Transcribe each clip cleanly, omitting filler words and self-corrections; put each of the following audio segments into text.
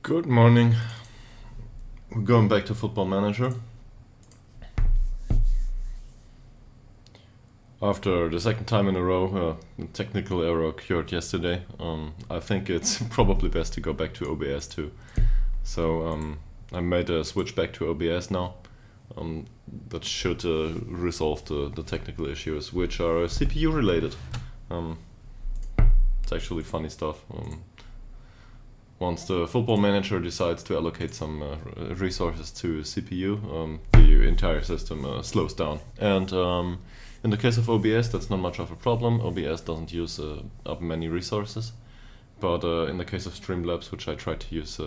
Good morning. We're going back to Football Manager. After the second time in a row, a technical error occurred yesterday. I think it's probably best to go back to OBS too. So I made a switch back to OBS now. That should resolve the technical issues, which are CPU related. It's actually funny stuff. Once the Football Manager decides to allocate some resources to CPU, the entire system slows down. And in the case of OBS, that's not much of a problem. OBS doesn't use up many resources. But in the case of Streamlabs, which I tried to use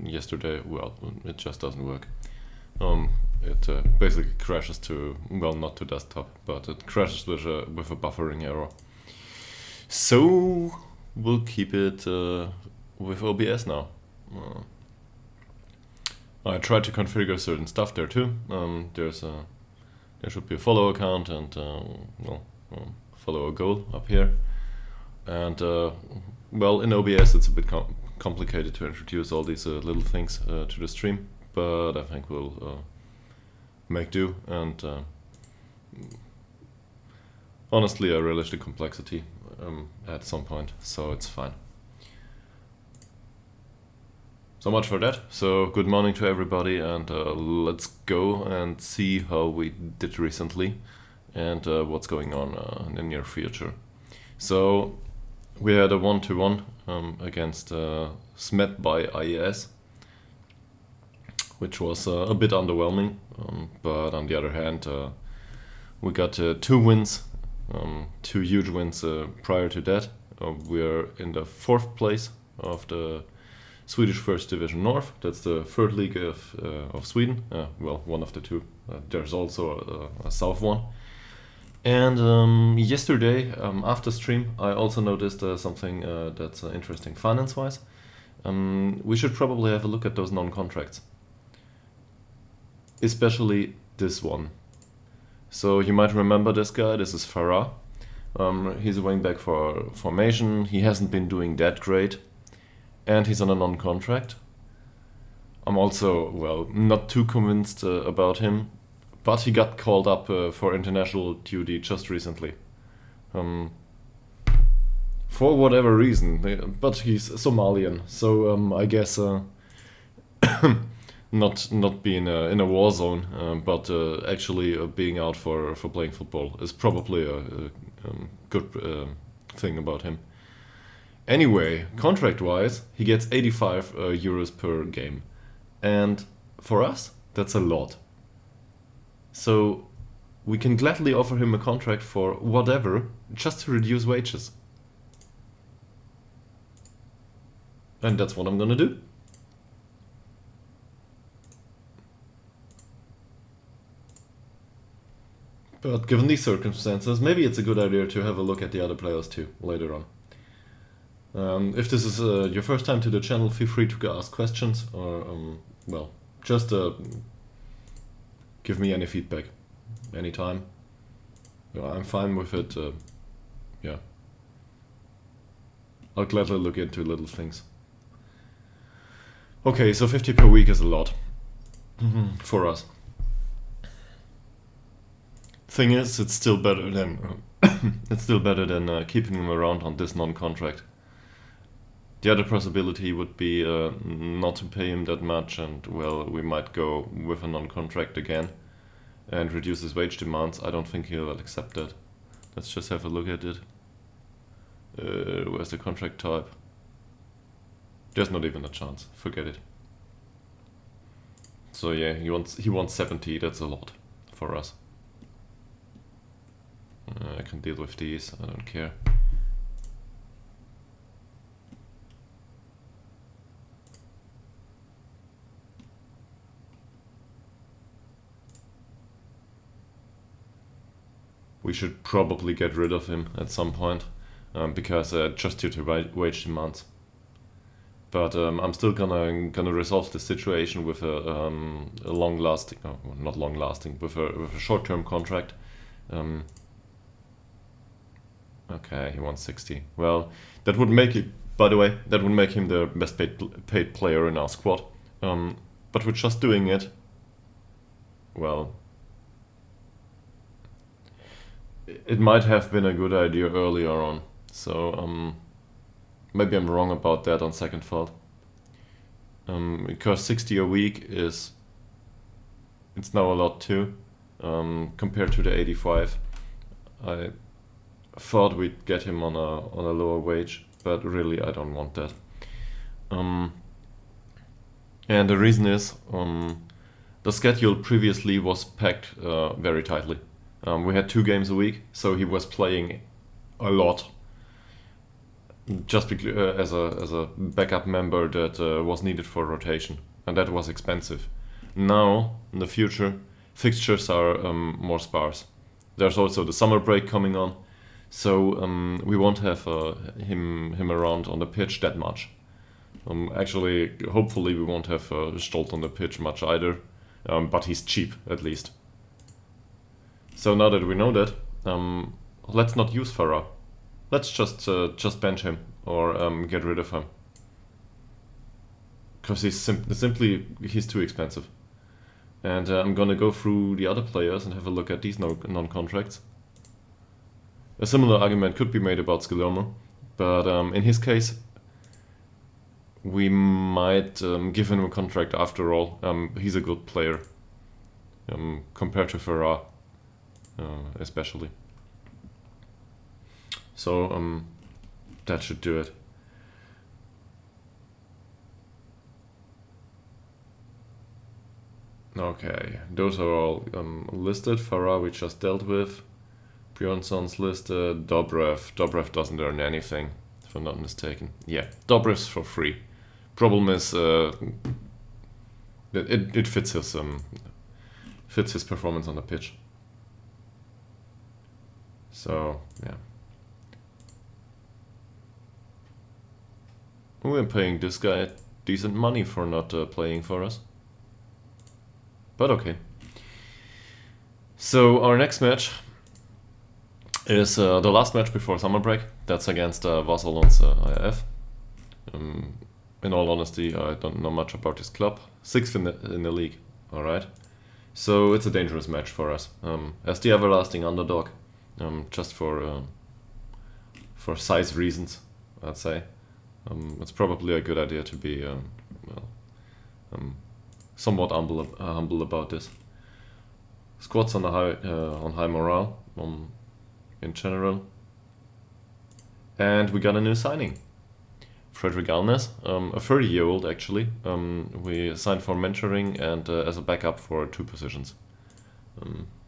yesterday, well, it just doesn't work. It basically crashes to, well, not to desktop, but it crashes with a buffering error. So we'll keep it with OBS now. I tried to configure certain stuff there too. There should be a follow account and follow a goal up here. And well, in OBS it's a bit complicated to introduce all these little things to the stream, but I think we'll make do. And honestly, I relish the complexity at some point, so it's fine. So much for that. So good morning to everybody, and let's go and see how we did recently and what's going on in the near future. So we had a 1-1 against Smet by IES, which was a bit underwhelming, but on the other hand we got 2 wins, 2 huge wins prior to that. We're in the 4th place of the Swedish First Division North. That's the 3rd league of Sweden. Well, one of the 2. There's also a south one. And yesterday, after stream, I also noticed something that's interesting finance-wise. We should probably have a look at those non-contracts. Especially this one. So you might remember this guy. This is Farah. He's a wingback for formation. He hasn't been doing that great. And he's on a non-contract. I'm also, well, not too convinced about him, but he got called up for international duty just recently. For whatever reason, but he's Somalian, so I guess not being in a war zone, but actually being out for playing football is probably a good thing about him. Anyway, contract-wise, he gets 85 euros per game. And for us, that's a lot. So we can gladly offer him a contract for whatever, just to reduce wages. And that's what I'm gonna do. But given these circumstances, maybe it's a good idea to have a look at the other players too, later on. If this is your first time to the channel, feel free to ask questions or, well, just give me any feedback anytime. I'm fine with it. Yeah. I'll gladly look into little things. Okay, so 50 per week is a lot for us. Thing is, it's still better than keeping him around on this non-contract. The other possibility would be not to pay him that much, and well, we might go with a non-contract again and reduce his wage demands. I don't think he'll accept that. Let's just have a look at it. Where's the contract type? There's not even a chance. Forget it. So yeah, he wants 70. That's a lot for us. I can deal with these. I don't care. We should probably get rid of him at some point, because just due to wage demands. But I'm still gonna resolve the situation with a long-lasting, not long-lasting, with a short-term contract. Okay, he wants 60. Well, that would make it By the way, that would make him the best paid player in our squad. But we're just doing it, well, it might have been a good idea earlier on. So maybe I'm wrong about that on second thought. Because 60 a week it's now a lot too, compared to the 85. I thought we'd get him on a lower wage, but really I don't want that. And the reason is the schedule previously was packed very tightly. We had 2 games a week, so he was playing a lot, just as a backup member that was needed for rotation, and that was expensive. Now, in the future, fixtures are more sparse. There's also the summer break coming on, so we won't have him around on the pitch that much. Actually, hopefully we won't have Stolt on the pitch much either, but he's cheap at least. So now that we know that, let's not use Farah. Let's just bench him or get rid of him, because he's he's too expensive. And I'm gonna go through the other players and have a look at these non-contracts. A similar argument could be made about Skillermo, but in his case, we might give him a contract after all. He's a good player compared to Farah, especially. So that should do it. Okay, those are all listed. Farah we just dealt with. Bjornsson's listed. Dobrev doesn't earn anything, if I'm not mistaken. Yeah, Dobrev's for free. Problem is, it fits his performance on the pitch. So yeah, we're paying this guy decent money for not playing for us. But okay. So our next match is the last match before summer break. That's against Vasalons IF. In all honesty, I don't know much about this club. 6th in the league, alright. So it's a dangerous match for us. As the everlasting underdog, just for size reasons, I'd say. It's probably a good idea to be somewhat humble about this. Squad's on high morale in general, and we got a new signing, Frederick Alnes, a 30-year-old actually. We signed for mentoring and as a backup for 2 positions.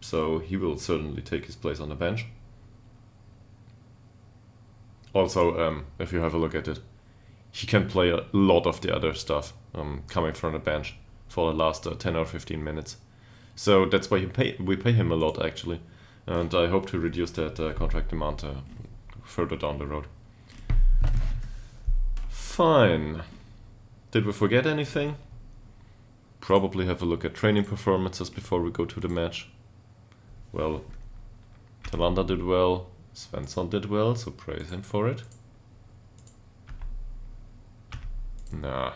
So he will certainly take his place on the bench. Also, if you have a look at it, he can play a lot of the other stuff coming from the bench for the last 10 or 15 minutes. So that's why we pay him a lot actually, and I hope to reduce that contract demand further down the road. Fine. Did we forget anything? Probably have a look at training performances before we go to the match. Well, Talander did well, Svensson did well, so praise him for it. Nah.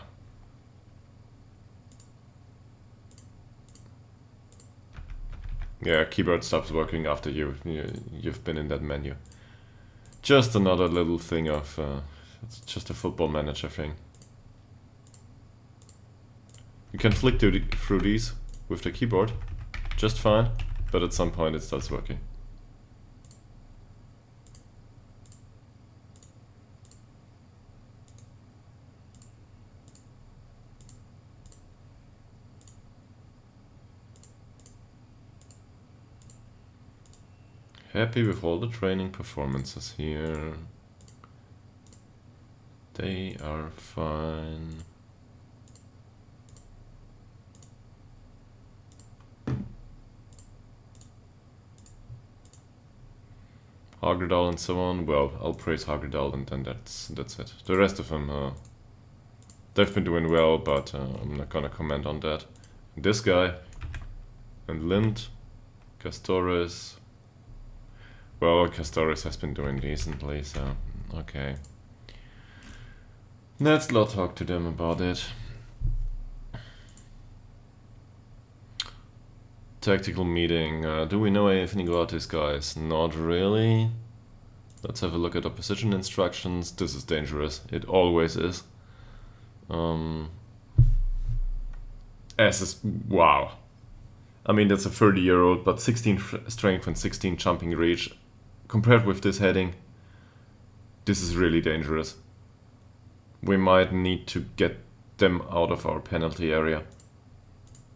Yeah, keyboard stops working after you've been in that menu. Just another little thing of it's just a football manager thing. You can flick through these with the keyboard just fine, but at some point it starts working. Happy with all the training performances here. They are fine. Hagerdal and so on. Well, I'll praise Hagerdal and then that's it. The rest of them, they've been doing well, but I'm not gonna comment on that. This guy and Lind, Castores. Well, Castores has been doing decently, so okay. Let's not talk to them about it. Tactical meeting. Do we know anything about these guys? Not really. Let's have a look at opposition instructions. This is dangerous. It always is. S is... wow. I mean, that's a 30-year-old, but 16 strength and 16 jumping reach. Compared with this heading, this is really dangerous. We might need to get them out of our penalty area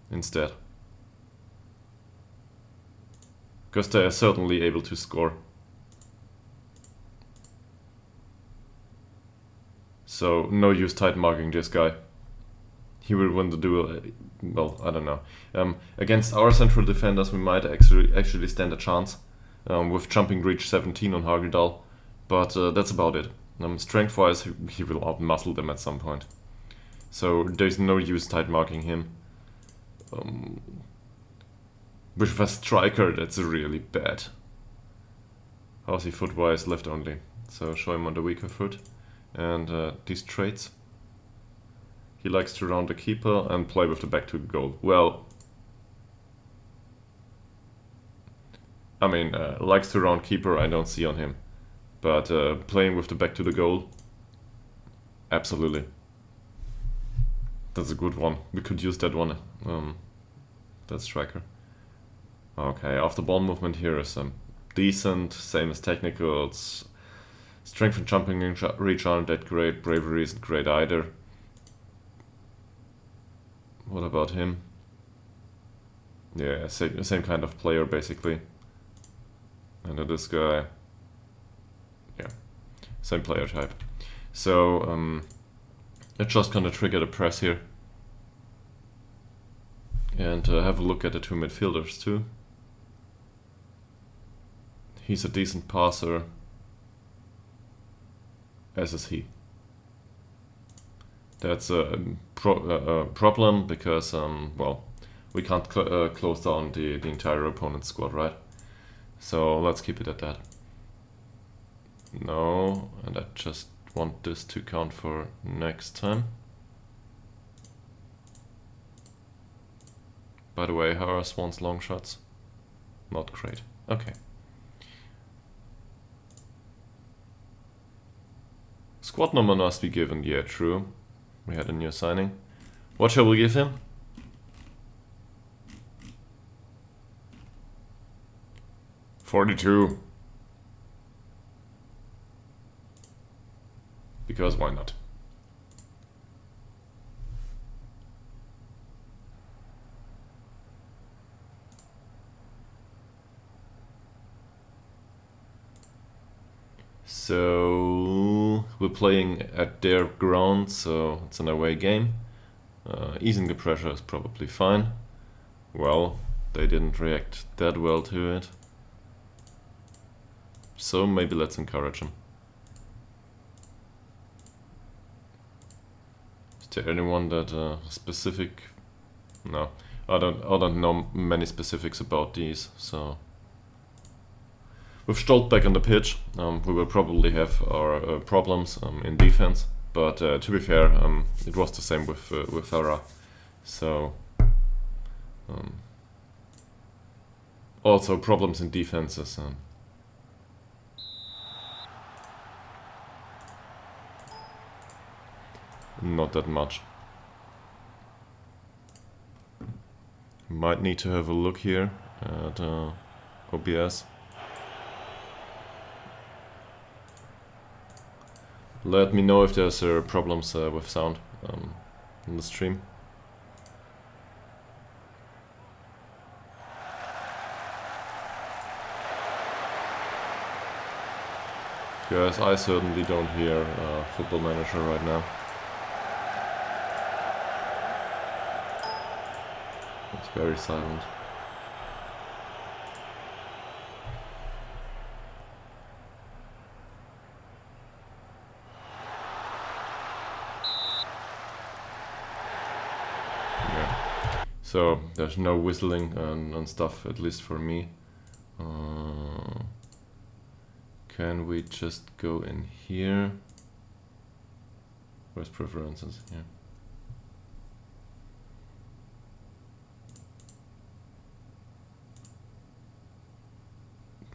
instead. Because they are certainly able to score. So, no use tight marking this guy. He will win the duel. Well, I don't know. Against our central defenders, we might actually stand a chance with jumping reach 17 on Hagedal, but that's about it. Strength-wise, he will outmuscle them at some point. So there's no use tight marking him. With a striker, that's really bad. How's he foot-wise? Left only. So show him on the weaker foot. And these traits. He likes to round the keeper and play with the back to the goal. Well, I mean, likes to round keeper, I don't see on him. But playing with the back to the goal, absolutely. That's a good one. We could use that one. That striker. Okay, after ball movement here is decent, same as technicals. Strength and jumping reach aren't that great. Bravery isn't great either. What about him? Yeah, same kind of player basically. And this guy, yeah, same player type. So it's just gonna trigger the press here. And have a look at the two midfielders too. He's a decent passer, as is he. That's a problem because, well, we can't close down the entire opponent's squad, right? So let's keep it at that. No, and I just want this to count for next time. By the way, how are Swan's long shots? Not great. Okay. Squad number must be given. Yeah, true. We had a new signing. What shall we give him? $42. Because why not? So we're playing at their ground, so it's an away game. Easing the pressure is probably fine. Well, they didn't react that well to it. So maybe let's encourage them. Is there anyone that specific? No, I don't know many specifics about these. So with Stolt back on the pitch, we will probably have our problems in defense. But to be fair, it was the same with Farah. So also problems in defenses. Not that much. Might need to have a look here at OBS. Let me know if there's problems with sound in the stream. Guys, I certainly don't hear Football Manager right now. It's very silent. So there's no whistling and stuff, at least for me. Can we just go in here? Where's preferences? Yeah.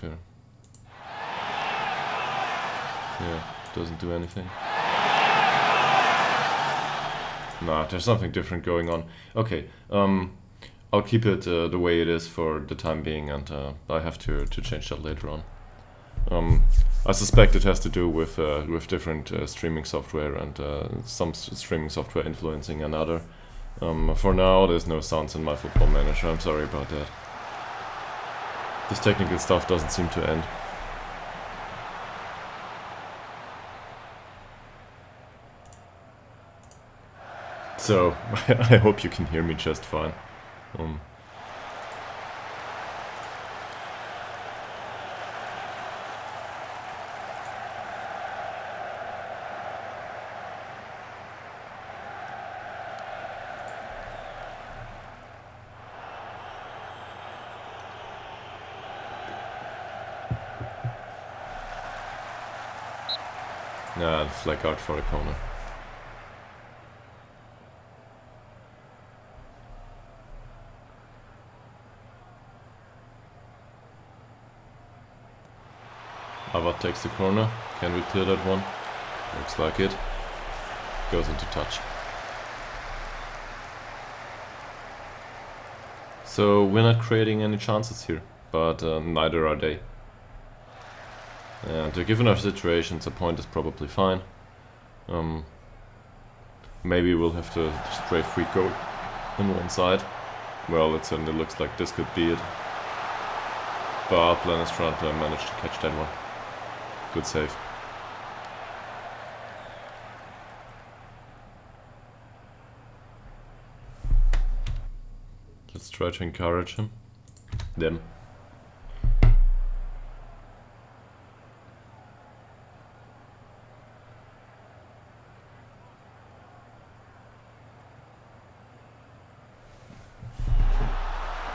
There. Yeah, doesn't do anything. Nah, there's something different going on. Okay, I'll keep it the way it is for the time being, and I have to change that later on. I suspect it has to do with different streaming software and some streaming software influencing another. For now, there's no sounds in my Football Manager. I'm sorry about that. This technical stuff doesn't seem to end. So, I hope you can hear me just fine. Nah, flag out for the corner. Avad takes the corner. Can we clear that one? Looks like it. Goes into touch. So we're not creating any chances here, but neither are they. And given our situations, a point is probably fine. Maybe we'll have to straight free go on one side. Well, it certainly looks like this could be it. But Planestrand managed to catch that one. Good save. Let's try to encourage him. Them.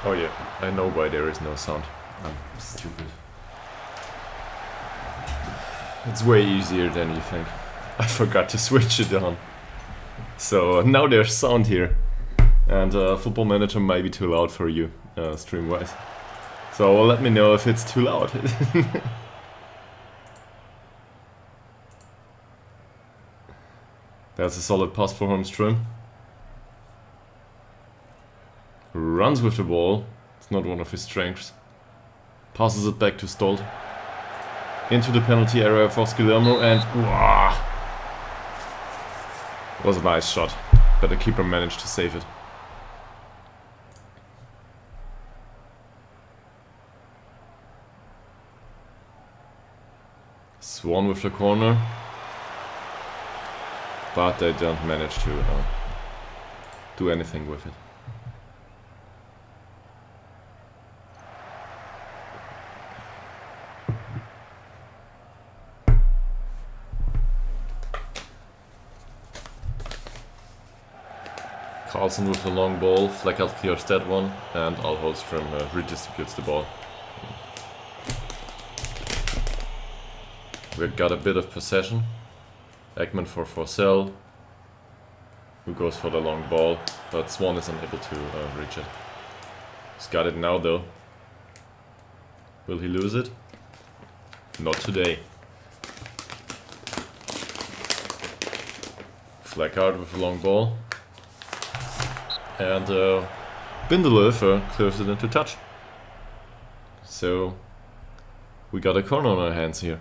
Oh yeah, I know why there is no sound. I'm stupid. It's way easier than you think. I forgot to switch it on. So now there's sound here. And Football Manager might be too loud for you, stream-wise. So let me know if it's too loud. That's a solid pass for Holmström. Runs with the ball. It's not one of his strengths. Passes it back to Stolt. Into the penalty area for Guillermo, and wow, was a nice shot, but the keeper managed to save it. Swan with the corner, but they don't manage to do anything with it. Carlson with the long ball, Fleckert clears that one, and Al Holmström redistributes the ball. We've got a bit of possession. Ekman for Forsell, who goes for the long ball, but Swan is unable to reach it. He's got it now though. Will he lose it? Not today. Fleckert with the long ball. And Bindelöf clears it into touch. So we got a corner on our hands here.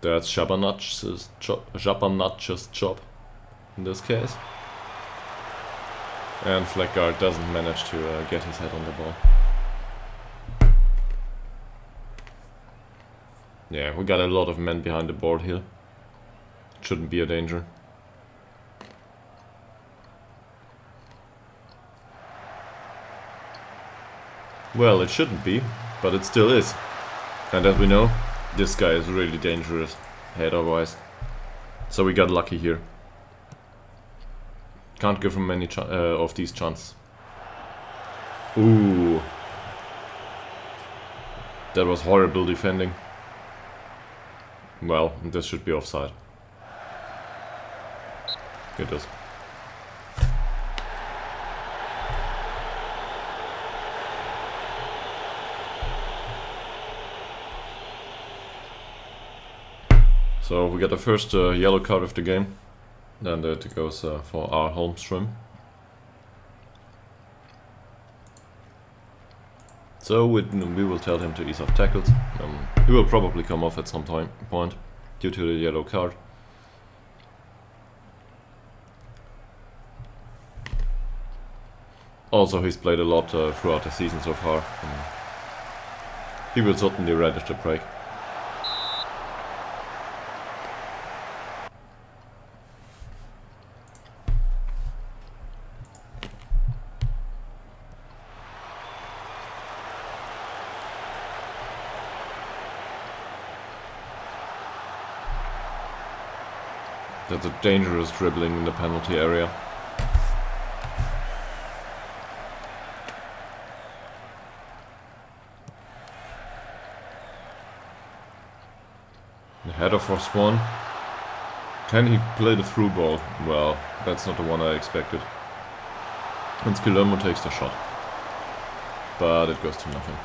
That's Shabanach's job in this case. And Fleckert doesn't manage to get his head on the ball. Yeah, we got a lot of men behind the board here. Shouldn't be a danger. Well, it shouldn't be, but it still is. And as we know, this guy is really dangerous, header-wise. So we got lucky here. Can't give him many of these chances. Ooh. That was horrible defending. Well, this should be offside. It is. So we get the first yellow card of the game, and it goes for our Holmström. So we will tell him to ease off tackles. He will probably come off at some point due to the yellow card. Also, he's played a lot throughout the season so far. He will certainly relish the break. That's a dangerous dribbling in the penalty area. The header for Swan. Can he play the through ball? Well, that's not the one I expected. And Guillermo takes the shot. But it goes to nothing.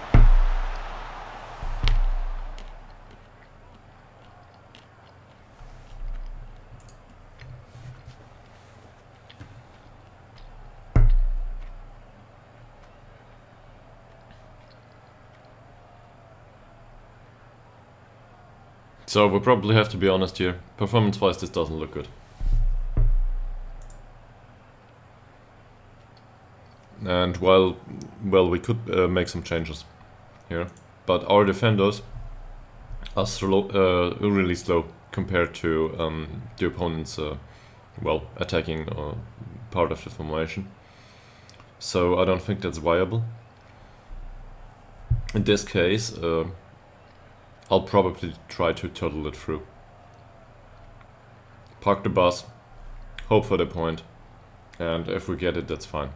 So we probably have to be honest here. Performance-wise, this doesn't look good. And well, we could make some changes here, but our defenders are slow, really slow compared to the opponent's attacking part of the formation. So I don't think that's viable. In this case, I'll probably try to turtle it through. Park the bus, hope for the point, and if we get it, that's fine.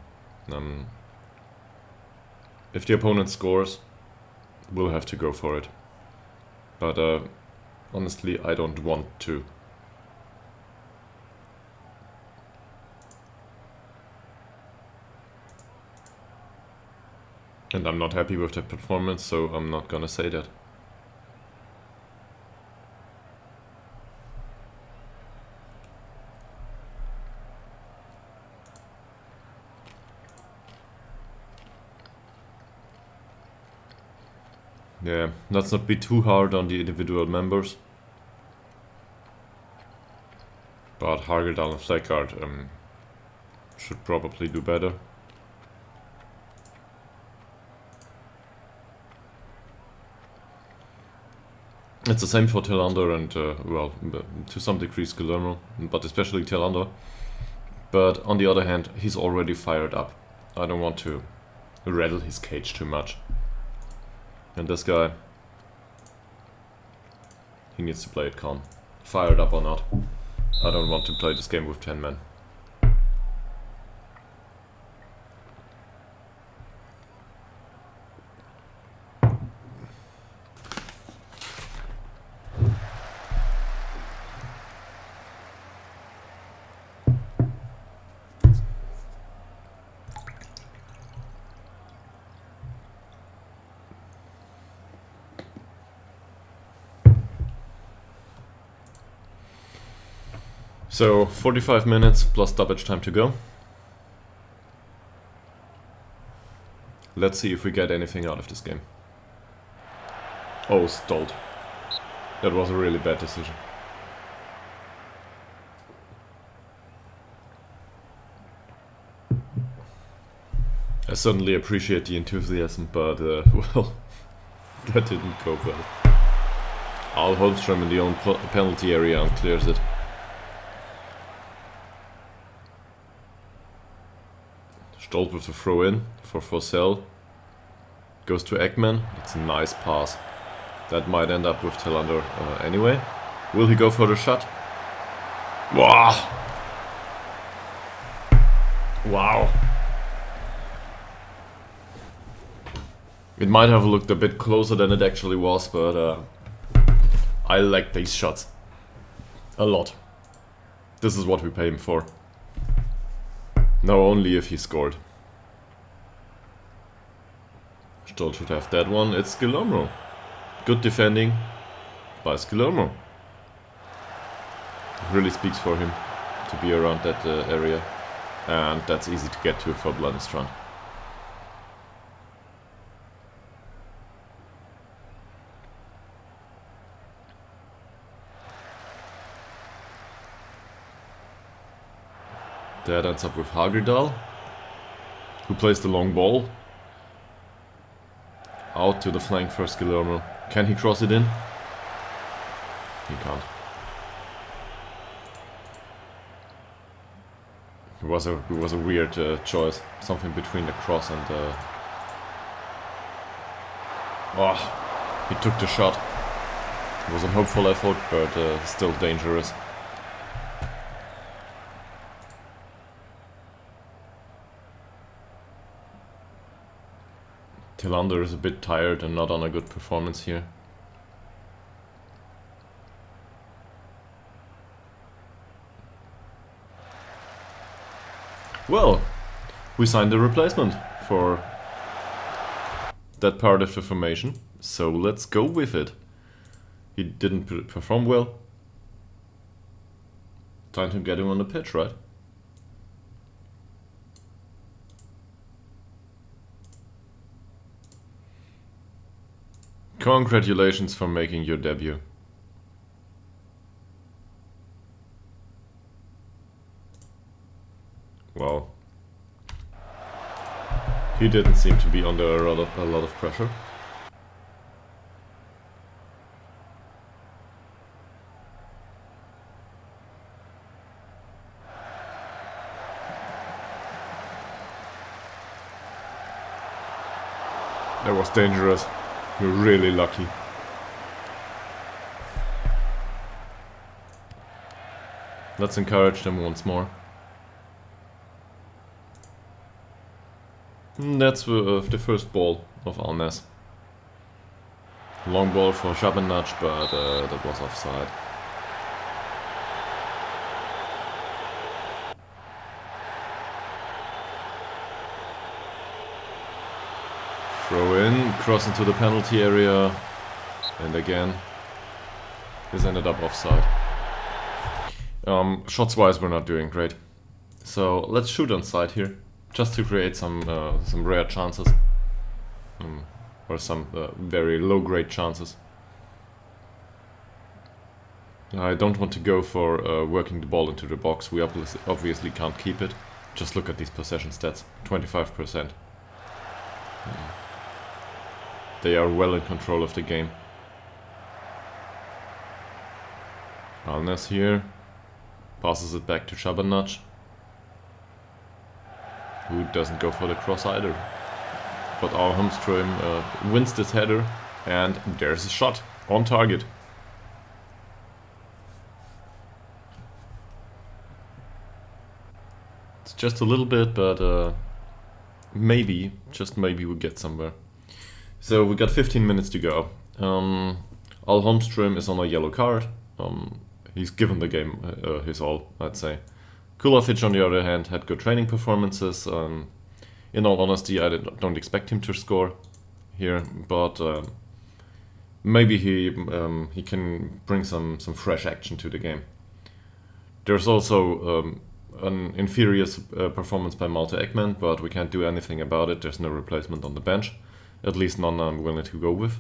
If the opponent scores, we'll have to go for it. But honestly, I don't want to. And I'm not happy with the performance, so I'm not gonna say that. Yeah, let's not be too hard on the individual members. But Ytterhogdals IK should probably do better. It's the same for Tillander and, to some degree Guillermo, but especially Tillander. But on the other hand, he's already fired up. I don't want to rattle his cage too much. And this guy, he needs to play it calm. Fired up or not. I don't want to play this game with 10 men. So 45 minutes plus stoppage time to go. Let's see if we get anything out of this game. Oh, stalled. That was a really bad decision. I certainly appreciate the enthusiasm, but well, that didn't go well. Al Holmström in the own penalty area and clears it. Stolt with the throw in for Forsell. Goes to Ekman. It's a nice pass. That might end up with Tillander anyway. Will he go for the shot? Wow! Wow! It might have looked a bit closer than it actually was, but I like these shots a lot. This is what we pay him for. Now only if he scored. Still should have that one. It's Skilomro. Good defending by Skilomro. Really speaks for him to be around that area. And that's easy to get to for Bloody Strand. That ends up with Ytterhogdals, who plays the long ball. Out to the flank for Skilomro. Can he cross it in? He can't. It was a weird choice. Something between the cross and the... Oh, he took the shot. It was a hopeful effort, but still dangerous. Tillander is a bit tired and not on a good performance here. Well, we signed a replacement for that part of the formation, so let's go with it. He didn't perform well. Time to get him on the pitch, right? Congratulations for making your debut. Well, he didn't seem to be under a lot of pressure. That was dangerous. You're really lucky. Let's encourage them once more. That's the first ball of Alnes. Long ball for Shabanach, but that was offside. Throw in, cross into the penalty area, and again, this ended up offside. Shots wise, we're not doing great. So let's shoot on side here, just to create some rare chances, or some very low grade chances. I don't want to go for working the ball into the box. We obviously can't keep it. Just look at these possession stats, 25%. They are well in control of the game. Alnes here passes it back to Shabanach, who doesn't go for the cross either. But our Holmström wins this header, and there's a shot on target. It's just a little bit, but maybe, just maybe we get somewhere. So we got 15 minutes to go. Al Holmström is on a yellow card. He's given the game his all, I'd say. Kulovic, on the other hand, had good training performances. In all honesty, I don't expect him to score here, but maybe he can bring some fresh action to the game. There's also an inferior performance by Malte Ekman, but we can't do anything about it. There's no replacement on the bench. At least none I'm willing to go with.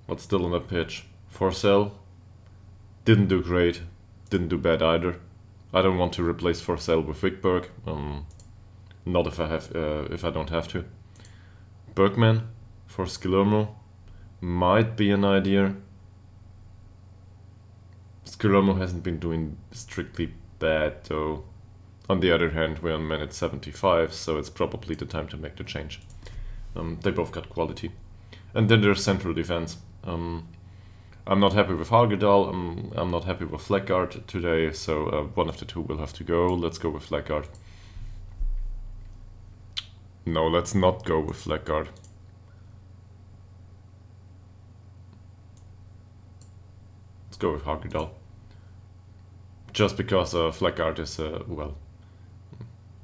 What's still on the pitch? Forsell didn't do great, didn't do bad either. I don't want to replace Forsell with Wickberg. Not if I don't have to. Bergman for Skilomro might be an idea. Skilomro hasn't been doing strictly bad though. On the other hand, we're on minute 75, so it's probably the time to make the change. They both got quality. And then there's central defense. I'm not happy with Ytterhogdals. I'm not happy with Fleckard today, so one of the two will have to go. Let's go with Fleckard. No, let's not go with Fleckard. Let's go with Ytterhogdal. Just because Flackguard is, well,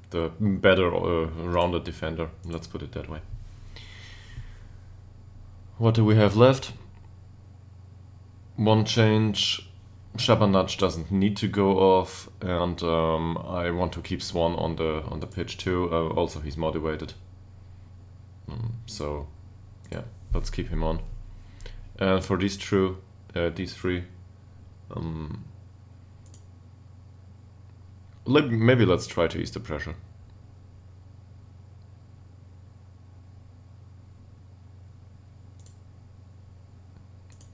the better rounded defender, let's put it that way. What do we have left? One change. Shabanach doesn't need to go off, and I want to keep Swan on the pitch too. Also, he's motivated. So, yeah, let's keep him on. And for these three, maybe let's try to ease the pressure.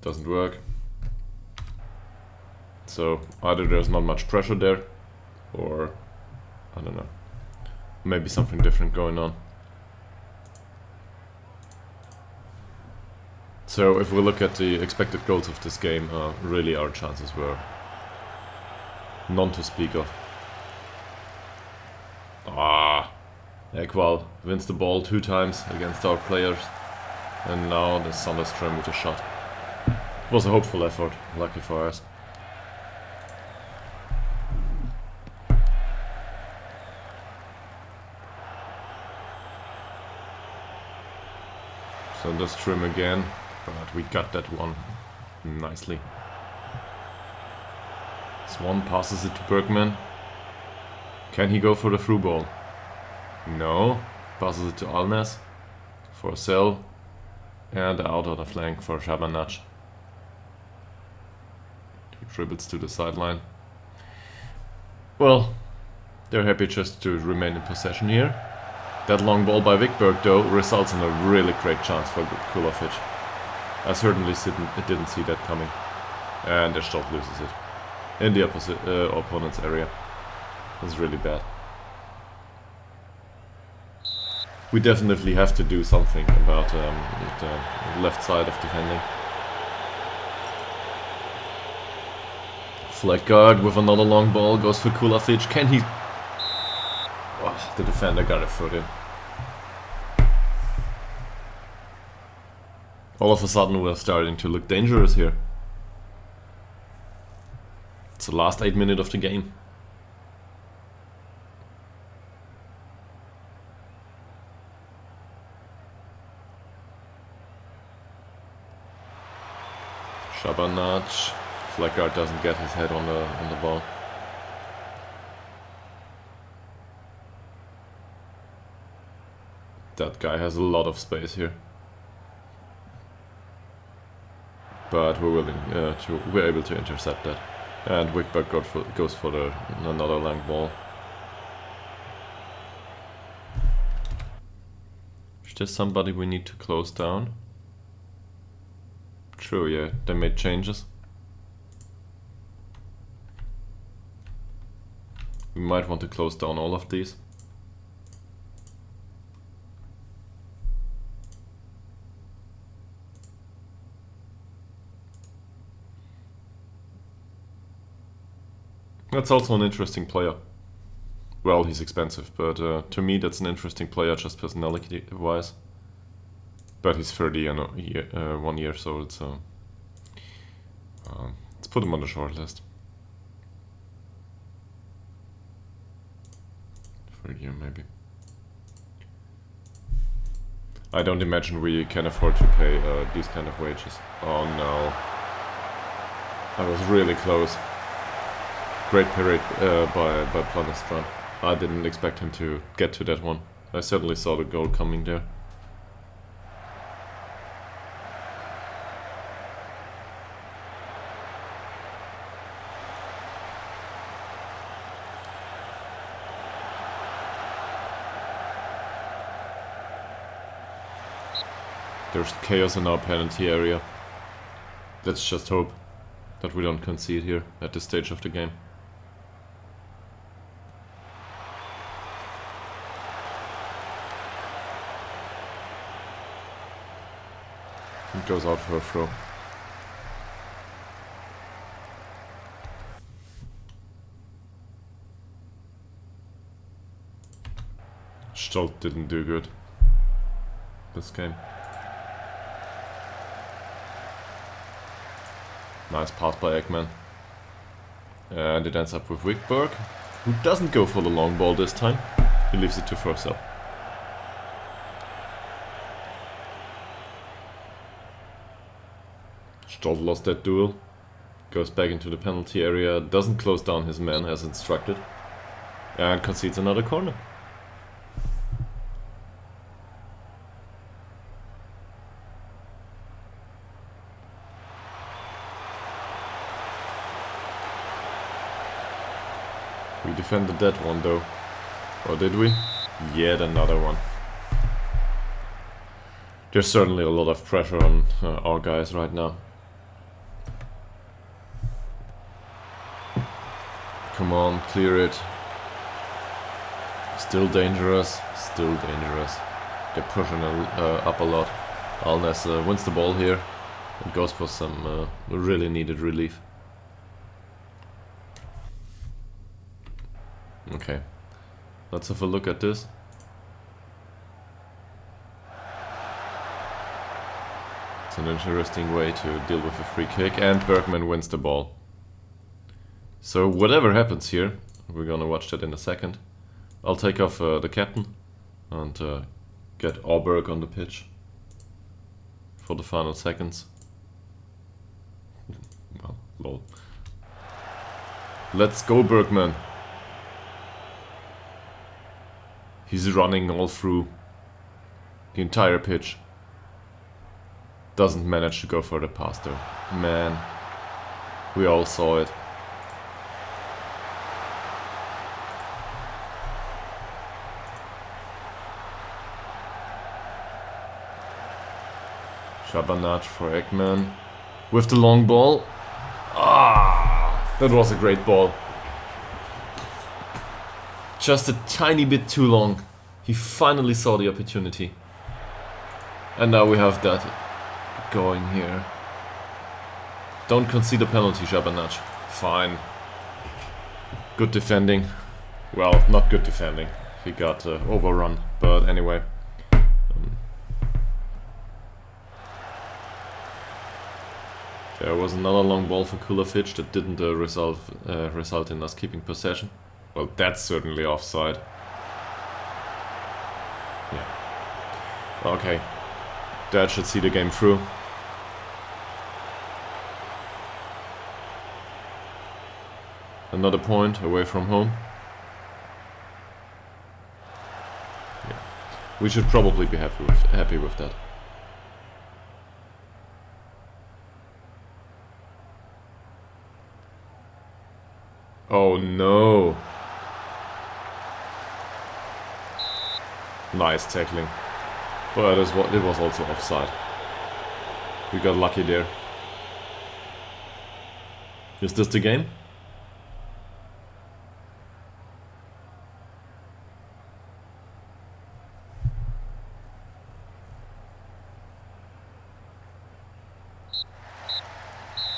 Doesn't work. So either there's not much pressure there, or I don't know, maybe something different going on. So if we look at the expected goals of this game, really our chances were none to speak of. Ekval wins the ball 2 times against our players, and now the Sandström with a shot. It was a hopeful effort, lucky for us. Sandström again, but we got that one nicely. Swan passes it to Bergman. Can he go for the through ball? No. Passes it to Alnes for Sell, and out on the flank for Shabanach. He dribbles to the sideline. Well, they're happy just to remain in possession here. That long ball by Wickberg, though, results in a really great chance for Kulovic. I certainly didn't see that coming. And der Stopp loses it in the opponent's area. That's really bad. We definitely have to do something about the left side of defending. Flackguard with another long ball goes for Kulovic. Can he? Oh, the defender got a foot in. All of a sudden we're starting to look dangerous here. It's the last 8 minutes of the game. Shabanach. Flackguard doesn't get his head on the ball. That guy has a lot of space here. But we're able to intercept that. And Wickberg goes for another long ball. Is there somebody we need to close down? True, yeah, they made changes. We might want to close down all of these. That's also an interesting player. Well, he's expensive, but to me that's an interesting player just personality-wise. But he's 30 and 1 year old, so let's put him on the short list. For a year, maybe. I don't imagine we can afford to pay these kind of wages. Oh no. I was really close. Great parade by Planestrand. I didn't expect him to get to that one. I certainly saw the goal coming there. There's chaos in our penalty area. Let's just hope that we don't concede here at this stage of the game. It goes out for a throw. Stolt didn't do good this game. Nice pass by Ekman. And it ends up with Wickberg, who doesn't go for the long ball this time. He leaves it to Forsell. Stoll lost that duel. Goes back into the penalty area, doesn't close down his man as instructed. And concedes another corner. We defended that one though. Or did we? Yet another one. There's certainly a lot of pressure on our guys right now. Come on, clear it. Still dangerous, still dangerous. They're pushing up a lot. Alnes wins the ball here and goes for some really needed relief. Okay, let's have a look at this. It's an interesting way to deal with a free kick, and Bergman wins the ball. So whatever happens here, we're gonna watch that in a second. I'll take off the captain and get Auberg on the pitch for the final seconds. Well, lol. Let's go, Bergman. He's running all through the entire pitch. Doesn't manage to go for the pass though. Man, we all saw it. Shabanach for Ekman with the long ball. Ah, that was a great ball. Just a tiny bit too long. He finally saw the opportunity. And now we have that going here. Don't concede a penalty, Shabanach. Fine. Good defending. Well, not good defending. He got overrun, but anyway. There was another long ball for Kulovic that didn't result in us keeping possession. Well, that's certainly offside. Yeah. Okay. That should see the game through. Another point away from home. Yeah. We should probably be happy with that. Oh no. Nice tackling. But it was also offside. We got lucky there. Is this the game?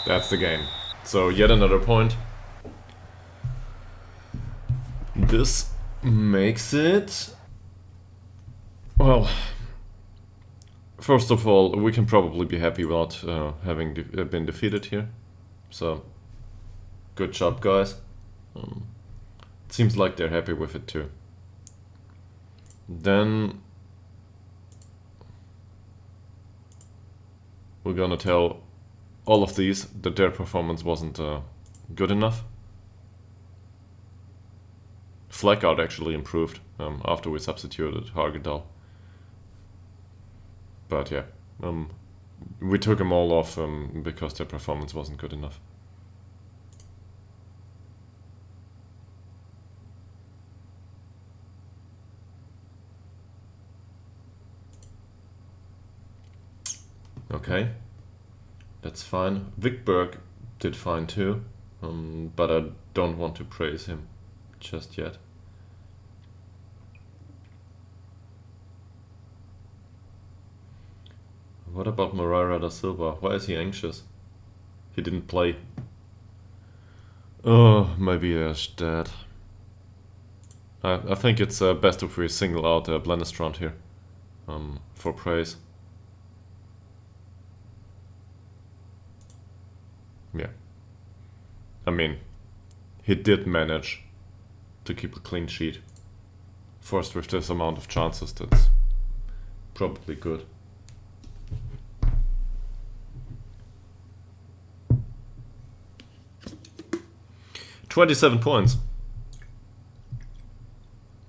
That's the game. So yet another point. This makes it... Well, first of all, we can probably be happy without having been defeated here. So, good job, guys. It seems like they're happy with it too. Then we're gonna tell all of these that their performance wasn't good enough. Flackout actually improved after we substituted Ytterhogdals. But yeah, we took them all off because their performance wasn't good enough. Okay, that's fine. Wickberg did fine too, but I don't want to praise him just yet. What about Moreira da Silva? Why is he anxious? He didn't play. Oh, maybe there's that. I think it's best if we single out Blennestrand here for praise. Yeah. I mean, he did manage to keep a clean sheet. Forced with this amount of chances, that's probably good. £27.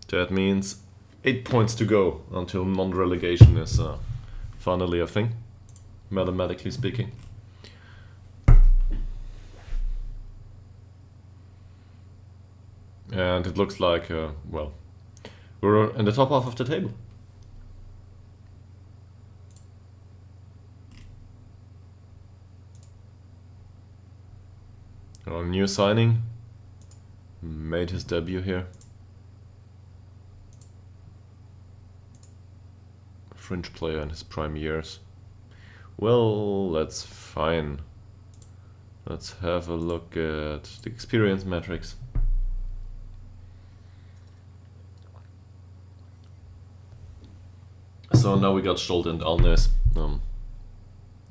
That means 8 points to go until non-relegation is finally a thing, mathematically speaking. And it looks like, well, we're in the top half of the table. Our new signing made his debut here. Fringe player in his prime years. Well, that's fine. Let's have a look at the experience metrics. So now we got Stolt and Alnes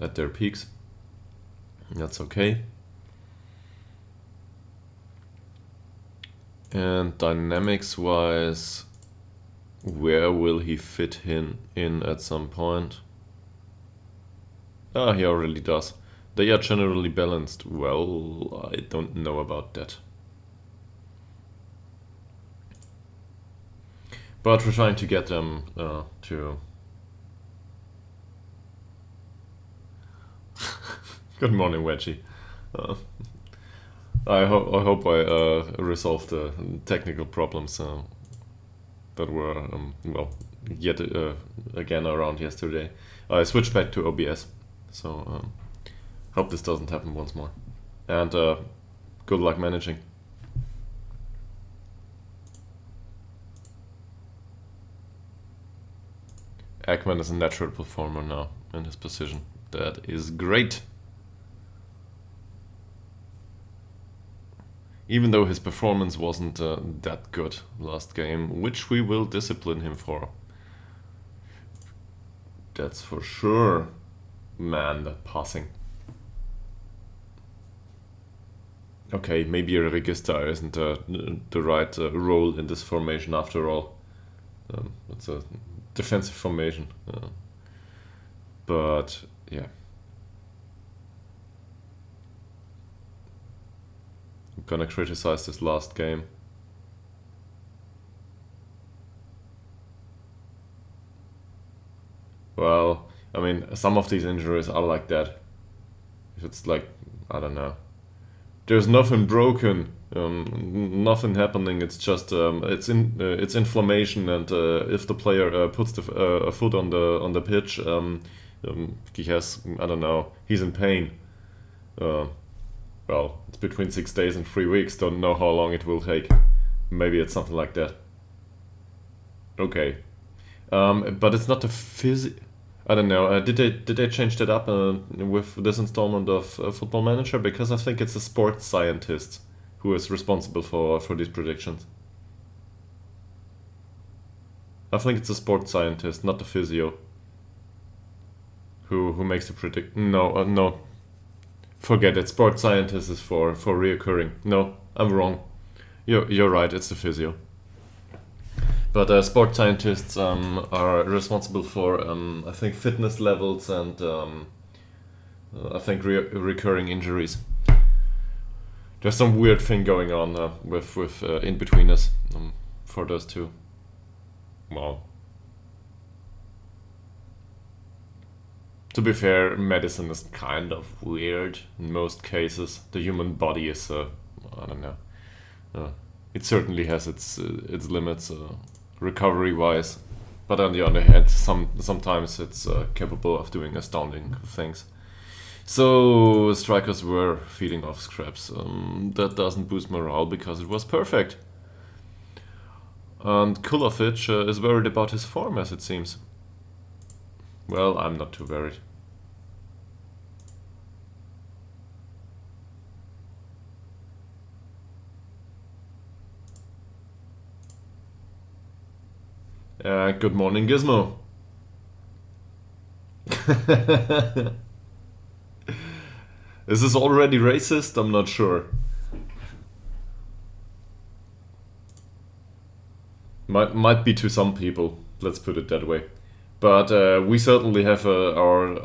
at their peaks. That's okay. And dynamics wise, where will he fit in at some point? Ah, he already does. They are generally balanced. Well, I don't know about that. But we're trying to get them to... Good morning, Wedgie. I hope I resolved the technical problems that were, well, yet again around yesterday. I switched back to OBS, so hope this doesn't happen once more. And good luck managing. Ekman is a natural performer now in his position. That is great. Even though his performance wasn't that good last game, which we will discipline him for. That's for sure. Man, that passing. Okay, maybe a register isn't the right role in this formation after all. It's a defensive formation. But, yeah. I'm gonna criticize this last game. Well, I mean, some of these injuries are like that. If it's like, I don't know. There's nothing broken, nothing happening. It's just it's inflammation, and if the player puts a foot on the pitch, he has, I don't know, he's in pain. Well, it's between 6 days and 3 weeks. Don't know how long it will take. Maybe it's something like that. Okay, but it's not the I don't know. Did they change that up with this installment of Football Manager? Because I think it's a sports scientist who is responsible for these predictions. I think it's a sports scientist, not the physio, who makes the predict. No, no. Forget it. Sports scientist is for reoccurring. No, I'm wrong. You're right. It's the physio. But sports scientists are responsible for, I think, fitness levels and I think recurring injuries. There's some weird thing going on with in between us for those two. Well, to be fair, medicine is kind of weird in most cases. The human body is, I don't know. It certainly has its limits. Recovery-wise, but on the other hand, sometimes it's capable of doing astounding things. So strikers were feeding off scraps. That doesn't boost morale because it was perfect. And Kulovic is worried about his form, as it seems. Well, I'm not too worried. Good morning, Gizmo. Is this already racist? I'm not sure. Might be to some people. Let's put it that way. But we certainly have our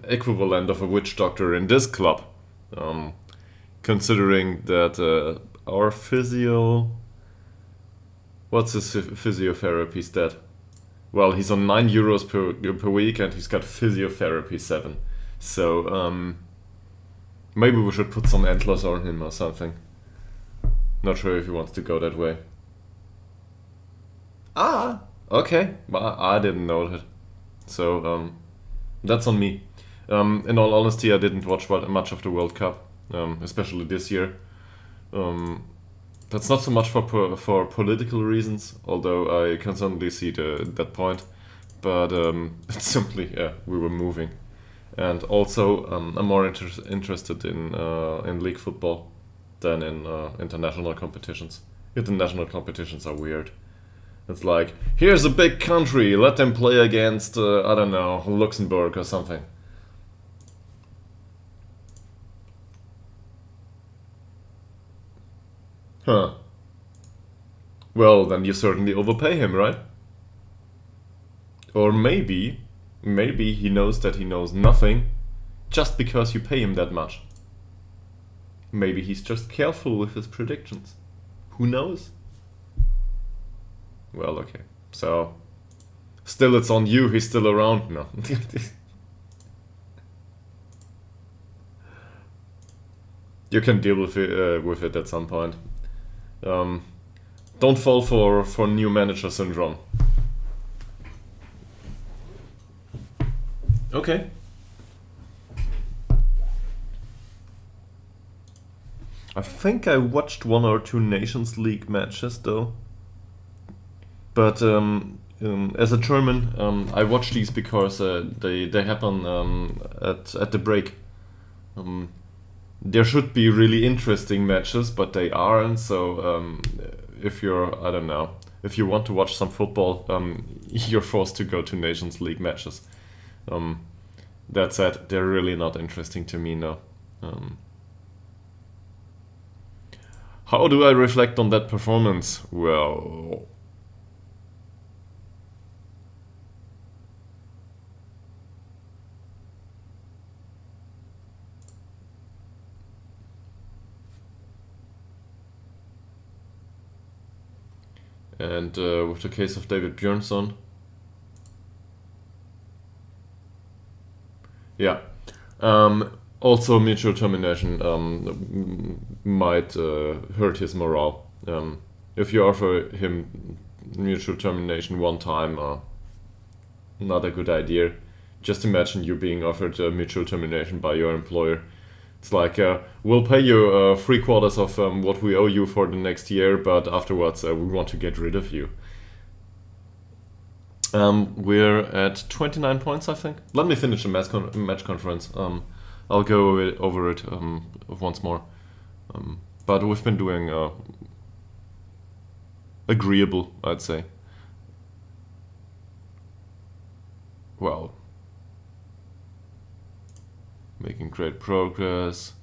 equivalent of a witch doctor in this club, considering that our physio. What's his physiotherapy stat? Well, he's on €9 per week, and he's got physiotherapy 7. So maybe we should put some antlers on him or something. Not sure if he wants to go that way. Ah, okay. I didn't know that. So that's on me. In all honesty, I didn't watch much of the World Cup, especially this year. That's not so much for political reasons, although I can certainly see that point. But it's simply, we were moving. And also, I'm more interested in league football than in international competitions. International competitions are weird. It's like, here's a big country, let them play against, I don't know, Luxembourg or something. Huh. Well, then you certainly overpay him, right? Or maybe he knows that he knows nothing just because you pay him that much. Maybe he's just careful with his predictions. Who knows? Well, okay. So, still it's on you, he's still around. No. You can deal with it at some point. Don't fall for new manager syndrome. Okay. I think I watched 1 or 2 Nations League matches though. But as a German, I watch these because they happen at the break. There should be really interesting matches, but they aren't. So if I don't know, if you want to watch some football, you're forced to go to Nations League matches. That said, they're really not interesting to me now. How do I reflect on that performance? Well, and with the case of David Björnsson, yeah. Also, mutual termination might hurt his morale. If you offer him mutual termination one time, not a good idea. Just imagine you being offered mutual termination by your employer. It's like, we'll pay you 3/4 of what we owe you for the next year, but afterwards we want to get rid of you. We're at 29 points, I think. Let me finish the match conference. I'll go over it once more. But we've been doing agreeable, I'd say. Well, making great progress.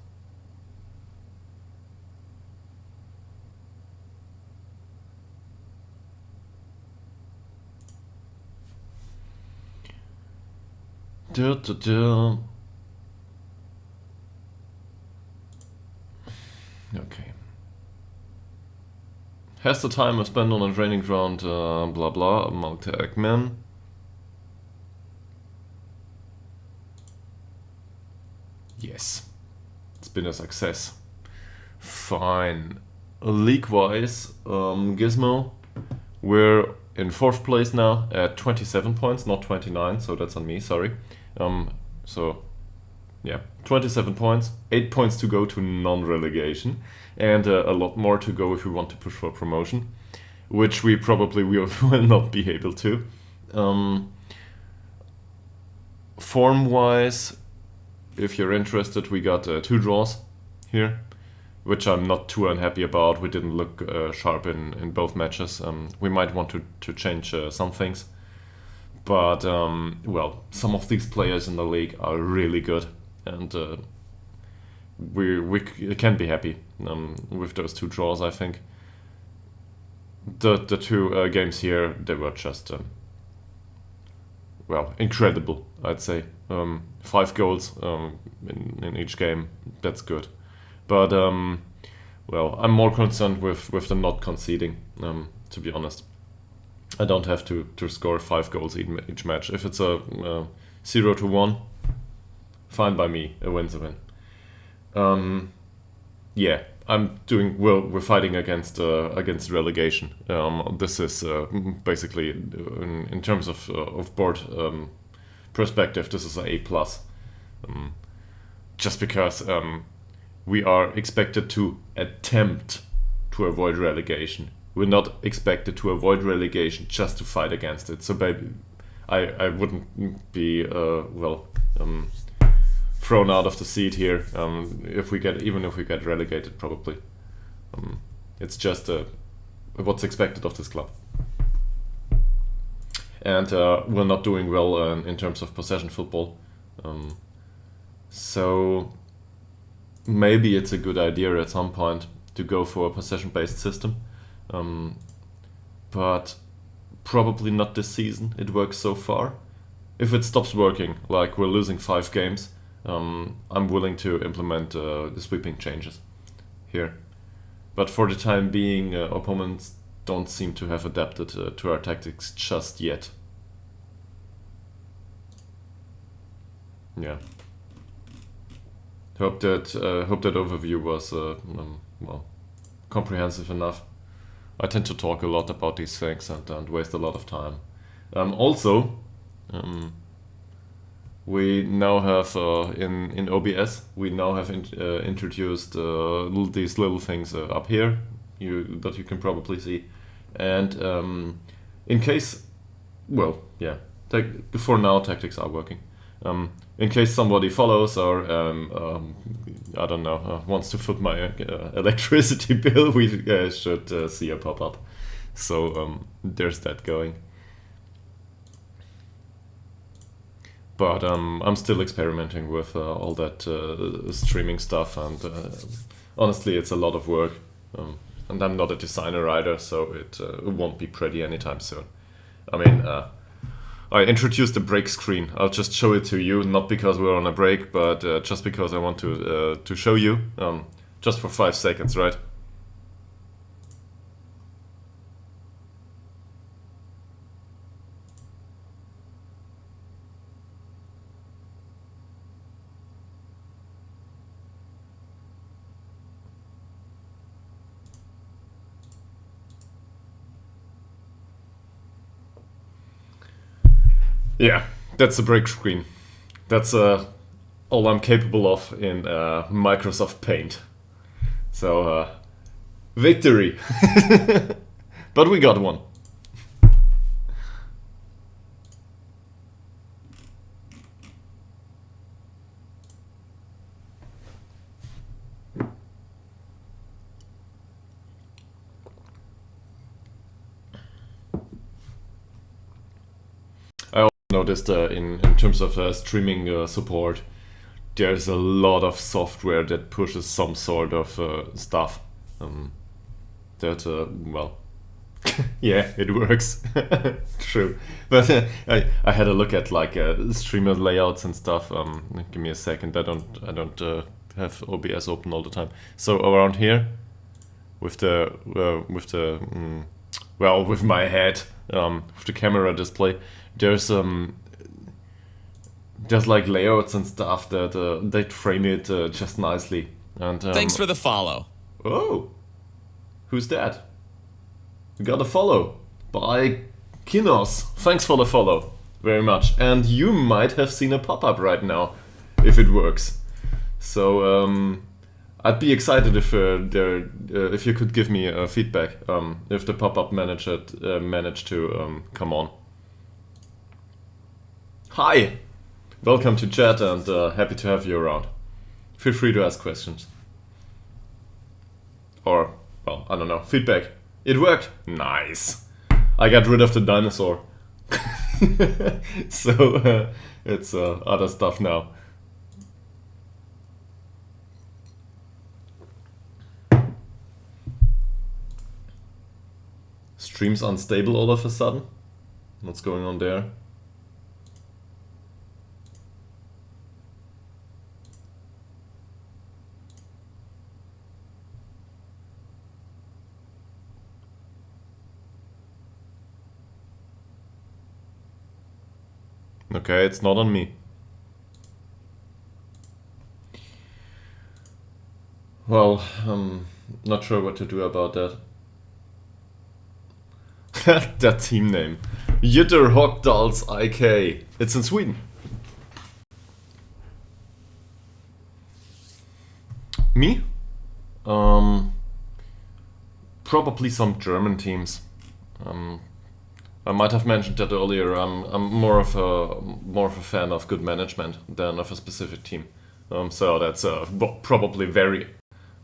Okay. Has the time I spent on a training ground, blah blah, multi-Eggman. Yes. It's been a success. Fine. League-wise, Gizmo, we're in 4th place now at 27 points, not 29, so that's on me, sorry. So, yeah, 27 points, 8 points to go to non-relegation, and a lot more to go if we want to push for promotion, which we probably will not be able to. Form-wise, if you're interested, we got 2 draws here, which I'm not too unhappy about. We didn't look sharp in both matches. We might want to change some things. But, well, some of these players in the league are really good. And we can be happy with those 2 draws, I think. the two games here, they were just well, incredible, I'd say. 5 goals in each game, that's good. But well, I'm more concerned with them not conceding, to be honest. I don't have to score 5 goals each match. If it's a 0-1, fine by me. A win's a win. Yeah, I'm doing well. We're fighting against relegation. This is basically in terms of board perspective, this is an A+. Just because we are expected to attempt to avoid relegation. We're not expected to avoid relegation just to fight against it. So, baby, I wouldn't be thrown out of the seat here if we get relegated. Probably, it's just what's expected of this club. And we're not doing well in terms of possession football. So maybe it's a good idea at some point to go for a possession-based system. But probably not this season. It works so far. If it stops working, like we're losing 5 games, I'm willing to implement the sweeping changes here. But for the time being, opponents don't seem to have adapted to our tactics just yet. Yeah. Hope that overview was well, comprehensive enough. I tend to talk a lot about these things and waste a lot of time. Also, we now have in OBS we now have introduced these little things up here that you can probably see, and in case, well, yeah, for now tactics are working. In case somebody follows or I don't know, wants to foot my electricity bill, we should see a pop-up. So there's that going. But I'm still experimenting with all that streaming stuff, and honestly, it's a lot of work. And I'm not a designer either, so it won't be pretty anytime soon. I mean, I introduced a break screen. I'll just show it to you, not because we're on a break, but just because I want to show you, just for 5 seconds, right? Yeah, that's a break screen. That's all I'm capable of in Microsoft Paint. So, victory! But we got one. I also noticed in terms of streaming support, there's a lot of software that pushes some sort of stuff. That, well, yeah, it works. True. But I had a look at like streamer layouts and stuff. Give me a second. I don't have OBS open all the time. So around here, with with my head, with the camera display, there's like layouts and stuff that they frame it just nicely. And Thanks for the follow. Oh, who's that? We got a follow by Kinos. Thanks for the follow very much. And you might have seen a pop-up right now, if it works. So I'd be excited if if you could give me feedback if the pop-up managed to come on. Hi, welcome to chat, and happy to have you around. Feel free to ask questions. Or, well, I don't know, feedback. It worked? Nice. I got rid of the dinosaur. So it's other stuff now. Stream's unstable all of a sudden. What's going on there? Okay, it's not on me. Well, I'm not sure what to do about that. That team name. Ytterhogdals IK. It's in Sweden. Me? Probably some German teams. I might have mentioned that earlier. I'm more of a fan of good management than of a specific team. So that's probably very.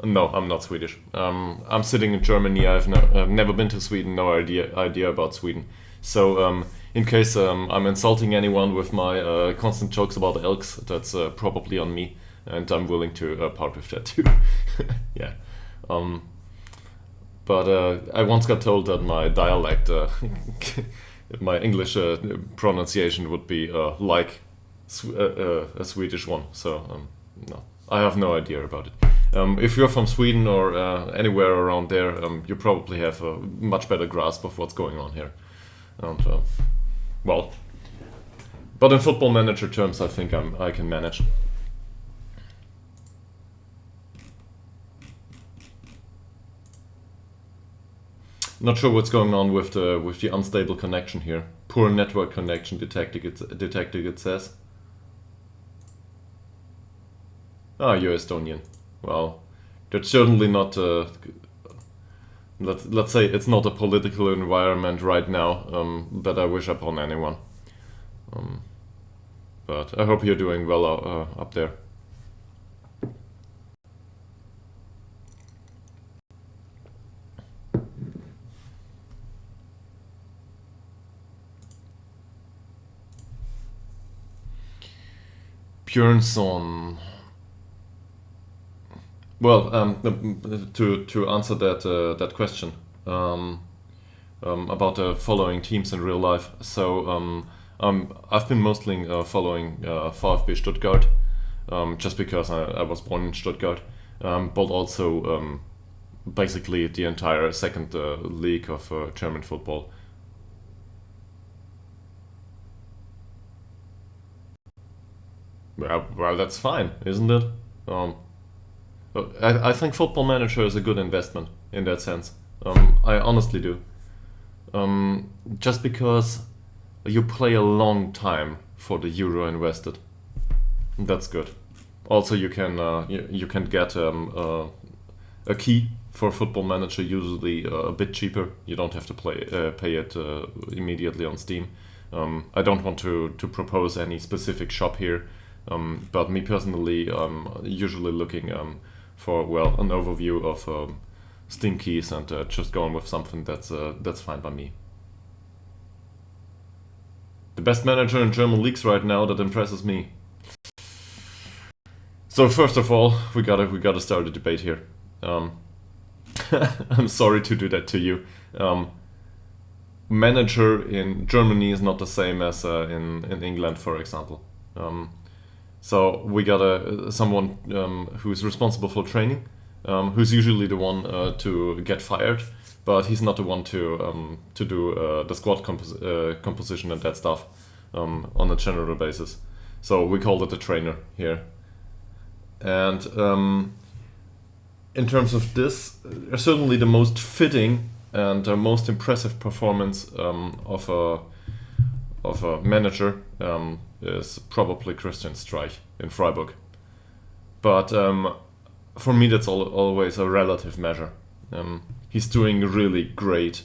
No, I'm not Swedish. I'm sitting in Germany. I've never been to Sweden. No idea about Sweden. So in case I'm insulting anyone with my constant jokes about elks, that's probably on me, and I'm willing to part with that too. Yeah. But I once got told that my dialect, my English pronunciation would be like a Swedish one. So no, I have no idea about it. If you're from Sweden or anywhere around there, you probably have a much better grasp of what's going on here. And well, but in Football Manager terms, I think I can manage. Not sure what's going on with the unstable connection here. Poor network connection detected. It says. Ah, you're Estonian. Well, that's certainly not. Let's say it's not a political environment right now that I wish upon anyone. But I hope you're doing well up there. Björnsson. Well, to answer that question about following teams in real life. So I've been mostly following VfB Stuttgart, just because I was born in Stuttgart, but also basically the entire second league of German football. Well, that's fine, isn't it? I think Football Manager is a good investment in that sense. I honestly do. Just because you play a long time for the euro invested. That's good. Also, you can get a key for Football Manager, usually a bit cheaper. You don't have to pay it immediately on Steam. I don't want to propose any specific shop here, but me personally, I'm usually looking for an overview of Steam keys and just going with something that's fine by me. The best manager in German leagues right now that impresses me. So first of all, we gotta start a debate here. I'm sorry to do that to you. Manager in Germany is not the same as in England, for example. So we got someone who's responsible for training, who's usually the one to get fired, but he's not the one to do the squad composition and that stuff on a general basis. So we call it a trainer here. And in terms of this, certainly the most fitting and most impressive performance of a manager is probably Christian Streich in Freiburg. But for me, that's always a relative measure. He's doing really great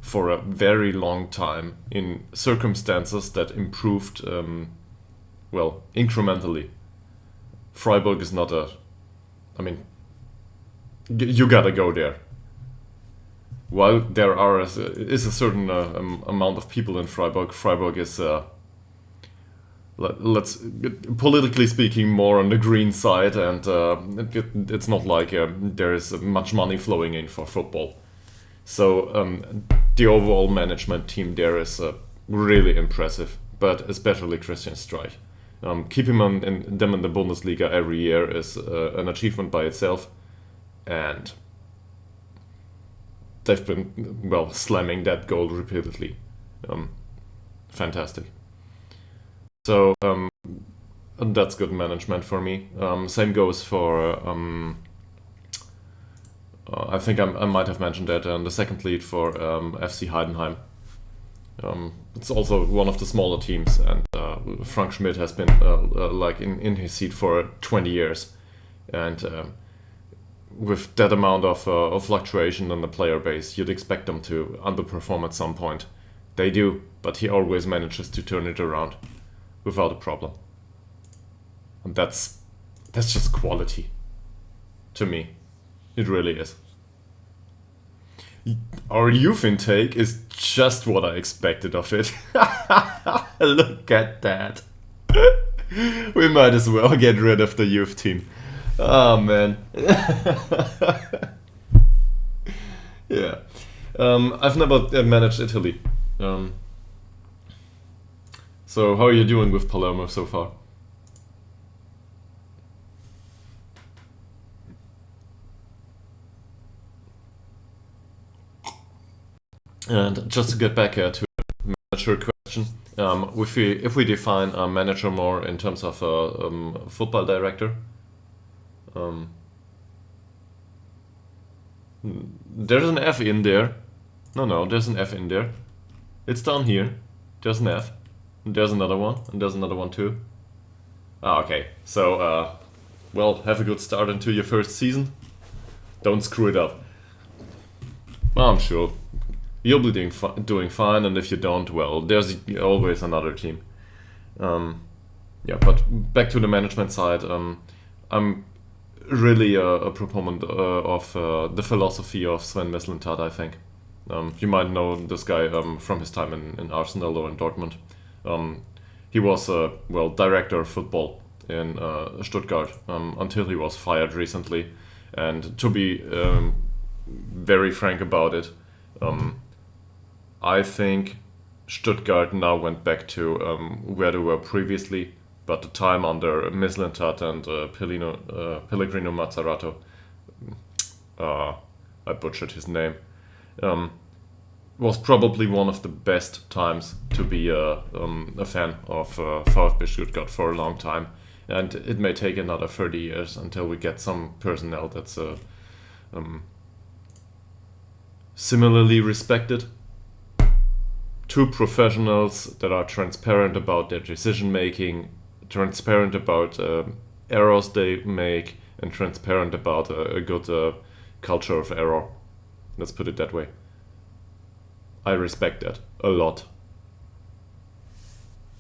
for a very long time in circumstances that improved, incrementally. Freiburg is not you gotta go there. While there is a certain amount of people in Freiburg, Freiburg is, let's politically speaking, more on the green side, and it's not like there is much money flowing in for football. So the overall management team there is really impressive, but especially Christian Streich. Keep him them in the Bundesliga every year is an achievement by itself, and they've been, well, slamming that goal repeatedly. Fantastic. So that's good management for me. Same goes for, I think I might have mentioned that, the second lead for FC Heidenheim. It's also one of the smaller teams, and Frank Schmidt has been like in his seat for 20 years, and with that amount of fluctuation in the player base, you'd expect them to underperform at some point. They do, but he always manages to turn it around without a problem, and that's just quality to me. It really is. Our youth intake is just what I expected of it. Look at that. We might as well get rid of the youth team. Oh man. Yeah. I've never managed Italy. So how are you doing with Palermo so far? And just to get back to the manager question, if we define a manager more in terms of a football director, there's an F in there. No, there's an F in there. It's down here. There's an F. And there's another one. And there's another one too. Ah, okay. So, well, have a good start into your first season. Don't screw it up. I'm sure you'll be doing fine, and if you don't, well, there's always another team. Yeah, but back to the management side, I'm really a proponent of the philosophy of Sven Mislintat, I think. You might know this guy from his time in Arsenal or in Dortmund. He was well, director of football in Stuttgart until he was fired recently. And to be very frank about it, I think Stuttgart now went back to where they were previously, but the time under Mislintat and Pellegrino Mazzarato, I butchered his name, was probably one of the best times to be a fan of VfB Stuttgart for a long time. And it may take another 30 years until we get some personnel that's similarly respected. Two professionals that are transparent about their decision making, transparent about errors they make, and transparent about a good culture of error. Let's put it that way. I respect that a lot.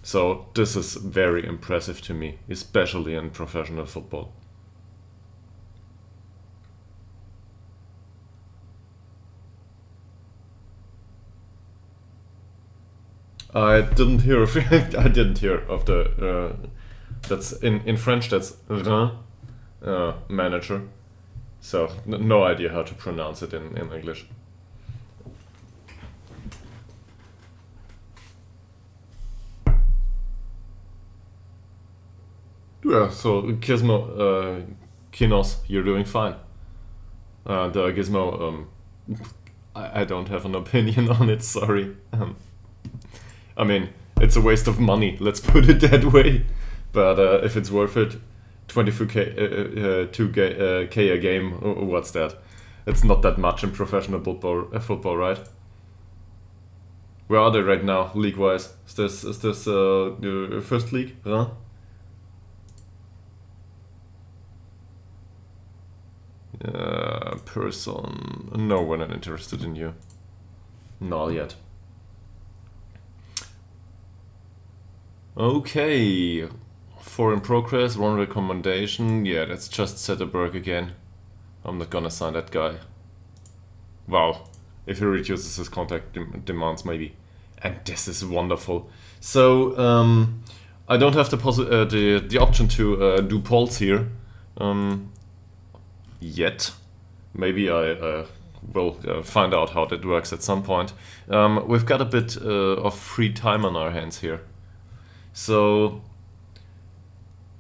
So this is very impressive to me, especially in professional football. I didn't hear of I didn't hear of the that's in French that's manager. So no idea how to pronounce it in English. Yeah, so Gizmo, Kinos, you're doing fine. The Gizmo, I don't have an opinion on it, sorry. I mean, it's a waste of money, let's put it that way. But if it's worth it, 2K a game, what's that? It's not that much in professional football, right? Where are they right now, league-wise? Is this the first league? Huh? Person. No, we're not interested in you. Not yet. Okay. 4 in progress, 1 recommendation. Yeah, that's just Zetterberg again. I'm not gonna sign that guy. Wow. If he reduces his contact demands, maybe. And this is wonderful. So, I don't have the option to do polls here. Yet. Maybe I we'll find out how that works at some point. We've got a bit of free time on our hands here. So,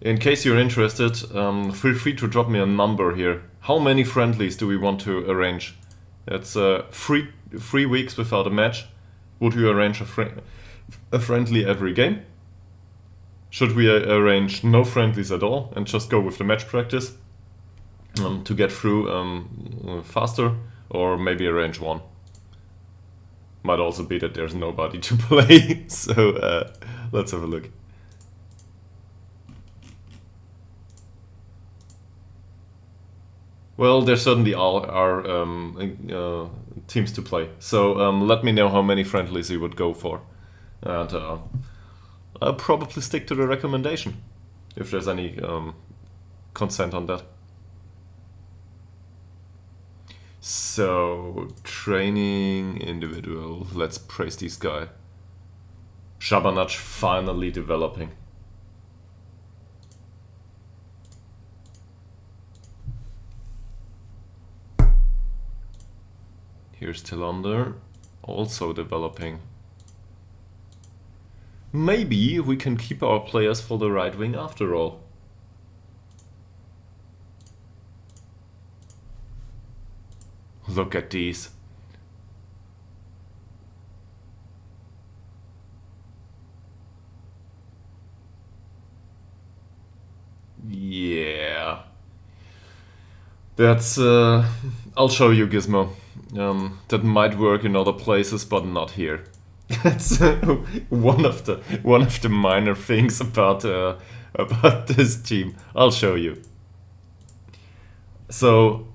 in case you're interested, feel free to drop me a number here. How many friendlies do we want to arrange? It's 3 weeks without a match. Would you arrange a friendly every game? Should we arrange no friendlies at all and just go with the match practice to get through faster? Or maybe arrange one? Might also be that there's nobody to play, so let's have a look. Well, there certainly are teams to play, so let me know how many friendlies you would go for. And I'll probably stick to the recommendation, if there's any consent on that. So, training individual, let's praise this guy. Shabanach finally developing. Here's Tillander, also developing. Maybe we can keep our players for the right wing after all. Look at these. Yeah. That's... I'll show you, Gizmo. That might work in other places, but not here. That's one of the minor things about this team. I'll show you. So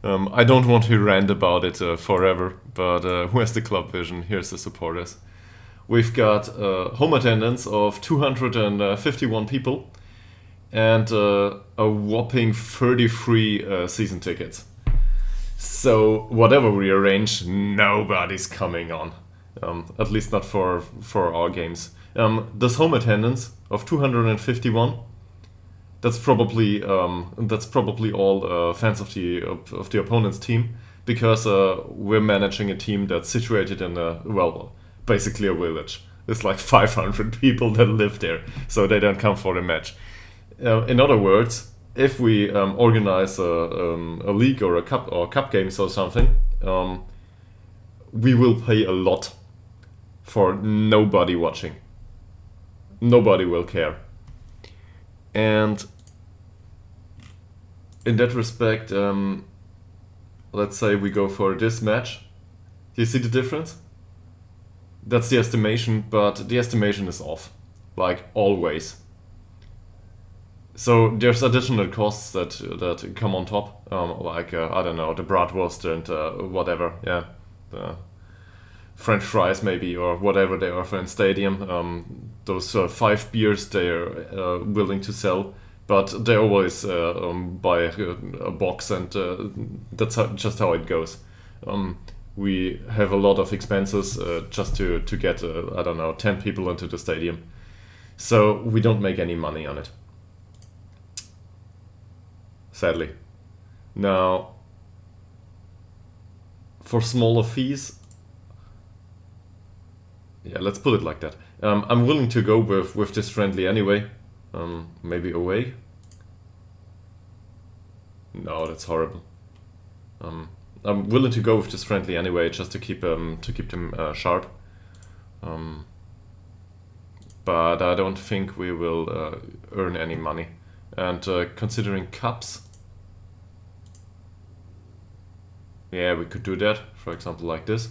I don't want to rant about it forever, but where's the club vision? Here's the supporters. We've got home attendance of 251 people and a whopping 33 season tickets. So whatever we arrange, nobody's coming on. At least not for our games. This home attendance of 251. That's probably all fans of the opponent's team, because we're managing a team that's situated in basically a village. There's like 500 people that live there, so they don't come for the match. In other words, if we organize a league or a cup games or something, we will pay a lot for nobody watching. Nobody will care. And in that respect, let's say we go for this match. Do you see the difference? That's the estimation, but the estimation is off, like always. So there's additional costs that come on top, like I don't know, the bratwurst and whatever, yeah, the French fries maybe, or whatever they offer in stadium. Those 5 beers they're willing to sell, but they always buy a box, and that's just how it goes. We have a lot of expenses just to get I don't know, 10 people into the stadium, so we don't make any money on it. Sadly. Now, for smaller fees, yeah, let's put it like that. I'm willing to go with this friendly anyway. Maybe away. No, that's horrible. I'm willing to go with this friendly anyway, just to keep them sharp. But I don't think we will earn any money. And considering cups, yeah, we could do that, for example, like this.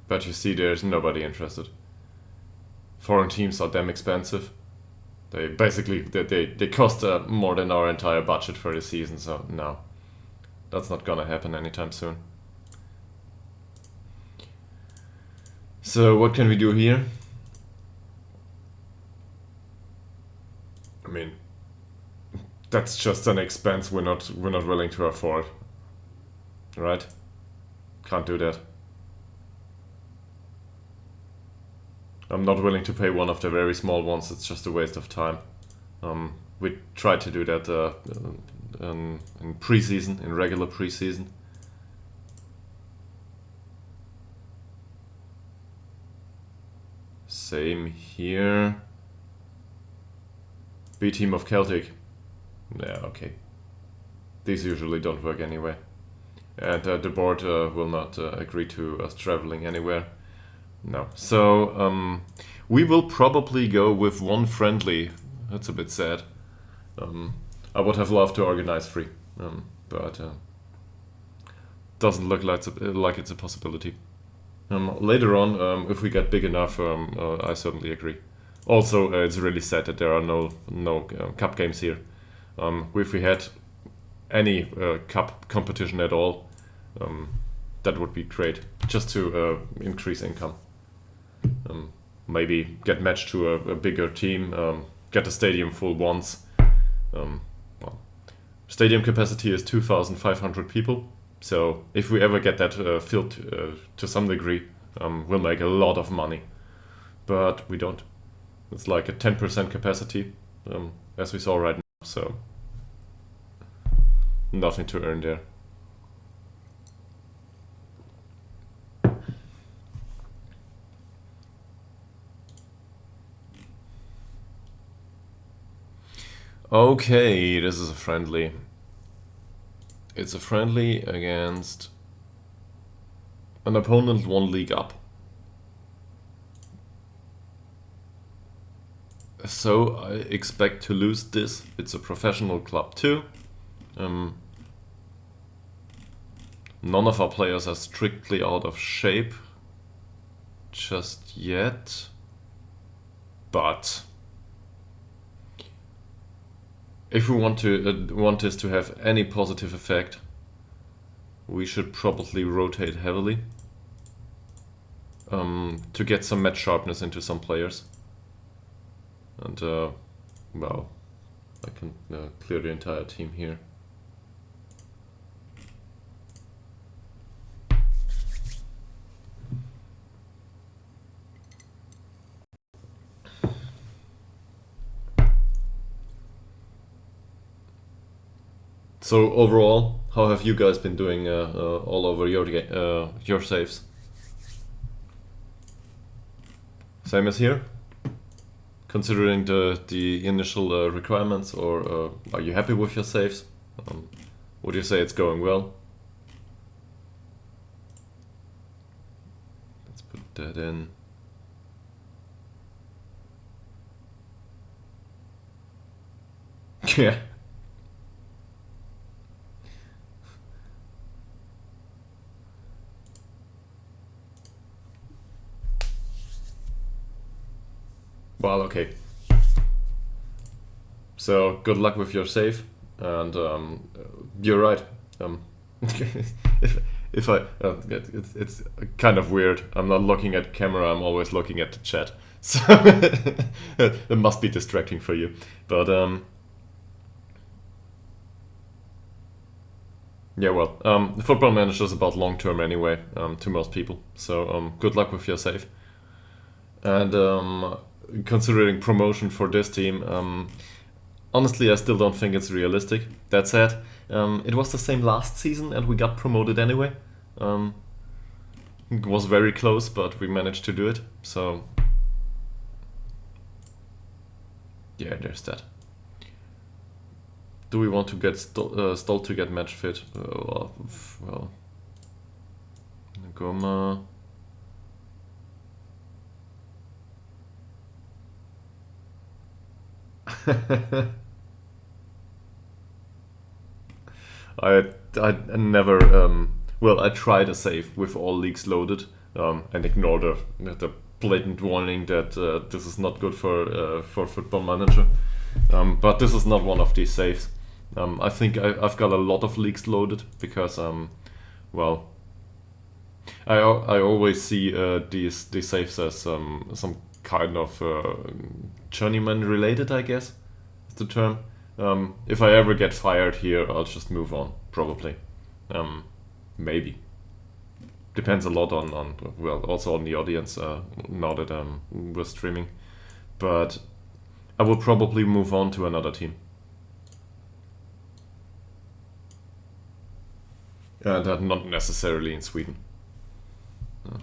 But you see, there's nobody interested. Foreign teams are damn expensive. They basically, they cost more than our entire budget for the season, so no. That's not gonna happen anytime soon. So what can we do here? I mean, that's just an expense we're not willing to afford, right? Can't do that. I'm not willing to pay one of the very small ones. It's just a waste of time. We tried to do that in preseason, in regular preseason. Same here. B team of Celtic. Yeah, okay. These usually don't work anyway. And the board will not agree to us traveling anywhere. No. So we will probably go with one friendly. That's a bit sad. I would have loved to organize 3, but doesn't look like it's a possibility. Later on, if we get big enough, I certainly agree. Also, it's really sad that there are no cup games here. If we had any cup competition at all, that would be great, just to increase income. Maybe get matched to a bigger team, get the stadium full once. Well, stadium capacity is 2,500 people, so if we ever get that filled to some degree, we'll make a lot of money. But we don't. It's like a 10% capacity, as we saw right now, so nothing to earn there. Okay, this is a friendly. It's a friendly against an opponent 1 league up. So I expect to lose this. It's a professional club too. None of our players are strictly out of shape just yet, but if we want this to have any positive effect, we should probably rotate heavily to get some match sharpness into some players. And well, I can clear the entire team here. So overall, how have you guys been doing all over your saves? Same as here? Considering the initial requirements, or are you happy with your saves? Would you say it's going well? Let's put that in. Yeah. Well, okay. So good luck with your save, and you're right. If I, it's kind of weird. I'm not looking at camera. I'm always looking at the chat. So it must be distracting for you. But yeah, well, the Football Manager is about long term anyway, to most people. So good luck with your save. And considering promotion for this team, honestly, I still don't think it's realistic. That said, it was the same last season and we got promoted anyway. It was very close, but we managed to do it. So yeah, there's that. Do we want to get Stolt to get match fit? Well, Goma. I never well, I tried a save with all leagues loaded and ignored the blatant warning that this is not good for Football Manager. But this is not one of these saves. I think I've got a lot of leagues loaded because well, I always see these saves as some kind of journeyman related, I guess is the term. If I ever get fired here, I'll just move on, probably. Maybe. Depends a lot on well, also on the audience now that we're streaming. But I will probably move on to another team. That not necessarily in Sweden,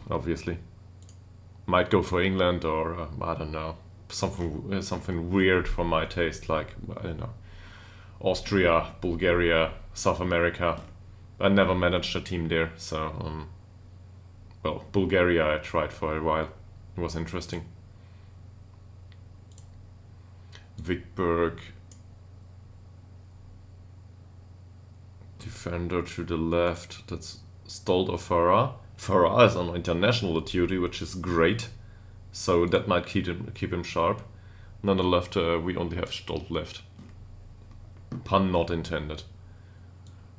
obviously. Might go for England or I don't know, something weird for my taste, like I don't know, Austria, Bulgaria, South America. I never managed a team there, so well, Bulgaria I tried for a while. It was interesting. Wickberg, defender to the left. That's Stolt or Farah. Farah is on international duty, which is great, so that might keep him sharp. And on the left, we only have Stolt left. Pun not intended.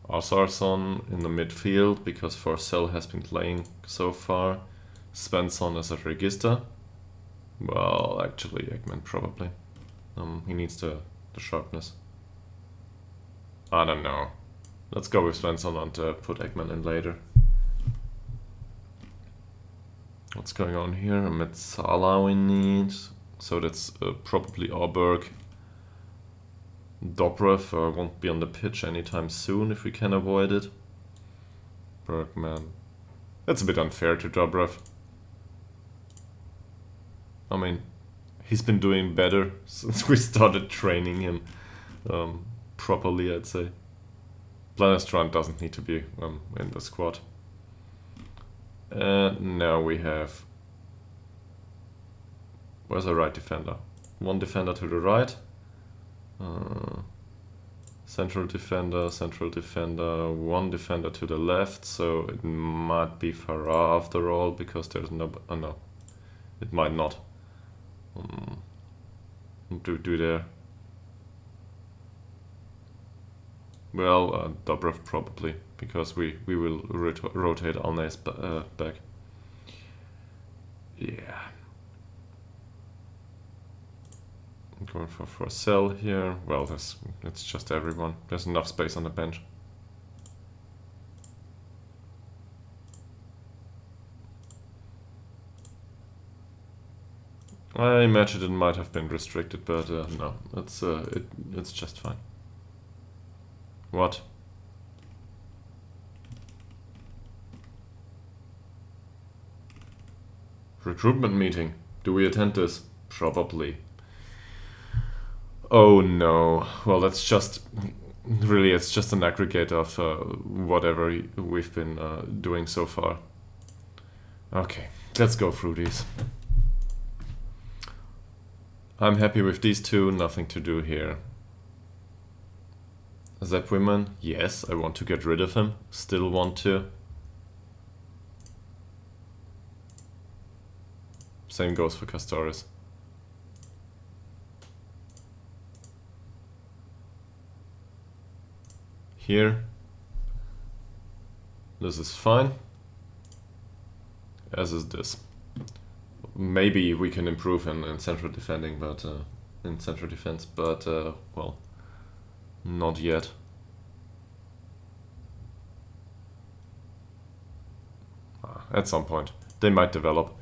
Arsarsson in the midfield, because Forsell has been playing so far. Svensson as a register. Well, actually, Ekman probably. He needs the sharpness. I don't know. Let's go with Svensson and put Ekman in later. What's going on here? Metsala we need. So that's probably Auberg. Dobrev won't be on the pitch anytime soon if we can avoid it. Bergman. That's a bit unfair to Dobrev. I mean, he's been doing better since we started training him properly, I'd say. Planestrand doesn't need to be in the squad. And now we have... Where's the right defender? One defender to the right. Central defender, one defender to the left, so it might be Farah after all, because there's no... Oh no, it might not. Do there. Well, Dobrev probably, because we will rotate Alnes back. Yeah. I'm going for Forsell here. Well, it's just everyone. There's enough space on the bench. I imagine it might have been restricted, but no, it's just fine. What? Recruitment meeting. Do we attend this? Probably. Oh no. Well, that's just... Really, it's just an aggregate of whatever we've been doing so far. Okay, let's go through these. I'm happy with these two, nothing to do here. Zep Women, yes, I want to get rid of him. Still want to. Same goes for Castoris. Here, this is fine, as is this. Maybe we can improve in central defending, but in central defense, but well, not yet. At some point, they might develop.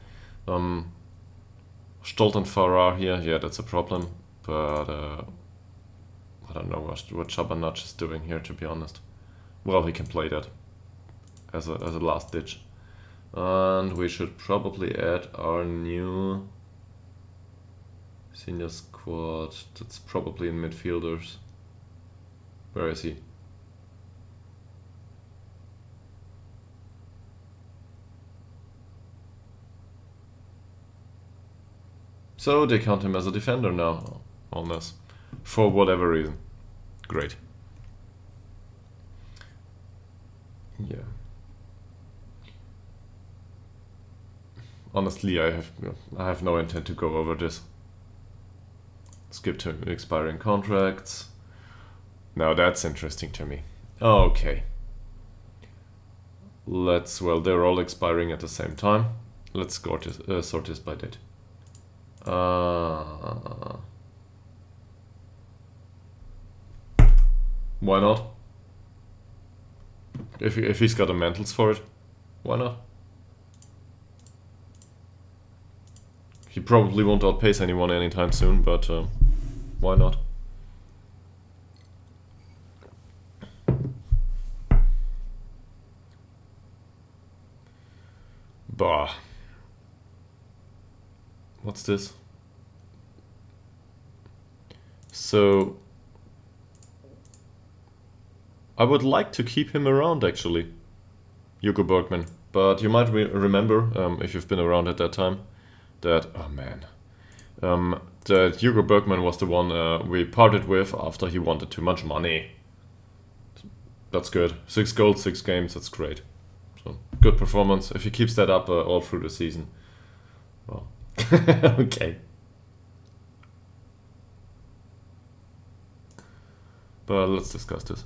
Stolt and Farah here, yeah, that's a problem, but I don't know what Shabanac is doing here, to be honest. Well, he can play that as a last ditch. And we should probably add our new senior squad. That's probably in midfielders. Where is he? So they count him as a defender now on this, for whatever reason. Great. Yeah. Honestly, I have no intent to go over this. Skip to expiring contracts. Now that's interesting to me. Okay. Well, they're all expiring at the same time. Let's sort this by date. Why not? If he's got the mentals for it, why not? He probably won't outpace anyone anytime soon, but why not? Bah. What's this? So I would like to keep him around, actually, Hugo Bergman. But you might remember, if you've been around at that time, that, oh man, that Hugo Bergman was the one we parted with after he wanted too much money. That's good. 6 goals, 6 games, that's great. So, good performance. If he keeps that up all through the season, well, okay. But let's discuss this.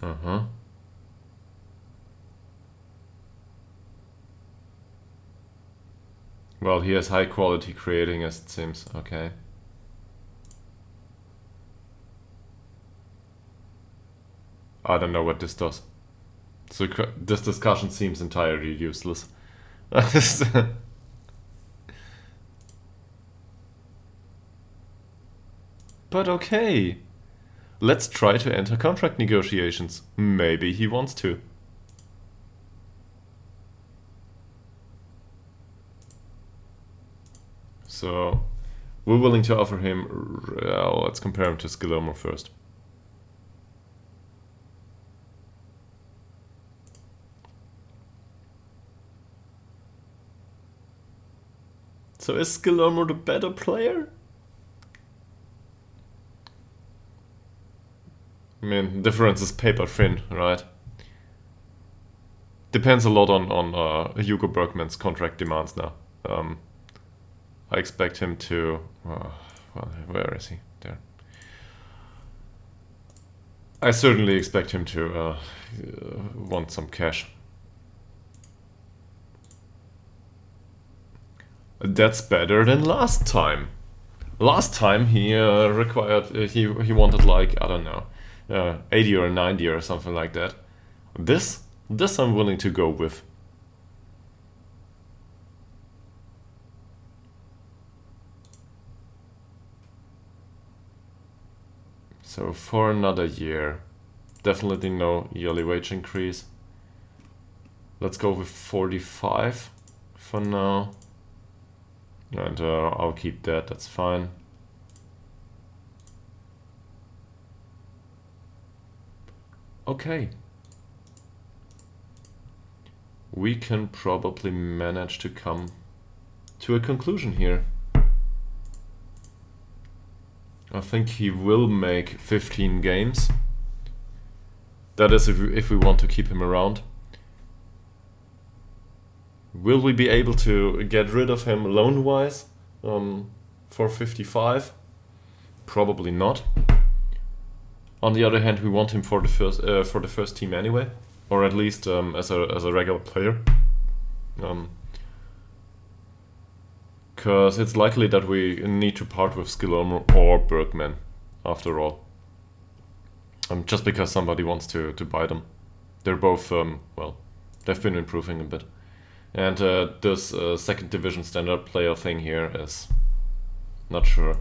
Uh-huh. Well, he has high quality creating, as it seems. Okay. I don't know what this does. So this discussion seems entirely useless. But okay. Let's try to enter contract negotiations. Maybe he wants to. So, we're willing to offer him... let's compare him to Skillermo first. So is Skillermo the better player? I mean, difference is paper thin, right? Depends a lot on Hugo Bergman's contract demands now. I expect him to... well, where is he? There. I certainly expect him to want some cash. That's better than last time. Last time he required... he wanted like, I don't know, 80 or 90 or something like that. This I'm willing to go with. So for another year, definitely no yearly wage increase. Let's go with 45 for now. And I'll keep that, that's fine. Okay. We can probably manage to come to a conclusion here. I think he will make 15 games. That is if we want to keep him around. Will we be able to get rid of him loan-wise for 55? Probably not. On the other hand, we want him for the first team anyway, or at least as a regular player. Because it's likely that we need to part with Skillermo or Bergman, after all. Just because somebody wants to buy them. They're both, well, they've been improving a bit. And this second division standard player thing here is not sure.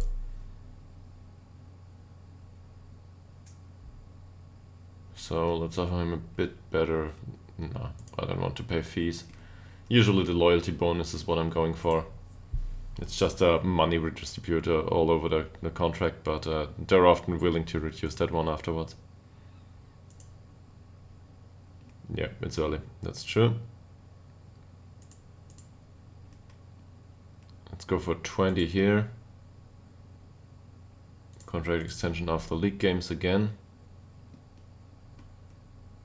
So let's offer him a bit better. No, I don't want to pay fees. Usually the loyalty bonus is what I'm going for. It's just a money redistributor all over the contract, but they're often willing to reduce that one afterwards. Yeah, it's early, that's true. Let's go for 20 here. Contract extension after league games again.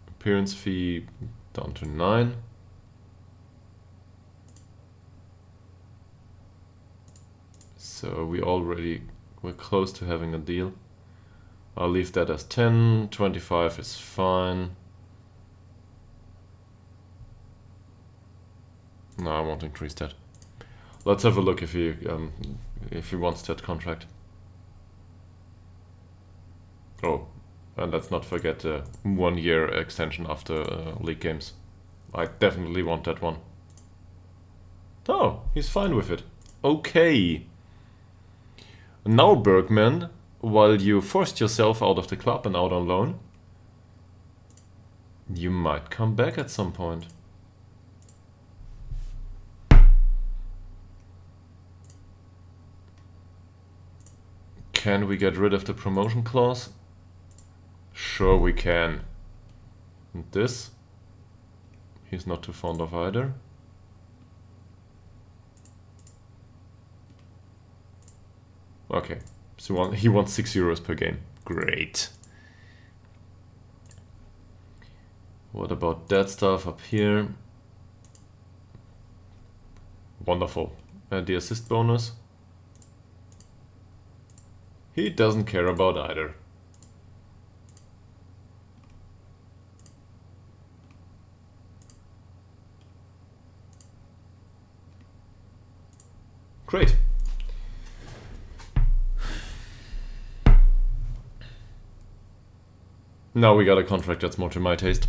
Appearance fee down to 9. So we're close to having a deal. I'll leave that as 10, 25 is fine. No, I won't increase that. Let's have a look if he wants that contract. Oh, And let's not forget the 1 year extension after league games. I definitely want that one. Oh, he's fine with it. Okay. Now, Bergman, while you forced yourself out of the club and out on loan, you might come back at some point. Can we get rid of the promotion clause? Sure we can. And this? He's not too fond of either. Okay, so he wants 6 euros per game. Great. What about that stuff up here? Wonderful. The assist bonus. He doesn't care about either. Great. Now we got a contract that's more to my taste.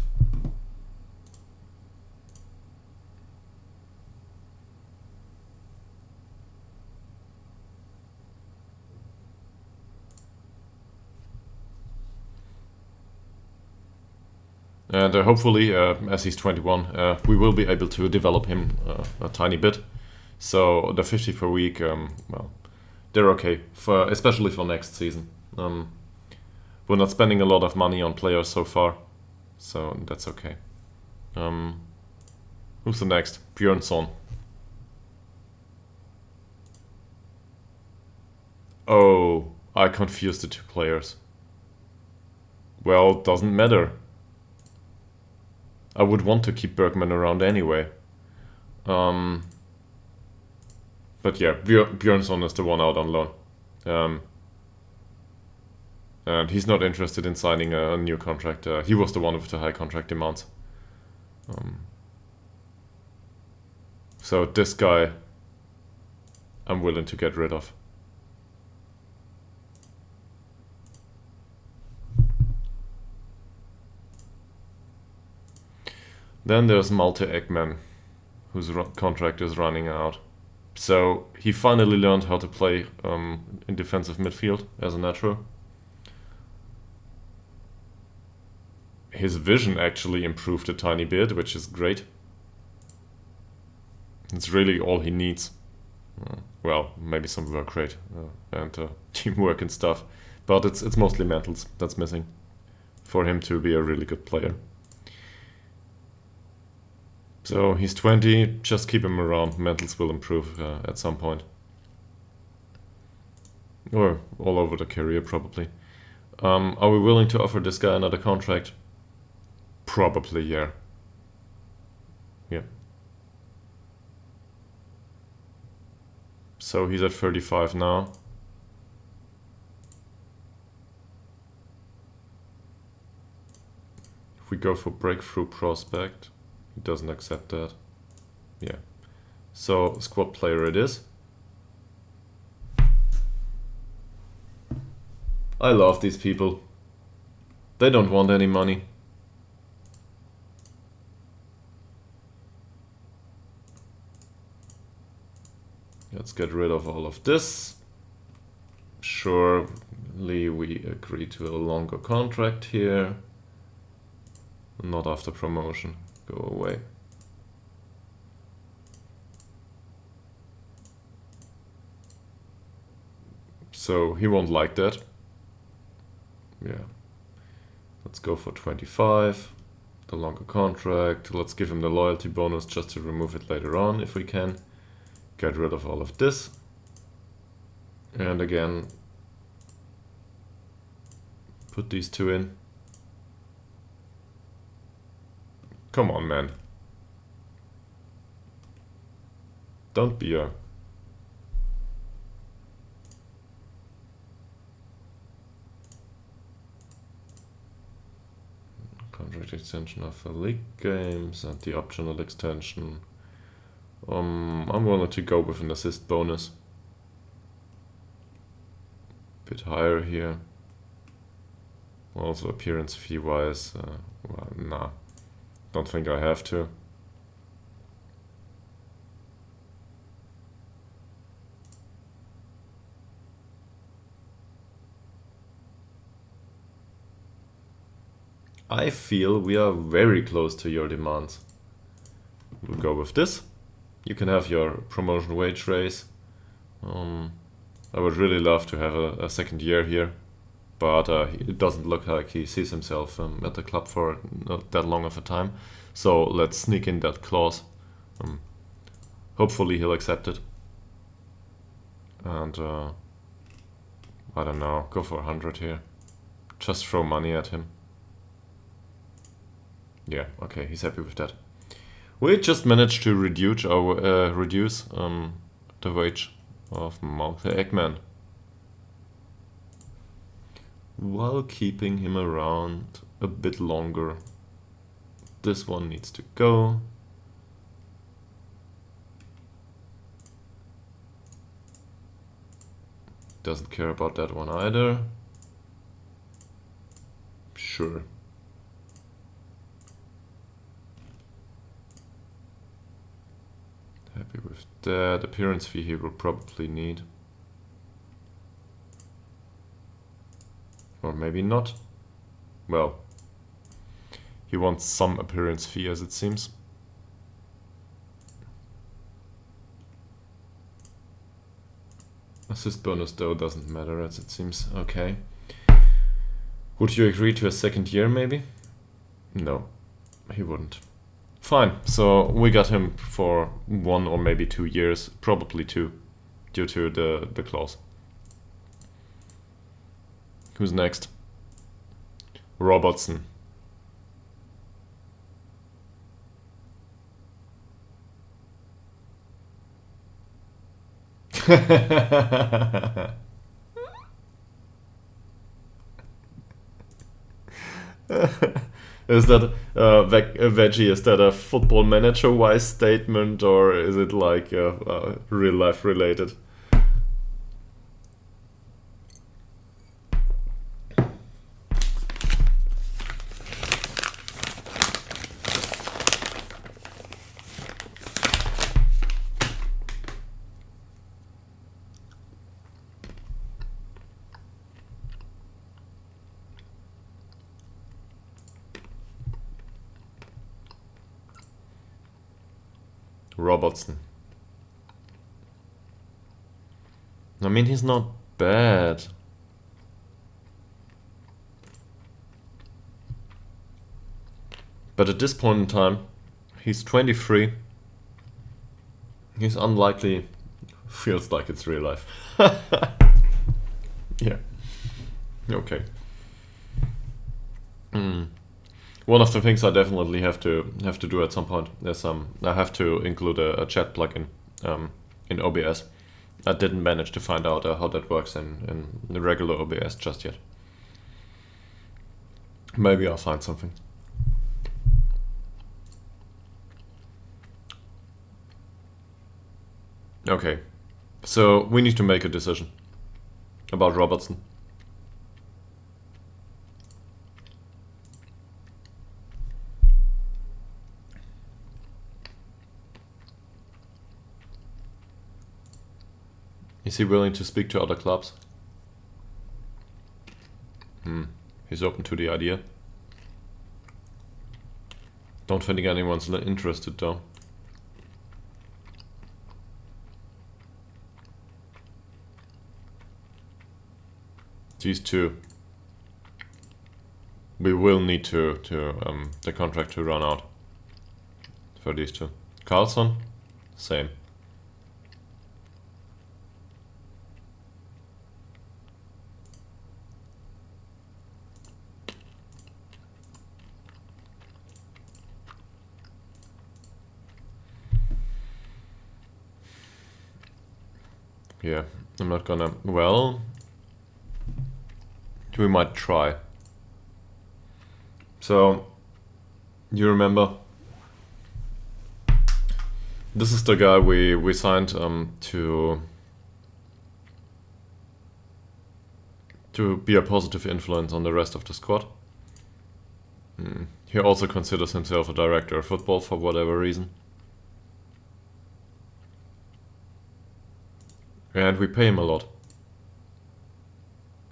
And hopefully, as he's 21, we will be able to develop him a tiny bit. So the 50 per week, well, they're okay, especially for next season. We're not spending a lot of money on players so far, so that's okay. Who's the next? Björnsson. Oh, I confused the two players. Well, doesn't matter. I would want to keep Bergman around anyway. But yeah, Björnsson is the one out on loan. And he's not interested in signing a new contract. He was the one with the high contract demands. So this guy, I'm willing to get rid of. Then there's Malte Ekman, whose contract is running out. So he finally learned how to play in defensive midfield as a natural. His vision actually improved a tiny bit, which is great. It's really all he needs. Well, maybe some work rate and teamwork and stuff. But it's mostly mentals that's missing for him to be a really good player. So he's 20, just keep him around. Mentals will improve at some point. Or all over the career, probably. Are we willing to offer this guy another contract? Probably, yeah. Yeah. So he's at 35 now. If we go for breakthrough prospect, he doesn't accept that. Yeah. So squad player it is. I love these people. They don't want any money. Let's get rid of all of this. Surely we agree to a longer contract here. Not after promotion. Go away. So he won't like that. Yeah. Let's go for 25. The longer contract. Let's give him the loyalty bonus just to remove it later on if we can. Get rid of all of this. And again, put these two in. Come on, man. Don't be a... Contract extension of the league games and the optional extension. I'm willing to go with an assist bonus. Bit higher here. Also appearance fee wise, well, nah, don't think I have to. I feel we are very close to your demands. We'll go with this. You can have your promotion wage raise. I would really love to have a second year here, but it doesn't look like he sees himself at the club for not that long of a time. So let's sneak in that clause. Hopefully he'll accept it. And I don't know, go for 100 here. Just throw money at him. Yeah, okay, he's happy with that. We just managed to reduce the wage of Eggman while keeping him around a bit longer. This one needs to go. Doesn't care about that one either. Sure. Happy with that. Appearance fee he will probably need. Or maybe not. Well, he wants some appearance fee as it seems. Assist bonus though doesn't matter as it seems. Okay. Would you agree to a second year maybe? No, he wouldn't. Fine, so we got him for 1 or maybe 2 years, probably 2, due to the clause. Who's next? Robertson. Is that a veggie? Is that a football manager-wise statement, or is it like real life related? Robertson. I mean, he's not bad. But at this point in time, he's 23. He's unlikely. Feels like it's real life. Yeah. Okay. One of the things I definitely have to do at some point is I have to include a chat plugin in OBS. I didn't manage to find out how that works in the regular OBS just yet. Maybe I'll find something. Okay, so we need to make a decision about Robertson. Is he willing to speak to other clubs? He's open to the idea. Don't think anyone's interested though. These two. We will need to the contract to run out for these two. Carlson, same. Yeah, I'm not gonna. Well, we might try. So, you remember? This is the guy we signed to to be a positive influence on the rest of the squad. He also considers himself a director of football for whatever reason. And we pay him a lot.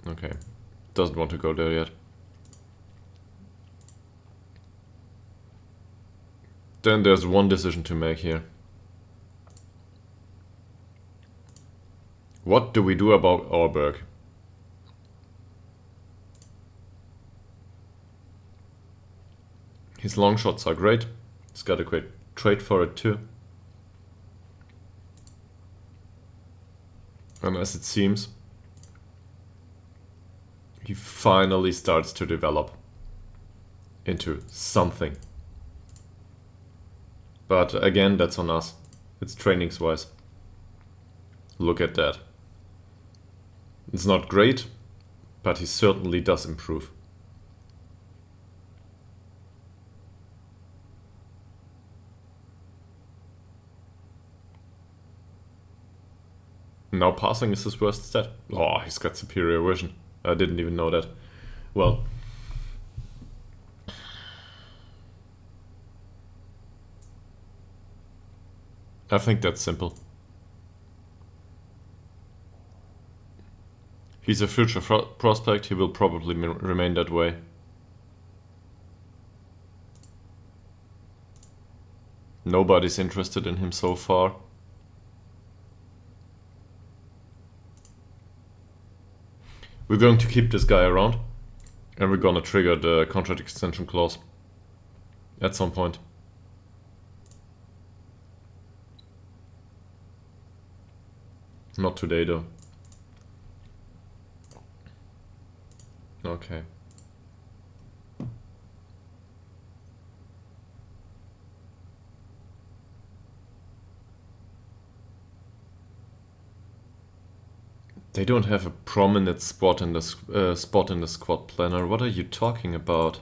Okay, doesn't want to go there yet. Then there's one decision to make here. What do we do about Auerberg? His long shots are great. He's got a great trade for it too. And as it seems, he finally starts to develop into something. But again, that's on us. It's trainings-wise. Look at that. It's not great, but he certainly does improve. Now passing is his worst stat. Oh, he's got superior vision. I didn't even know that. Well, I think that's simple. He's a future prospect. He will probably remain that way. Nobody's interested in him so far. We're going to keep this guy around, and we're gonna trigger the contract extension clause at some point. Not today though. Okay. They don't have a prominent spot in the squad planner. What are you talking about?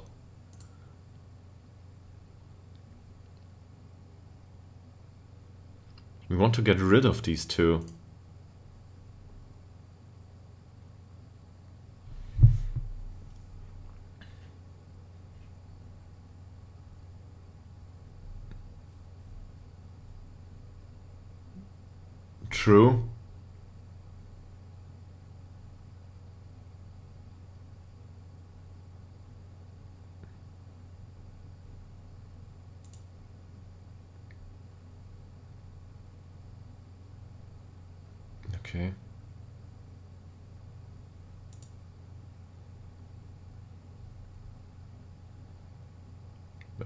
We want to get rid of these two. True. Okay.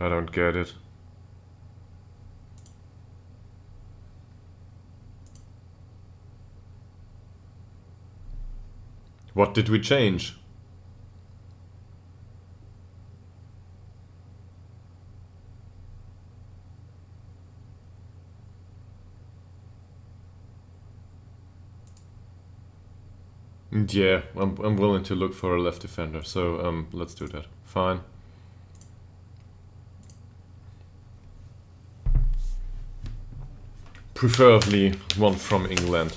I don't get it. What did we change? Yeah, I'm willing to look for a left defender, so let's do that. Fine. Preferably one from England.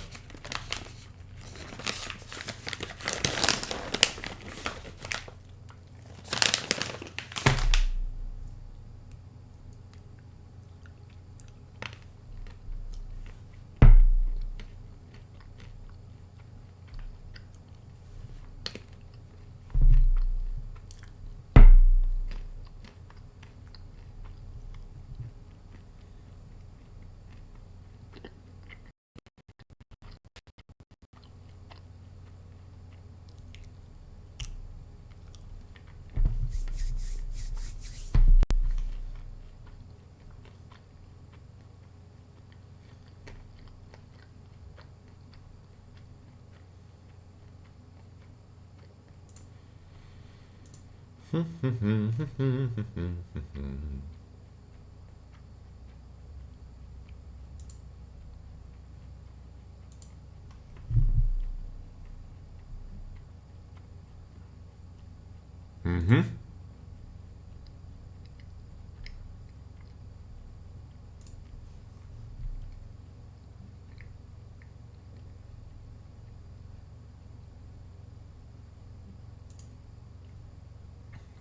Mm-hmm.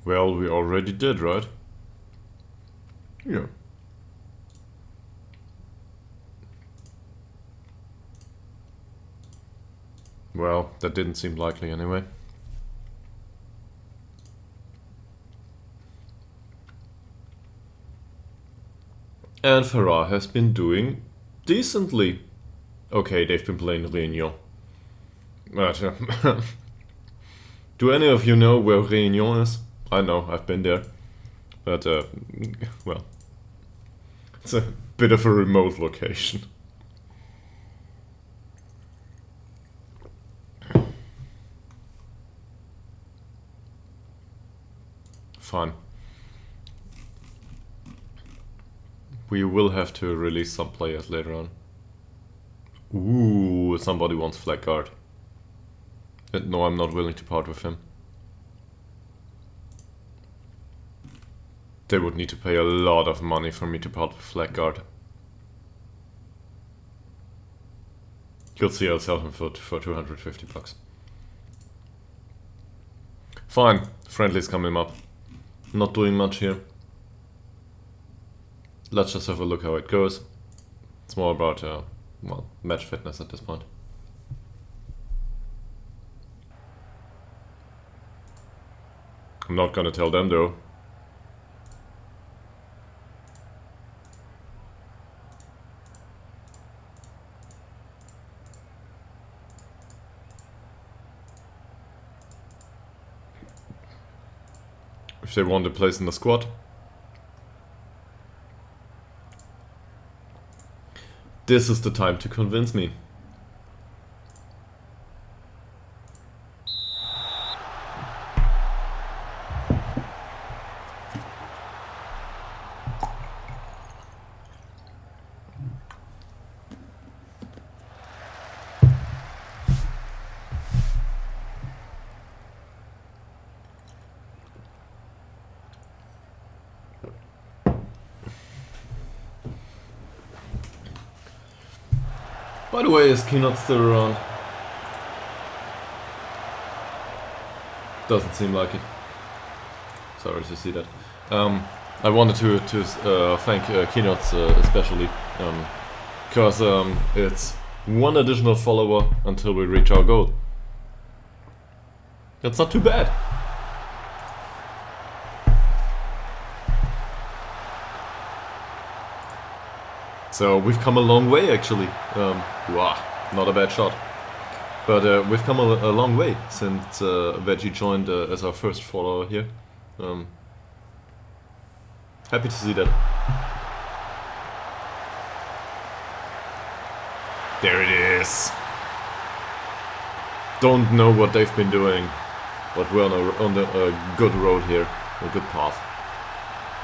Well, we already did, right? Yeah. Well, that didn't seem likely anyway. And Farah has been doing decently. Okay, they've been playing Réunion. But, do any of you know where Réunion is? I know, I've been there. But, well, it's a bit of a remote location. Fine. We will have to release some players later on. Ooh, somebody wants flag guard. No, I'm not willing to part with him. They would need to pay a lot of money for me to part with flag guard. You'll see, I'll sell him for 250 bucks. Fine, friendly's coming up. Not doing much here. Let's just have a look how it goes. It's more about, well, match fitness at this point. I'm not gonna tell them though. If they want a place in the squad. This is the time to convince me. By the way, is Keenot still around? Doesn't seem like it. Sorry to see that. I wanted to thank Keenot especially, because it's one additional follower until we reach our goal. That's not too bad. So we've come a long way actually. Wow, not a bad shot. But we've come a long way since Veggie joined as our first follower here. Happy to see that. There it is. Don't know what they've been doing, but we're on a good road here, a good path.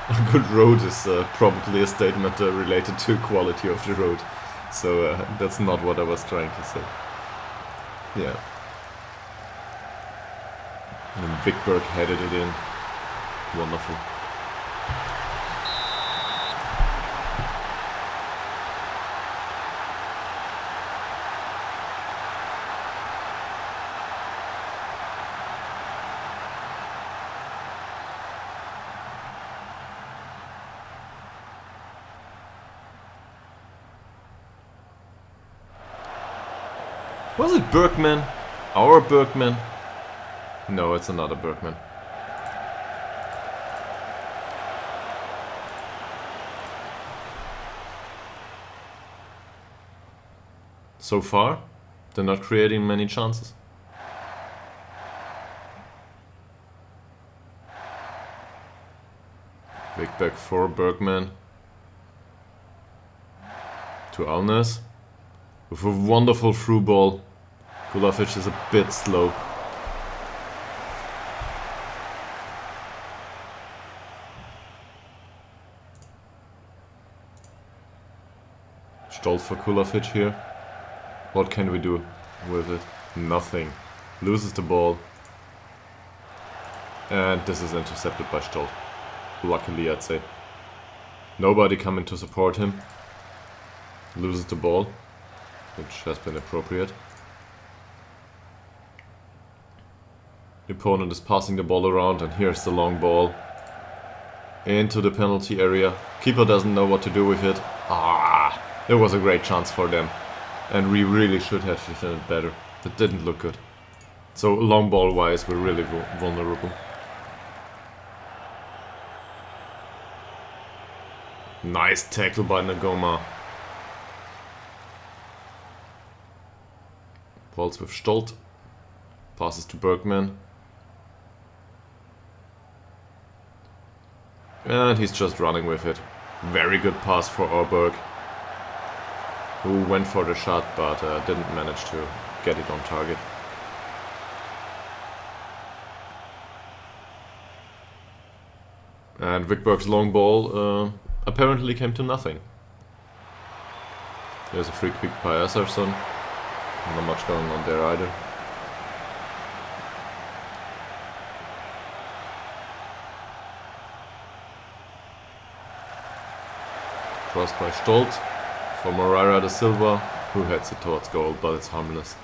A good road is probably a statement related to quality of the road, so that's not what I was trying to say. Yeah. And Vikberg headed it in. Wonderful. Was it Bergman? Our Bergman? No, it's another Bergman. So far, they're not creating many chances. Vikberg for Bergman. To Alnes. With a wonderful through ball. Kulafic is a bit slow. Stolt for Kulafic here. What can we do with it? Nothing. Loses the ball. And this is intercepted by Stolt. Luckily, I'd say. Nobody coming to support him. Loses the ball, which has been appropriate. The opponent is passing the ball around, and here's the long ball into the penalty area. Keeper doesn't know what to do with it. It was a great chance for them, and we really should have defended better. It didn't look good. So long ball wise, we're really vulnerable. Nice tackle by Nagoma. Balls with Stolt. Passes to Bergman. And he's just running with it. Very good pass for Orberg, who went for the shot but didn't manage to get it on target. And Wickberg's long ball apparently came to nothing. There's a free kick by Esserson. Not much going on there either. Cross by Stolt for Moreira da Silva, who heads it towards goal, but it's harmless.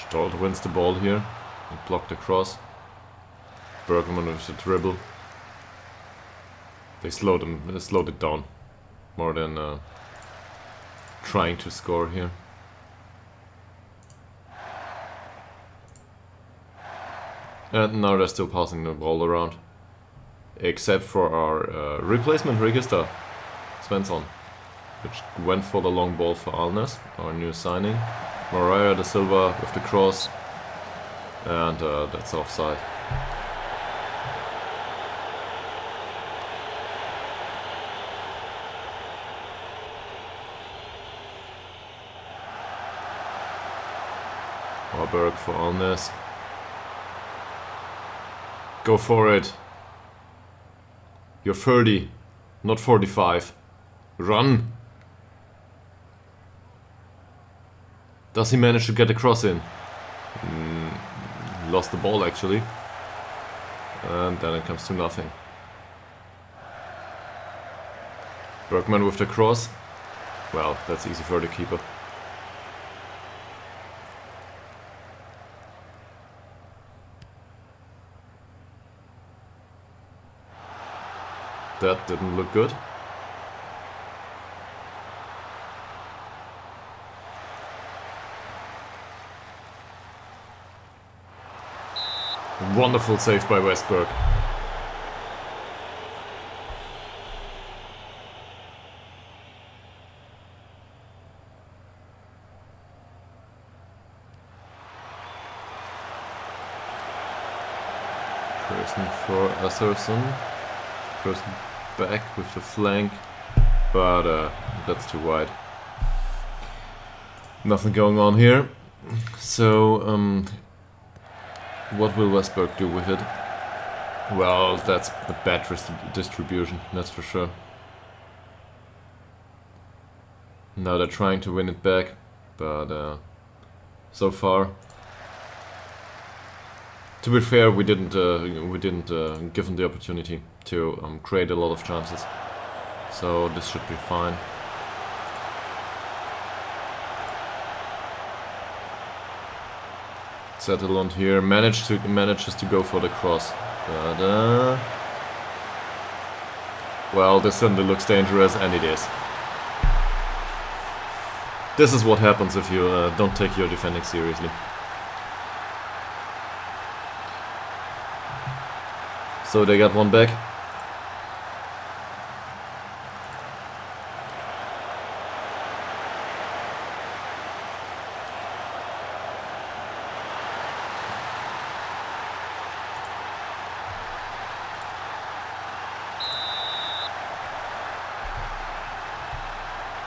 Stolt wins the ball here and blocked the cross. Bergman with the dribble. They slowed it down more than trying to score here. And now they're still passing the ball around, except for our replacement Register, Svensson, which went for the long ball for Alnes, our new signing. Moreira da Silva with the cross, and that's offside. Orberg for Alnes. Go for it. You're 30, not 45. Run! Does he manage to get the cross in? Lost the ball actually. And then it comes to nothing. Bergman with the cross. Well, that's easy for the keeper. That didn't look good. Wonderful save by Westberg. Person for Esserson. Person back with the flank, but that's too wide. Nothing going on here. So, what will Westberg do with it? Well, that's a bad distribution, that's for sure. Now they're trying to win it back, but so far, to be fair, we didn't give them the opportunity to create a lot of chances, so this should be fine. Zetterlund here manages to go for the cross, but well, this suddenly looks dangerous, and it is. This is what happens if you don't take your defending seriously. So they got one back.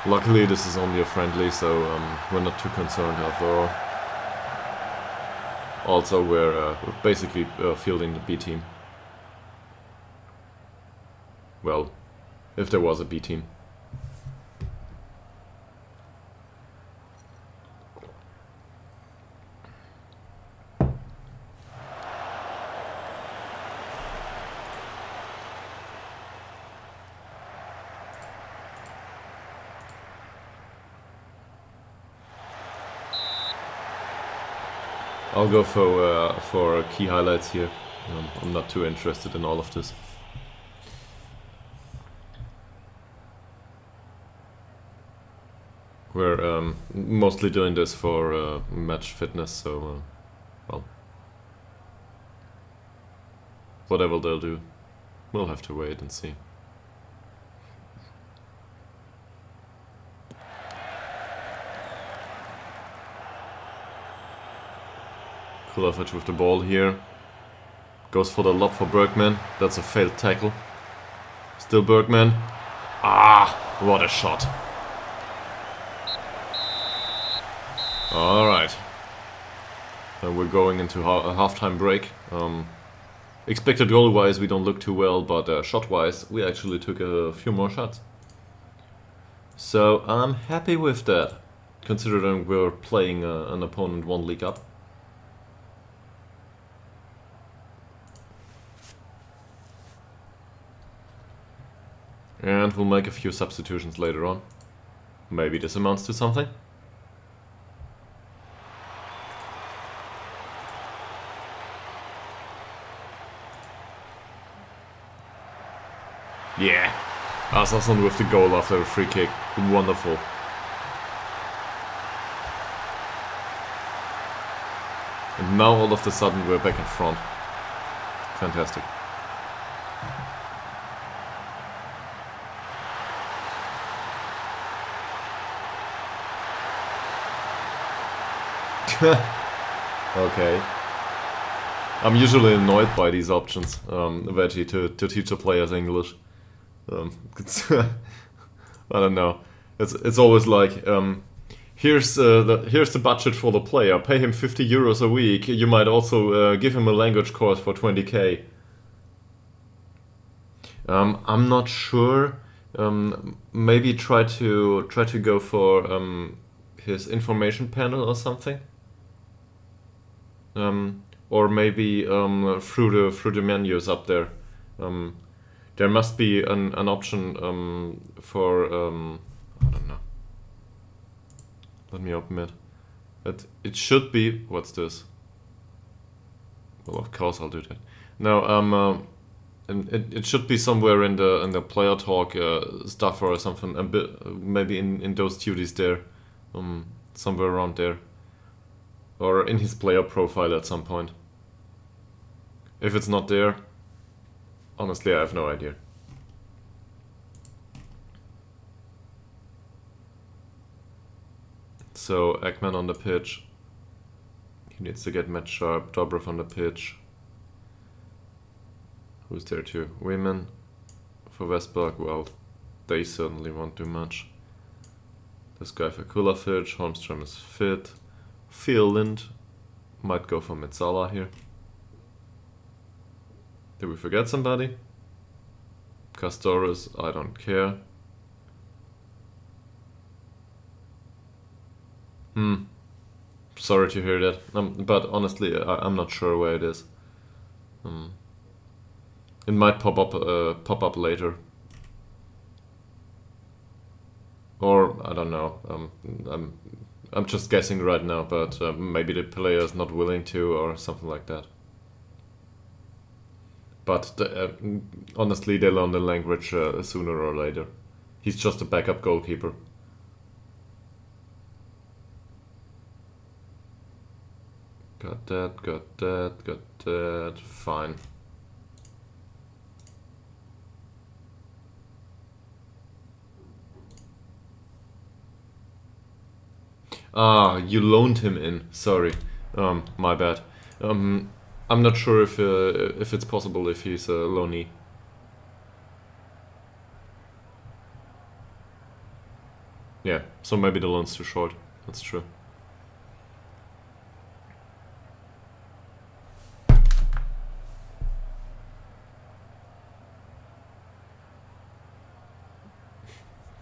Luckily this is only a friendly, so we're not too concerned after all. Also we're basically fielding the B team. Well, if there was a B team. I'll go for key highlights here. I'm not too interested in all of this. We're mostly doing this for match fitness, so well, whatever they'll do, we'll have to wait and see. Kulovic with the ball here. Goes for the lob for Bergman. That's a failed tackle. Still Bergman. Ah, what a shot. Alright. And we're going into a halftime break. Expected goal-wise, we don't look too well, but shot-wise, we actually took a few more shots. So I'm happy with that, considering we're playing an opponent 1 league up. And we'll make a few substitutions later on. Maybe this amounts to something. Yeah, Assassин with the goal after a free kick. Wonderful. And now all of a sudden we're back in front. Fantastic. Okay. I'm usually annoyed by these options, Veggie, to teach the players English. I don't know. It's always like, here's the budget for the player. Pay him 50 euros a week. You might also give him a language course for 20k. I'm not sure. Maybe try to go for his information panel or something. Or maybe through the menus up there. There must be an option for I don't know. Let me open it. It should be. What's this? Well, of course I'll do that. No, it should be somewhere in the player talk stuff or something. A bit, maybe in those duties there, somewhere around there. Or in his player profile at some point. If it's not there, honestly, I have no idea. So, Ekman on the pitch. He needs to get match sharp. Dobrev on the pitch. Who's there too? Women. For Westberg, well, they certainly won't do much. This guy for Kulovic. Holmström is fit. Fieland might go for Metsala here. Did we forget somebody? Castores, I don't care. Sorry to hear that. But honestly, I'm not sure where it is. It might pop up later. Or I don't know. I'm just guessing right now, but maybe the player is not willing to, or something like that. But honestly, they learn the language sooner or later. He's just a backup goalkeeper. Got that. Fine. Ah, you loaned him in. Sorry, my bad. I'm not sure if it's possible if he's a loanee. Yeah, so maybe the loan's too short. That's true.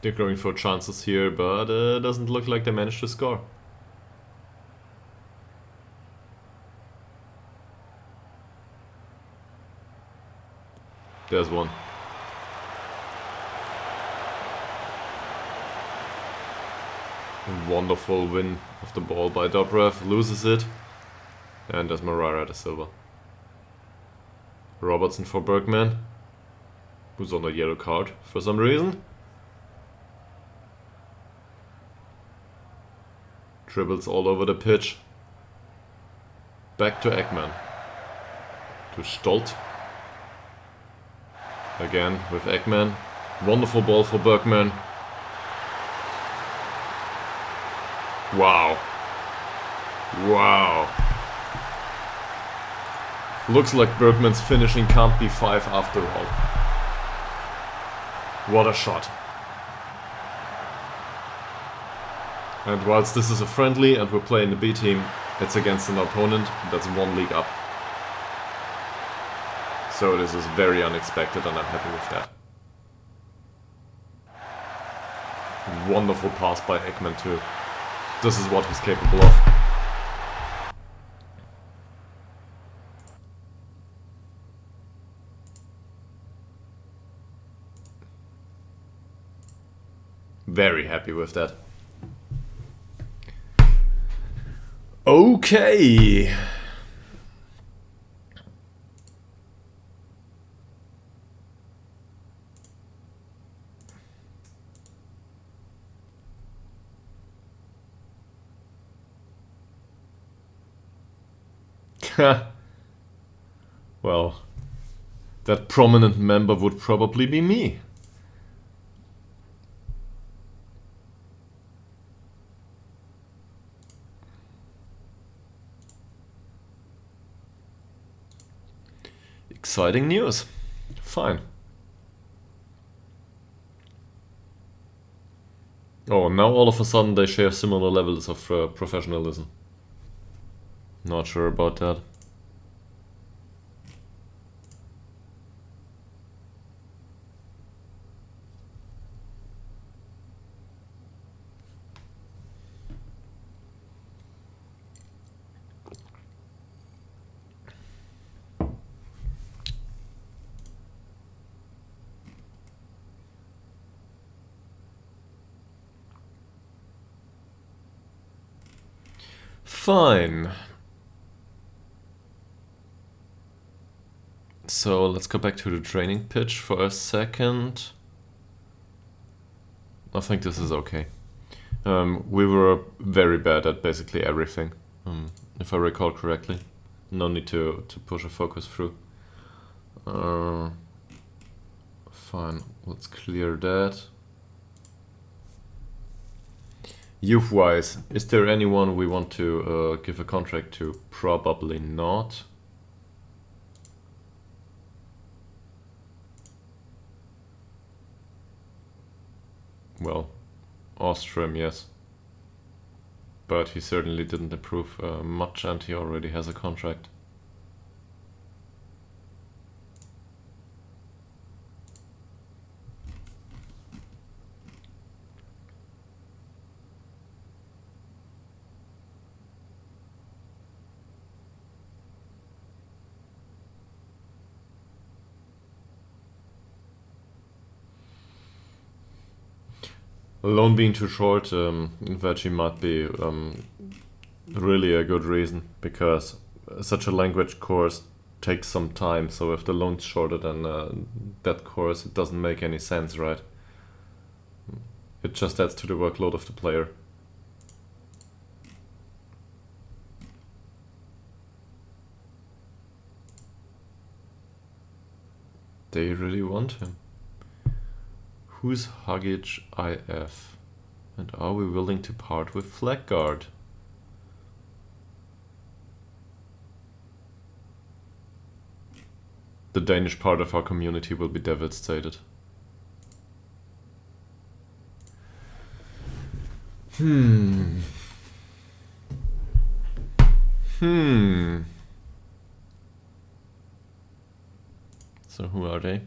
They're going for chances here, but doesn't look like they managed to score. There's one. A wonderful win of the ball by Dobrev. Loses it. And there's Morara the silver. Robertson for Bergman, who's on a yellow card for some reason. Dribbles all over the pitch. Back to Ekman. To Stolt. Again with Ekman. Wonderful ball for Bergman. Wow. Wow. Looks like Bergman's finishing can't be 5 after all. What a shot. And whilst this is a friendly and we're playing the B team, it's against an opponent that's 1 league up. So this is very unexpected and I'm happy with that. Wonderful pass by Ekman too. This is what he's capable of. Very happy with that. Okay. Well, that prominent member would probably be me. Exciting news. Fine. Oh, now all of a sudden they share similar levels of professionalism. Not sure about that. Fine. So let's go back to the training pitch for a second. I think this is okay. We were very bad at basically everything, if I recall correctly. No need to push a focus through. Fine, let's clear that. Youth-wise, is there anyone we want to give a contract to? Probably not. Well, Ostrom, yes. But he certainly didn't improve much and he already has a contract. Loan being too short, Virgie might be really a good reason, because such a language course takes some time, so if the loan's shorter than that course, it doesn't make any sense, right? It just adds to the workload of the player. They really want him. Who's Hagic IF? And are we willing to part with Flackguard? The Danish part of our community will be devastated. So who are they?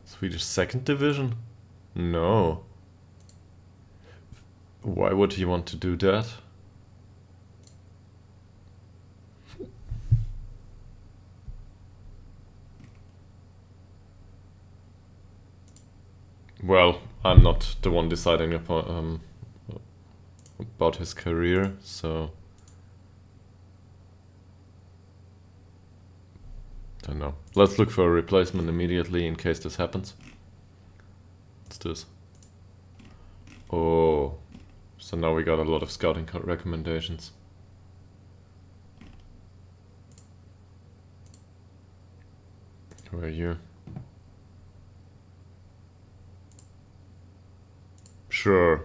Swedish second division? No. Why would he want to do that? Well, I'm not the one deciding about his career, so I don't know. Let's look for a replacement immediately in case this happens. What's this? Oh, so now we got a lot of scouting recommendations. Who are you? Sure.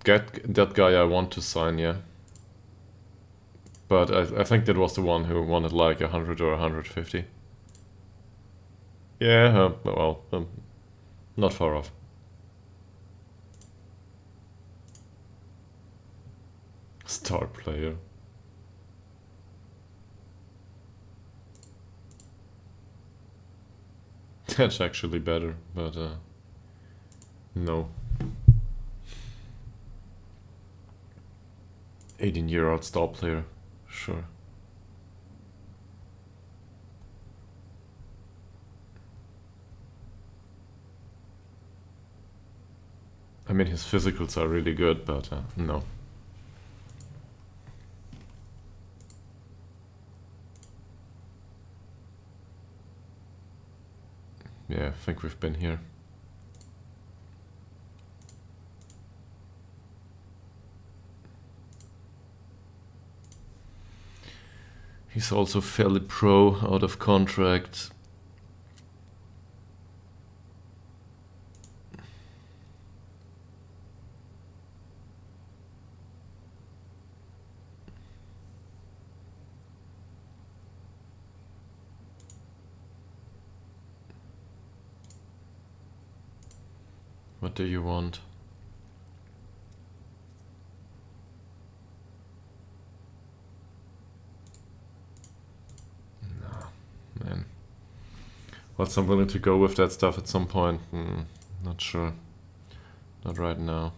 Get that guy I want to sign, yeah. But I think that was the one who wanted like 100 or 150. Yeah, well, not far off. Star player. That's actually better, but no. 18-year-old star player, sure. I mean, his physicals are really good, but no. Yeah, I think we've been here. He's also fairly pro, out of contract. What do you want? No, man. What's I'm willing to go with that stuff at some point? Not sure. Not right now.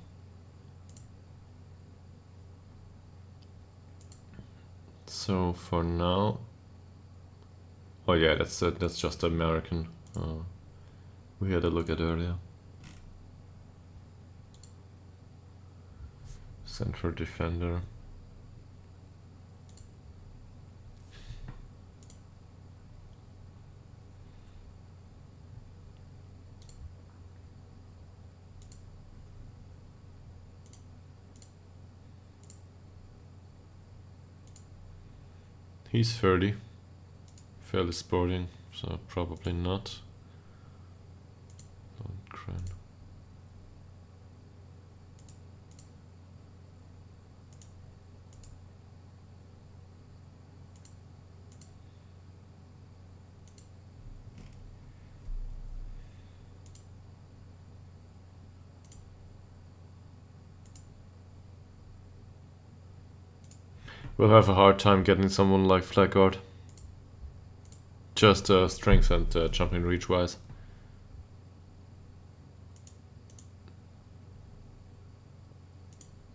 So for now, oh yeah, that's just American. We had a look at earlier. Central defender. He's 30, fairly sporting, so probably not. Lundgren. We'll have a hard time getting someone like Flaggard. Just strength and jumping reach wise.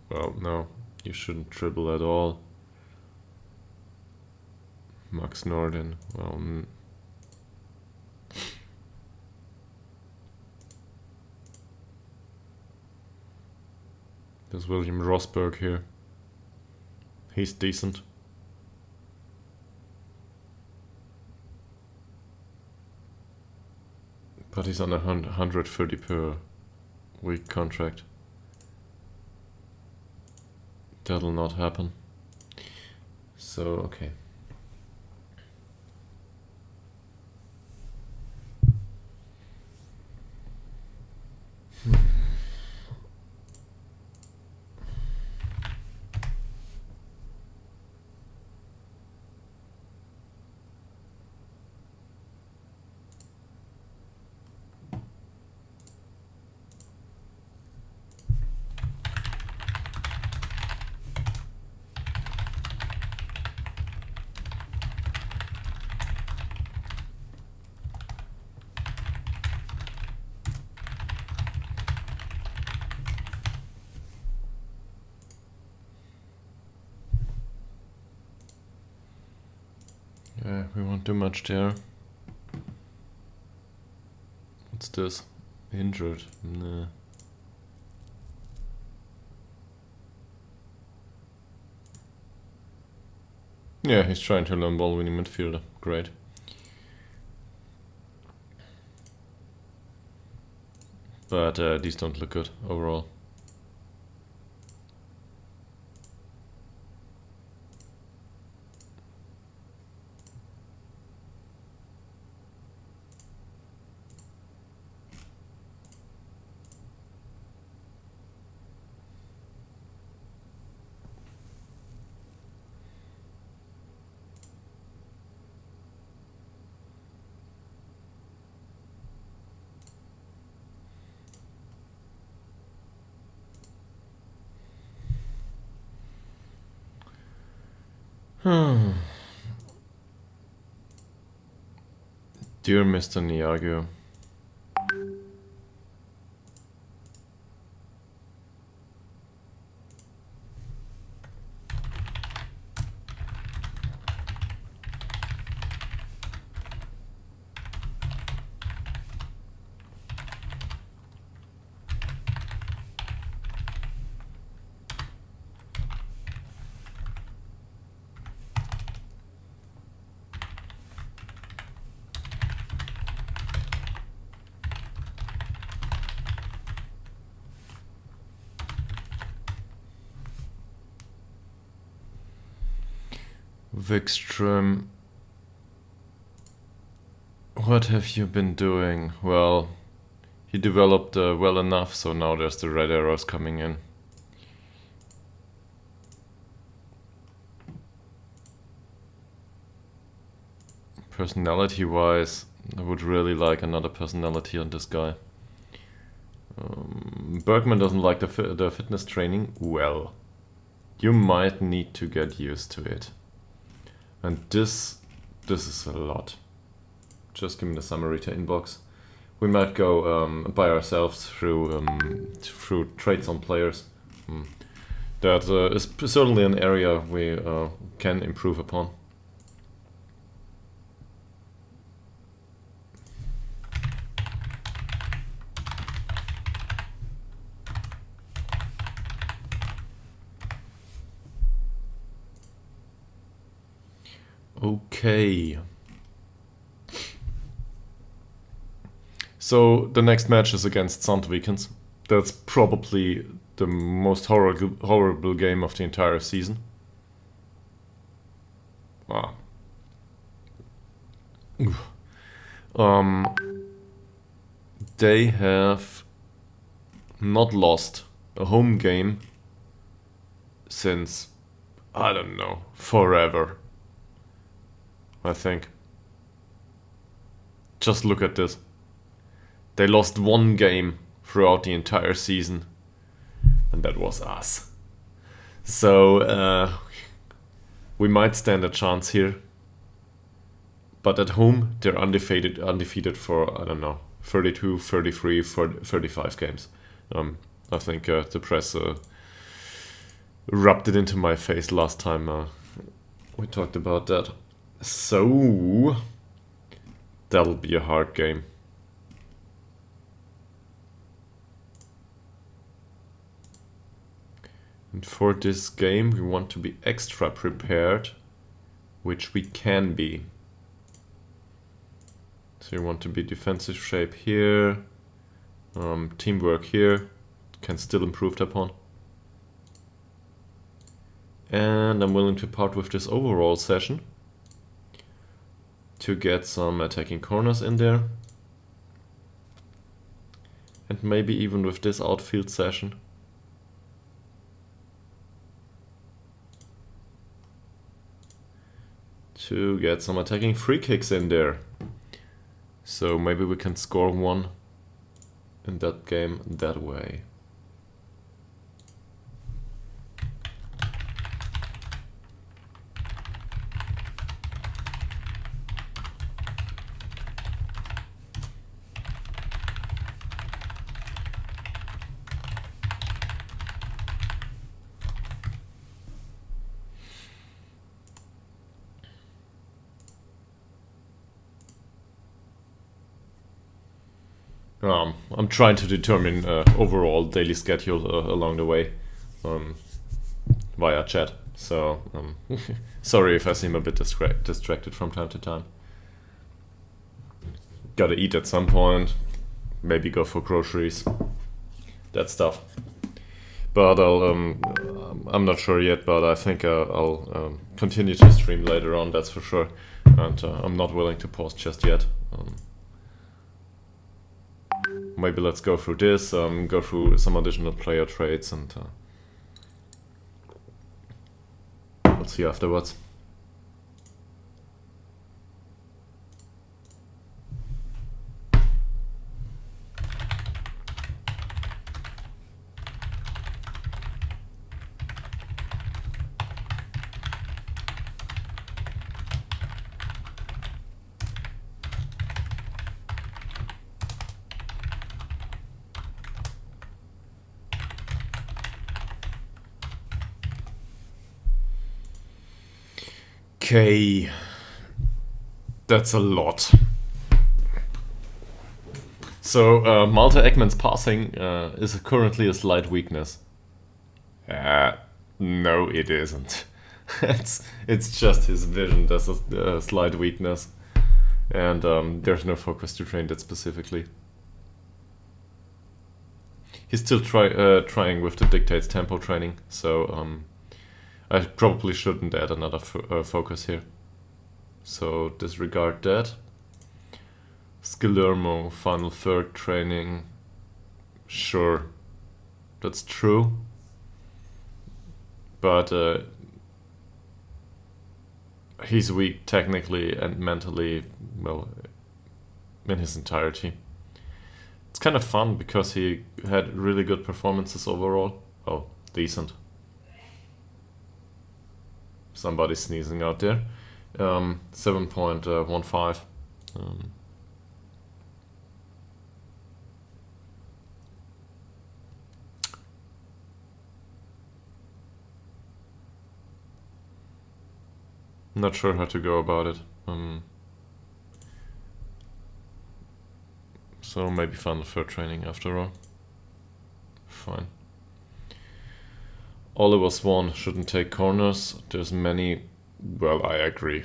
Well, no, you shouldn't dribble at all. Max Norden, well, there's William Rosberg here. He's decent. But he's on a 130 per week contract. That'll not happen. So, okay. Yeah, we won't do much there. What's this? Injured? Nah. Yeah, he's trying to learn ball winning midfielder. Great. But these don't look good overall. Dear Mr. Niagio. Wikström, what have you been doing? Well, he developed well enough, so now there's the red arrows coming in. Personality-wise, I would really like another personality on this guy. Bergman doesn't like the fitness training. Well, you might need to get used to it. And this is a lot. Just give me the summary to inbox. We might go by ourselves through trades on players. That is certainly an area we can improve upon. Okay. So the next match is against Sandvikens. That's probably the most horrible game of the entire season. Wow. They have not lost a home game since, I don't know, forever. I think. Just look at this. They lost one game throughout the entire season, and that was us. So we might stand a chance here. But at home, they're undefeated for, I don't know, 32, 33, 35 games. I think the press rubbed it into my face last time we talked about that. So that'll be a hard game. And for this game, we want to be extra prepared, which we can be. So you want to be defensive shape here, teamwork here, can still improve upon. And I'm willing to part with this overall session to get some attacking corners in there. And maybe even with this outfield session. To get some attacking free kicks in there. So maybe we can score one in that game that way. I'm trying to determine overall daily schedule along the way via chat. So sorry if I seem a bit distracted from time to time. Gotta eat at some point. Maybe go for groceries. That stuff. But I'm not sure yet, but I think I'll continue to stream later on, that's for sure. And I'm not willing to pause just yet. Maybe let's go through this, go through some additional player traits, and we'll see afterwards. Okay, that's a lot. So Malte Ekman's passing is currently a slight weakness. No, it isn't. it's just his vision that's a slight weakness, and there's no focus to train that specifically. He's still trying with the dictates tempo training, so I probably shouldn't add another focus here. So disregard that. Skillermo, final third training. Sure, that's true. But he's weak technically and mentally, well, in his entirety. It's kind of fun because he had really good performances overall. Oh, decent. Somebody's sneezing out there. 7.15. Not sure how to go about it. So maybe final third training after all. Fine. Oliver Swan shouldn't take corners. There's many... Well, I agree.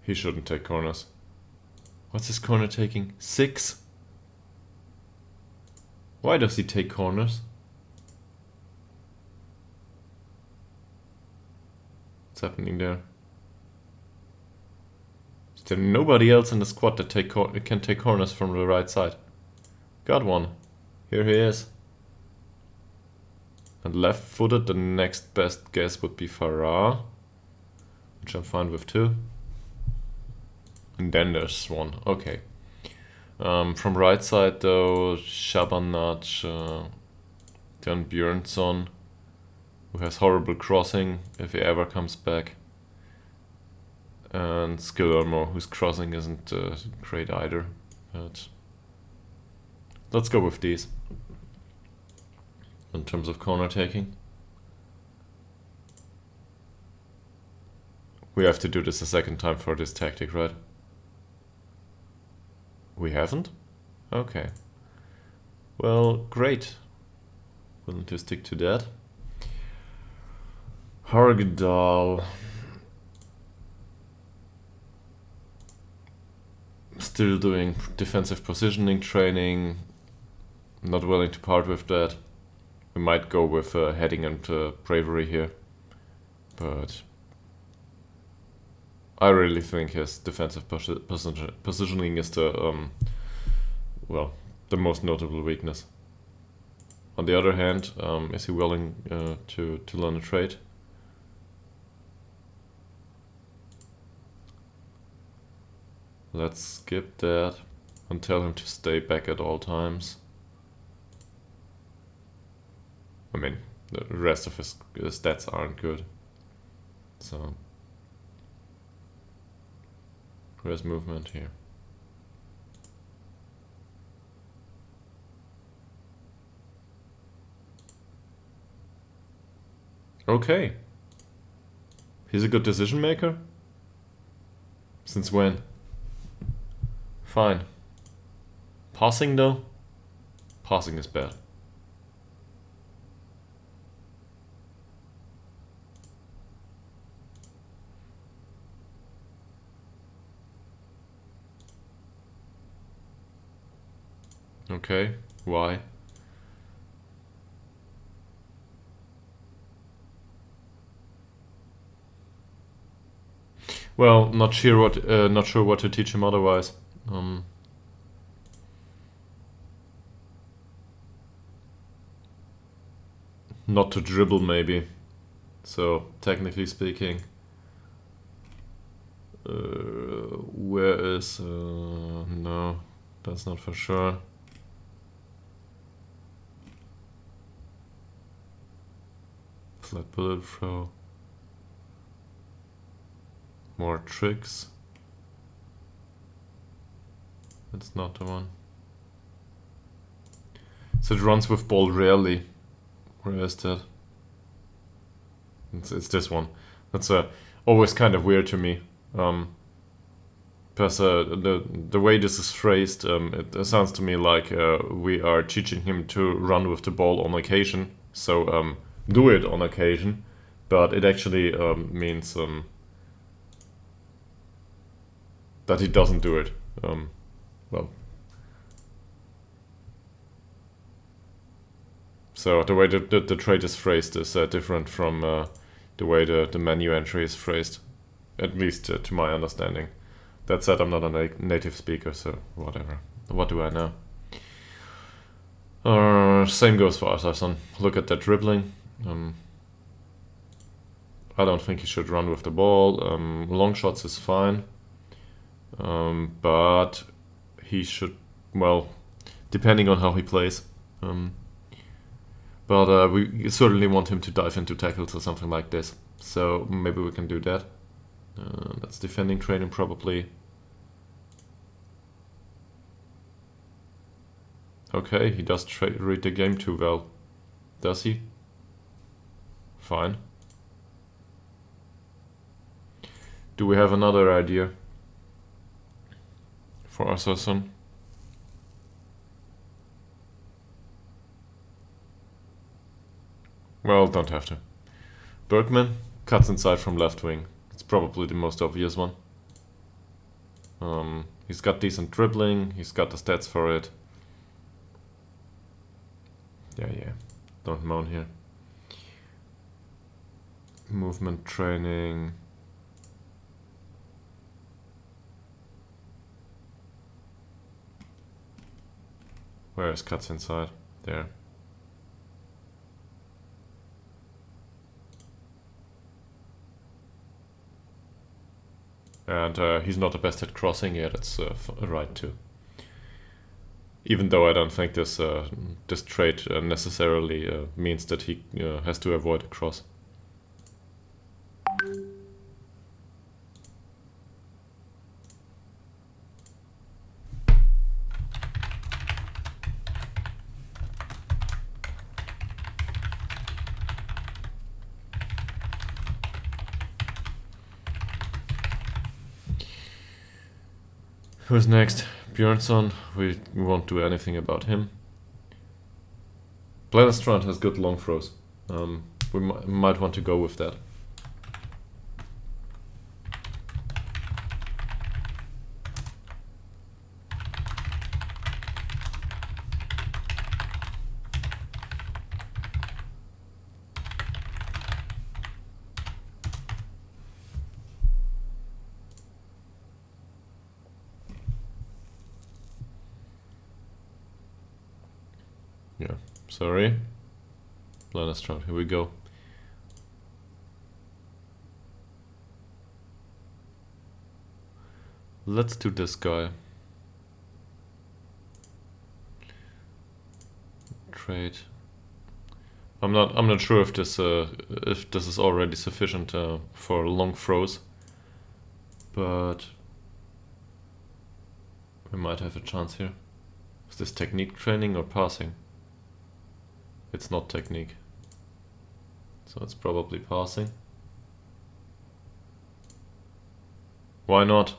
He shouldn't take corners. What's his corner taking? 6? Why does he take corners? What's happening there? Is there nobody else in the squad that can take corners from the right side? Got one. Here he is. And left-footed, the next best guess would be Farah, which I'm fine with too. And then there's Swan. Okay. From right side though, Shabanach, then Björnsson, who has horrible crossing if he ever comes back. And Skillermo, whose crossing isn't great either. But let's go with these. In terms of corner taking, we have to do this a second time for this tactic, right? We haven't? Okay. Well, great. Willing to stick to that. Ytterhogdals. Still doing defensive positioning training. Not willing to part with that. We might go with heading and bravery here, but I really think his defensive positioning is the well, the most notable weakness. On the other hand, is he willing to learn a trade? Let's skip that and tell him to stay back at all times. I mean, the rest of his stats aren't good. So, where's movement here? Okay. He's a good decision maker? Since when? Fine. Passing though? Passing is bad. Okay, why? Well, not sure what to teach him otherwise. Not to dribble maybe. So technically speaking, where is no, that's not for sure. Flat bullet throw. More tricks. That's not the one. So it runs with ball rarely. Where is that? It's this one. That's always kind of weird to me. Because the way this is phrased, it sounds to me like we are teaching him to run with the ball on occasion. So do it on occasion, but it actually means that he doesn't do it. Well, so the way the trait is phrased is different from the way the menu entry is phrased, at least to my understanding. That said, I'm not a native speaker, so whatever. What do I know? Same goes for Asarson. Look at that dribbling. I don't think he should run with the ball. Long shots is fine. But he should, well, depending on how he plays. But we certainly want him to dive into tackles or something like this. So maybe we can do that. That's defending training probably. Okay, he does read the game too well. Does he? Fine. Do we have another idea for Asarson? Well, don't have to. Bergman cuts inside from left wing. It's probably the most obvious one. He's got decent dribbling. He's got the stats for it. Yeah. Don't moan here. Movement training. Where is cuts inside? There. And he's not the best at crossing. Yeah, that's right too. Even though I don't think this trait necessarily means that he has to avoid a cross. Who's next? Björnsson. We won't do anything about him. Blennerstrand has good long throws. We might want to go with that. Yeah, sorry. Blennerstrand, here we go. Let's do this guy. Trade. I'm not sure if this is already sufficient for long throws, but we might have a chance here. Is this technique training or passing? It's not technique, so it's probably passing. Why not?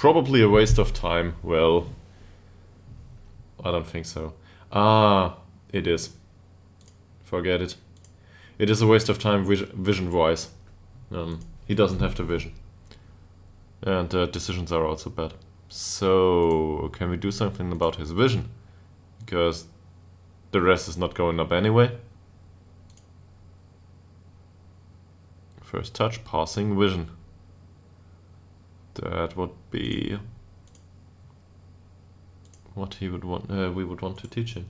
probably a waste of time. Well, I don't think so. It is. Forget it. It is a waste of time vision-wise. He doesn't have the vision. And decisions are also bad. So, can we do something about his vision? Because the rest is not going up anyway. First touch, passing vision. That would be what he would want. We would want to teach him.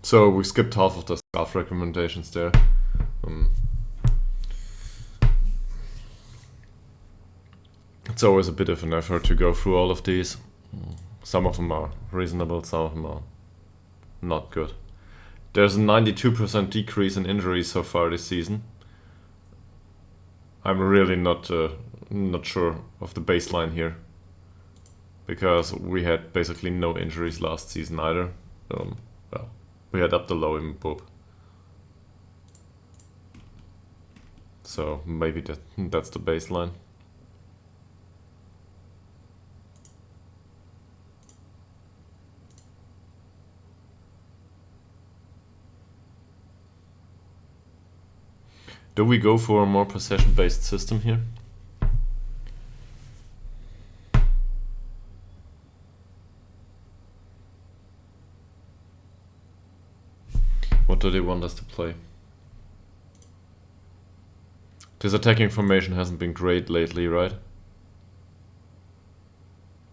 So we skipped half of the scarf recommendations there. It's always a bit of an effort to go through all of these. Some of them are reasonable, some of them are not good. There's a 92% decrease in injuries so far this season. I'm really not sure of the baseline here, because we had basically no injuries last season either. Well, we had up the low in Bob. So maybe that's the baseline. Do we go for a more possession-based system here? What do they want us to play? This attacking formation hasn't been great lately, right?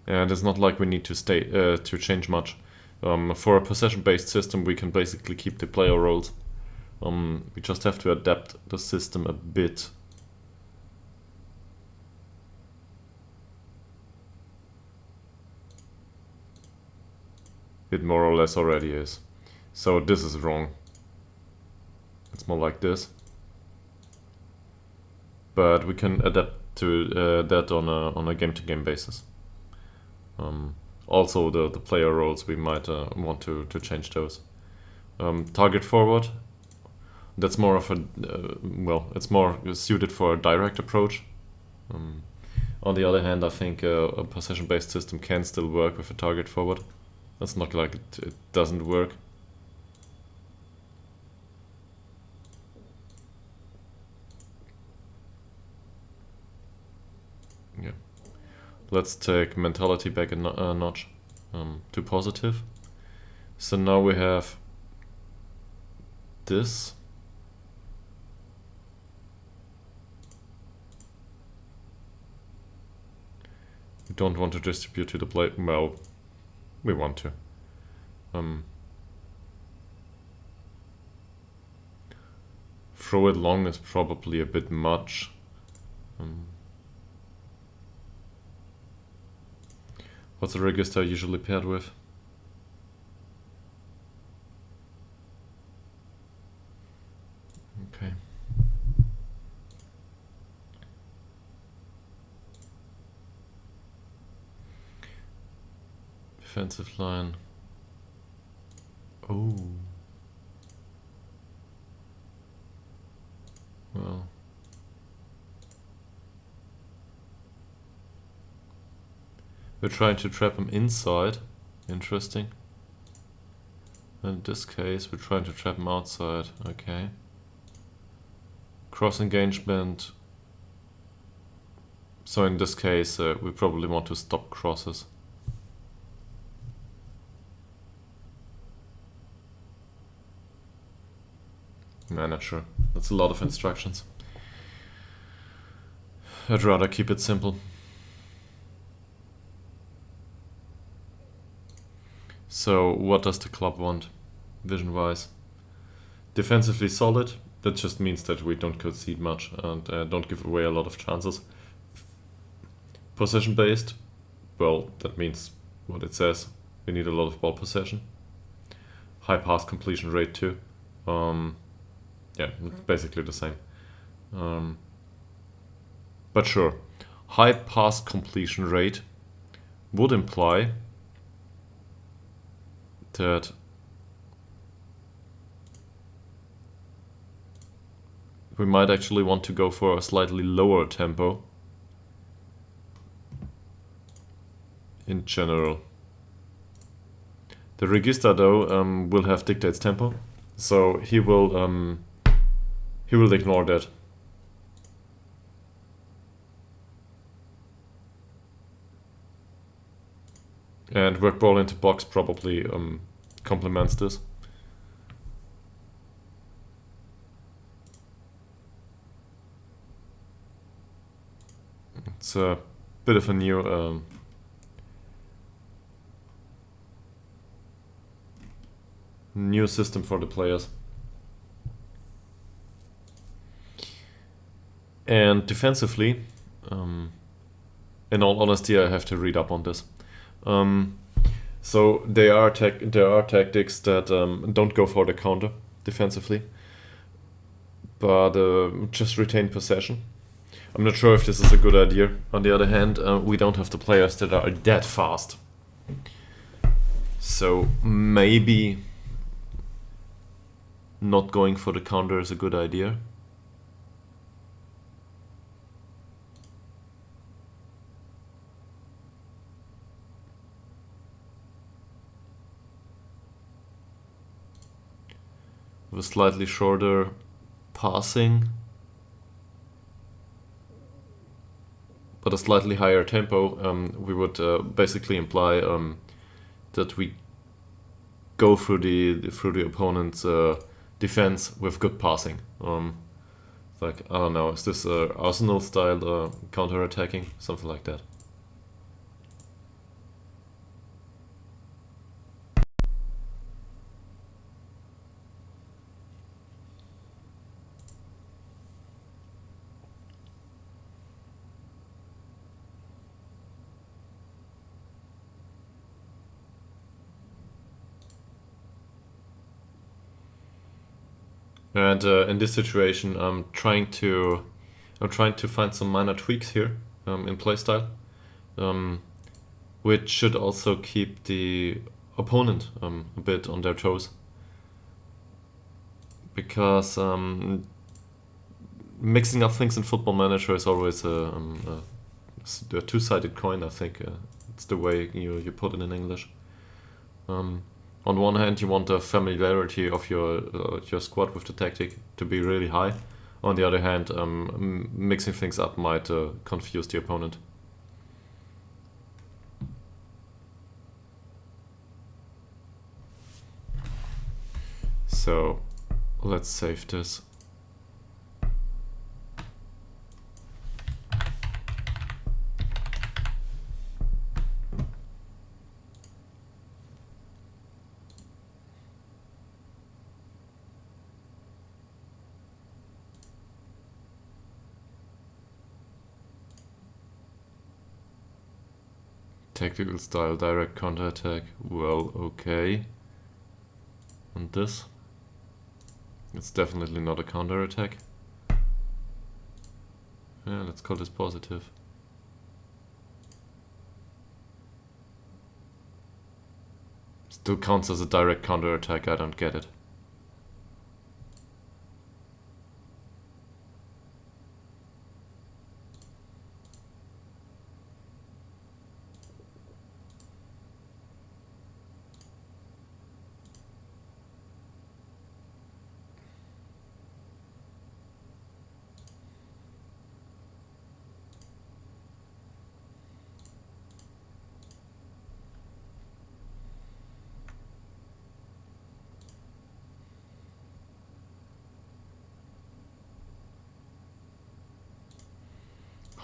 And it's not like we need to change much. For a possession-based system, we can basically keep the player roles. We just have to adapt the system a bit. It more or less already is. So this is wrong. It's more like this. But we can adapt to that on a game-to-game basis. Also the player roles, we might want to change those. Target forward. That's more of a, well, it's more suited for a direct approach. On the other hand, I think a possession-based system can still work with a target forward. It's not like it doesn't work. Yeah. Let's take mentality back a notch to positive. So now we have this. We don't want to distribute to the play. Well, we want to. Throw it long is probably a bit much. What's the register usually paired with? Okay. Defensive line. Oh. Well. We're trying to trap him inside. Interesting. In this case, we're trying to trap him outside. Okay. cross engagement. So in this case, we probably want to stop crosses. I'm not sure. That's a lot of instructions. I'd rather keep it simple. So what does the club want, vision-wise? Defensively solid. That just means that we don't concede much and don't give away a lot of chances. Possession-based. Well, that means what it says. We need a lot of ball possession. High pass completion rate too. Yeah, it's basically the same. But sure, high pass completion rate would imply that we might actually want to go for a slightly lower tempo in general. The regista though will have dictates tempo, so he will ignore that. And work ball into box probably complements this. It's a bit of a new system for the players. And defensively, in all honesty, I have to read up on this. So there are tactics that don't go for the counter defensively, but just retain possession. I'm not sure if this is a good idea. On the other hand, we don't have the players that are that fast. So maybe not going for the counter is a good idea. With slightly shorter passing, but a slightly higher tempo, we would basically imply that we go through the opponent's defense with good passing. Like, I don't know, is this Arsenal style counter-attacking? Something like that. And in this situation, I'm trying to find some minor tweaks here in playstyle, which should also keep the opponent a bit on their toes, because mixing up things in Football Manager is always a two-sided coin. I think it's the way you put it in English. On one hand, you want the familiarity of your squad with the tactic to be really high. On the other hand, mixing things up might confuse the opponent. So let's save this. Tactical style, direct counter-attack, well, okay. And this? It's definitely not a counter-attack. Yeah, let's call this positive. Still counts as a direct counter-attack, I don't get it.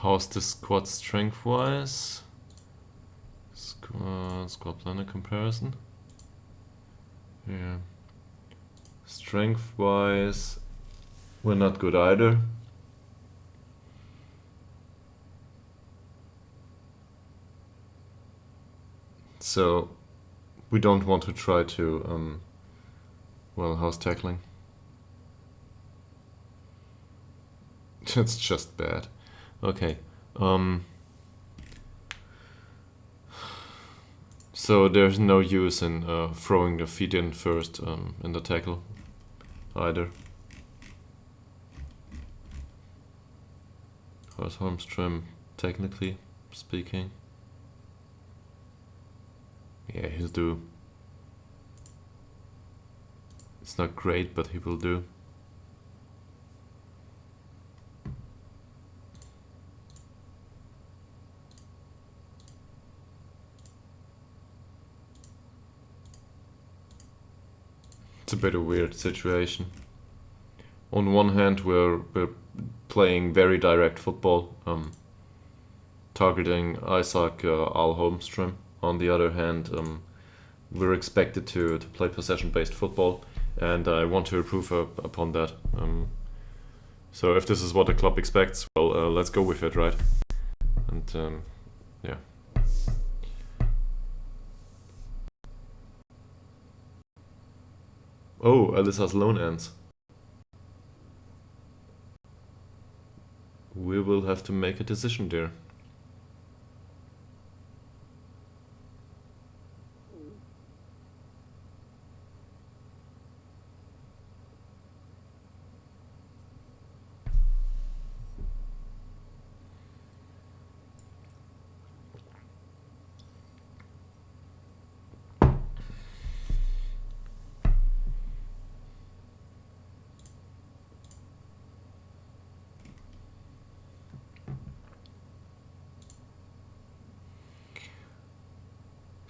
How's the squad strength-wise? Squad planet comparison. Yeah. Strength-wise, we're not good either. So we don't want to try to, well, how's tackling? It's just bad. Okay. So there's no use in throwing the feet in first in the tackle either. How's Holmstrom, technically speaking? Yeah, he'll do. It's not great, but he will do. It's a bit of a weird situation. On one hand, we're playing very direct football, targeting Isaac Al Holmstrom. On the other hand, we're expected to play possession-based football, and I want to improve upon that. So if this is what the club expects, well, let's go with it, right? And yeah. Oh, Alyssa's loan ends. We will have to make a decision there.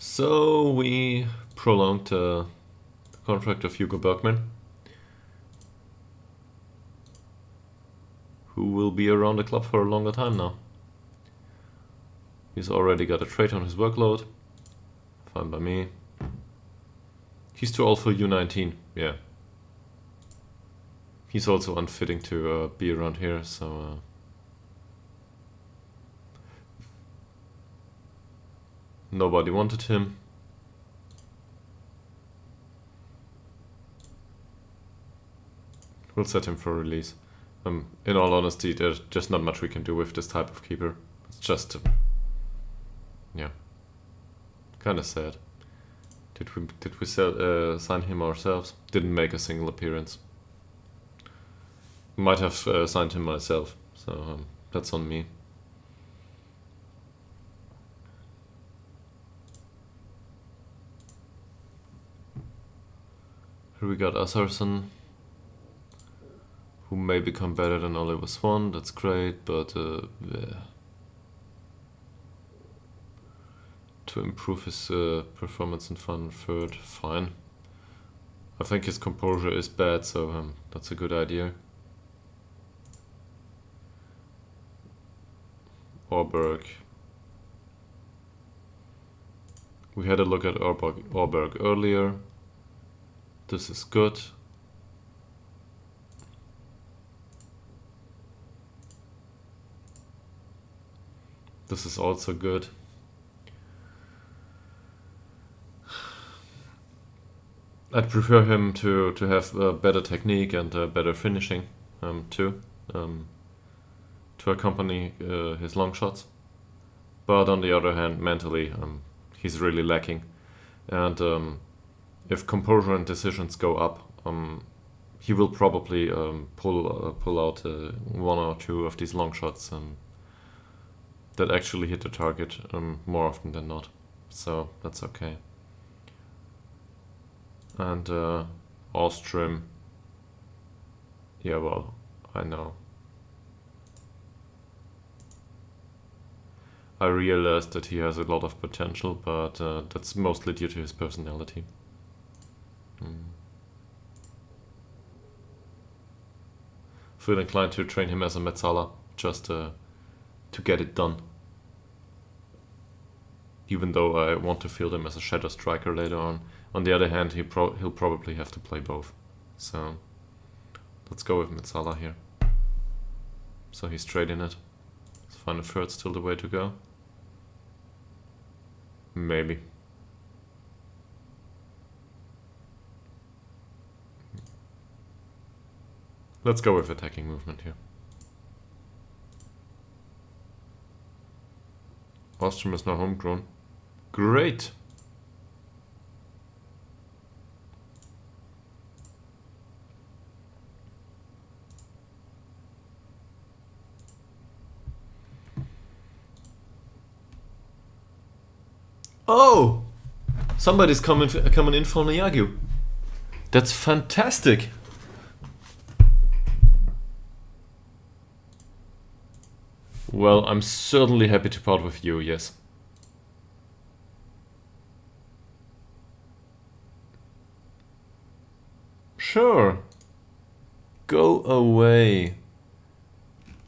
So we prolonged the contract of Hugo Bergman, who will be around the club for a longer time now. He's already got a trade on his workload. Fine by me. He's too old for U19, yeah. He's also unfitting to be around here, so... Nobody wanted him. We'll set him for release. In all honesty, there's just not much we can do with this type of keeper. It's just... yeah. Kinda sad. Did we sign him ourselves? Didn't make a single appearance. Might have signed him myself, so that's on me. Here we got Asarson, who may become better than Oliver Swan. That's great, but yeah. To improve his performance in Final Third, fine. I think his composure is bad, so that's a good idea. Orberg. We had a look at Orberg earlier. This is good. This is also good. I'd prefer him to have better technique and better finishing too, to accompany his long shots. But on the other hand, mentally, he's really lacking. And if composure and decisions go up, he will probably pull out one or two of these long shots that actually hit the target more often than not. So that's okay. And Ostrom, yeah, well, I know. I realized that he has a lot of potential, but that's mostly due to his personality. Feel inclined to train him as a Metzala, just to get it done. Even though I want to field him as a shadow striker later on. On the other hand, he'll probably have to play both. So let's go with Metsala here. So he's straight in it. Final third still the way to go. Maybe. Let's go with attacking movement here. Ostrom is now homegrown. Great! Oh! Somebody's coming in for Nyagu. That's fantastic! Well, I'm certainly happy to part with you, yes. Sure. Go away.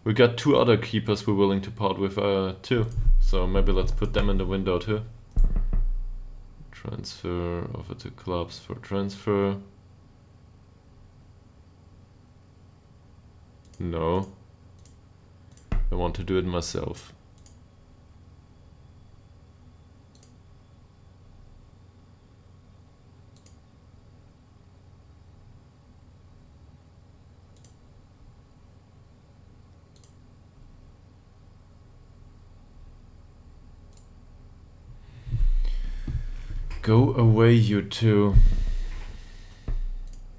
We got 2 other keepers we're willing to part with too. So maybe let's put them in the window too. Transfer over to clubs for transfer. No. I want to do it myself. Go away, you two.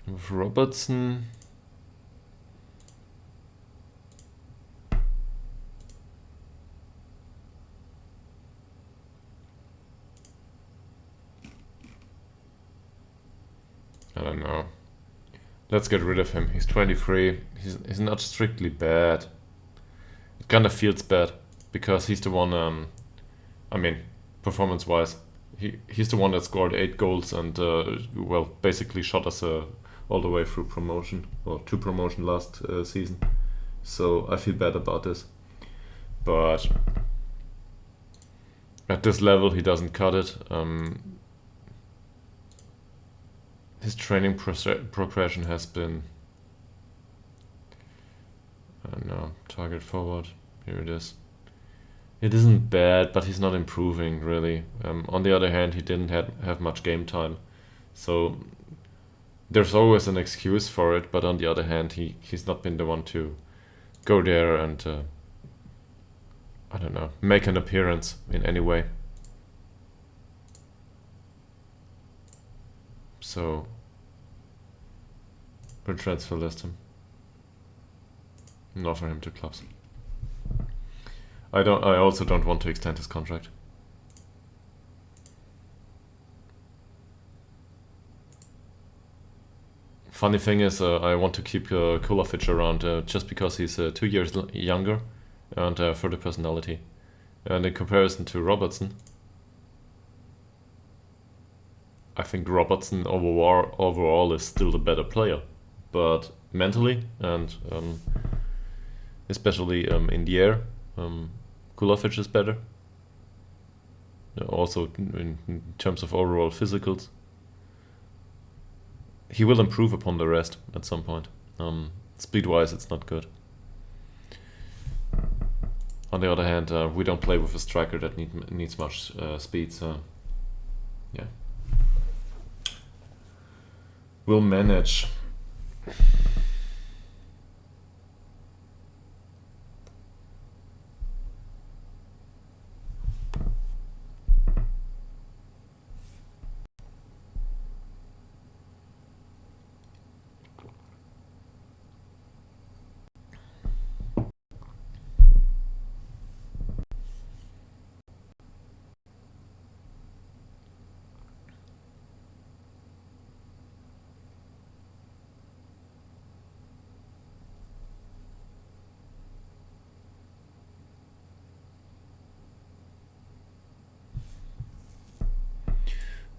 With Robertson. I don't know. Let's get rid of him. He's 23. He's not strictly bad. It kind of feels bad because he's the one. I mean, performance-wise, he's the one that scored 8 goals and well, basically shot us all the way through promotion or to promotion last season. So I feel bad about this, but at this level, he doesn't cut it. His training progression has been, I don't know, target forward, here it is. It isn't bad, but he's not improving really. On the other hand, he didn't have much game time. So there's always an excuse for it, but on the other hand, he's not been the one to go there and, I don't know, make an appearance in any way. So we'll transfer list him and offer him to clubs. I also don't want to extend his contract. Funny thing is, I want to keep Kulovic around just because he's 2 years younger and for the personality. And in comparison to Robertson, I think Robertson overall is still the better player, but mentally and especially in the air, Kulovic is better. Also in terms of overall physicals, he will improve upon the rest at some point. Speed-wise, it's not good. On the other hand, we don't play with a striker that needs much speed, so yeah. We'll manage.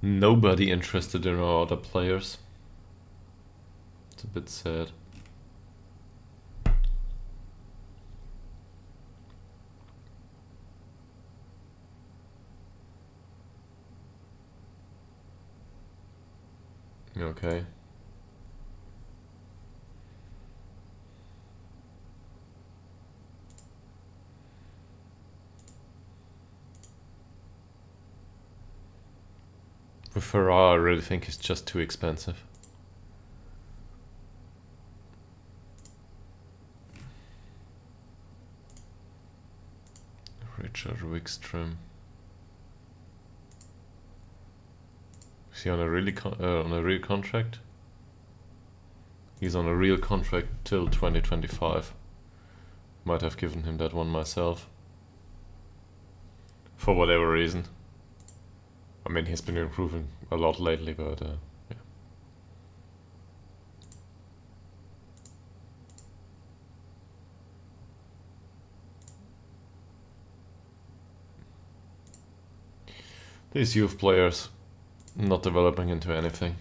Nobody interested in our other players. It's a bit sad. Okay. With Ferrari, I really think he's just too expensive. Richard Wickstrom. Is he on a real contract? He's on a real contract till 2025. Might have given him that one myself. For whatever reason. I mean, he's been improving a lot lately, but yeah. These youth players not developing into anything.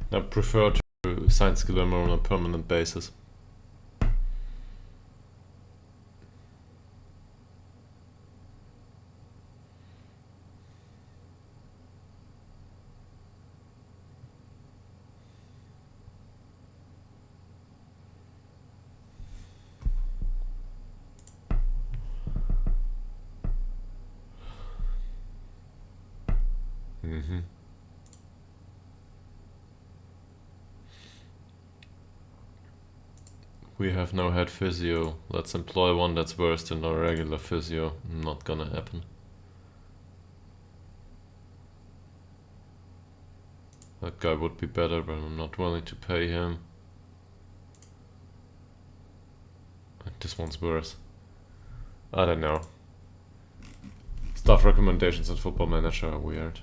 I prefer to sign Skillermo on a permanent basis. We have no head physio. Let's employ one that's worse than our regular physio. Not gonna happen. That guy would be better, but I'm not willing to pay him. This one's worse. I don't know. Staff recommendations at Football Manager are weird.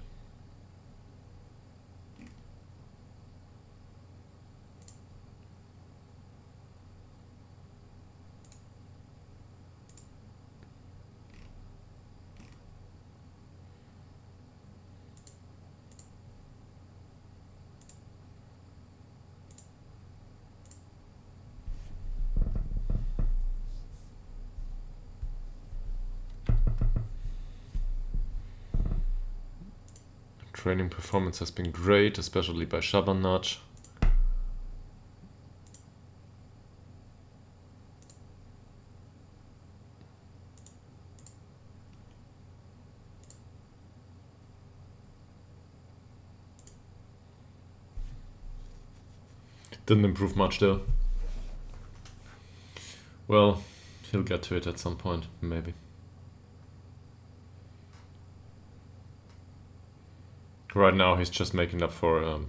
Training performance has been great, especially by Shabanach. Didn't improve much though. Well, he'll get to it at some point, maybe. Right now he's just making up for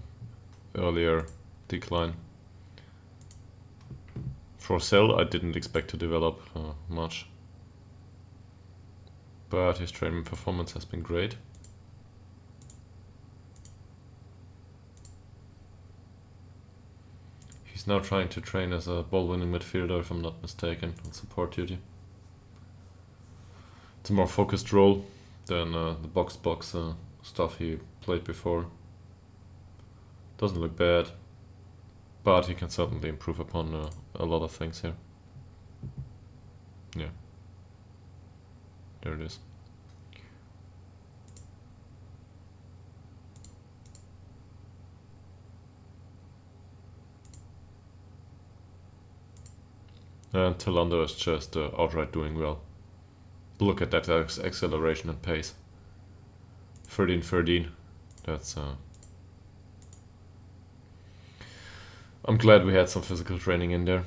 earlier decline. For Cell, I didn't expect to develop much. But his training performance has been great. He's now trying to train as a ball-winning midfielder, if I'm not mistaken, on support duty. It's a more focused role than the box-box stuff he played before. Doesn't look bad, but he can certainly improve upon a lot of things here. Yeah. There it is. And Talander is just outright doing well. Look at that acceleration and pace. 13-13. That's I'm glad we had some physical training in there.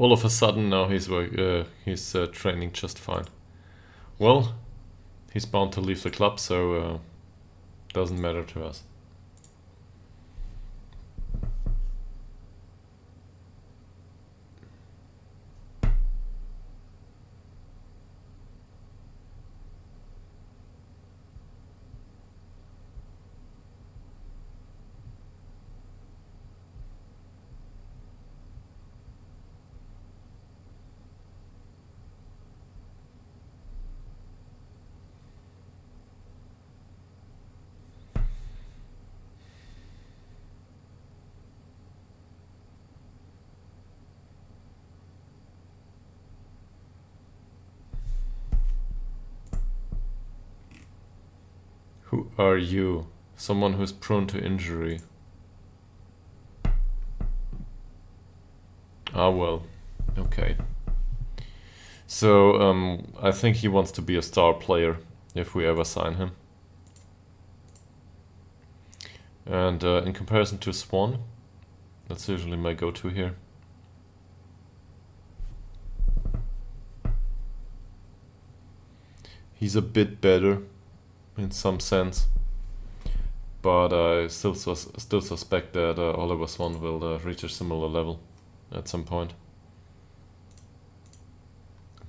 all of a sudden now he's training just fine. Well, he's bound to leave the club, so doesn't matter to us. Who are you? Someone who's prone to injury. Ah, well, okay. So, I think he wants to be a star player if we ever sign him. And in comparison to Swan, that's usually my go-to here. He's a bit better in some sense, but I still suspect that Oliver Swan will reach a similar level at some point.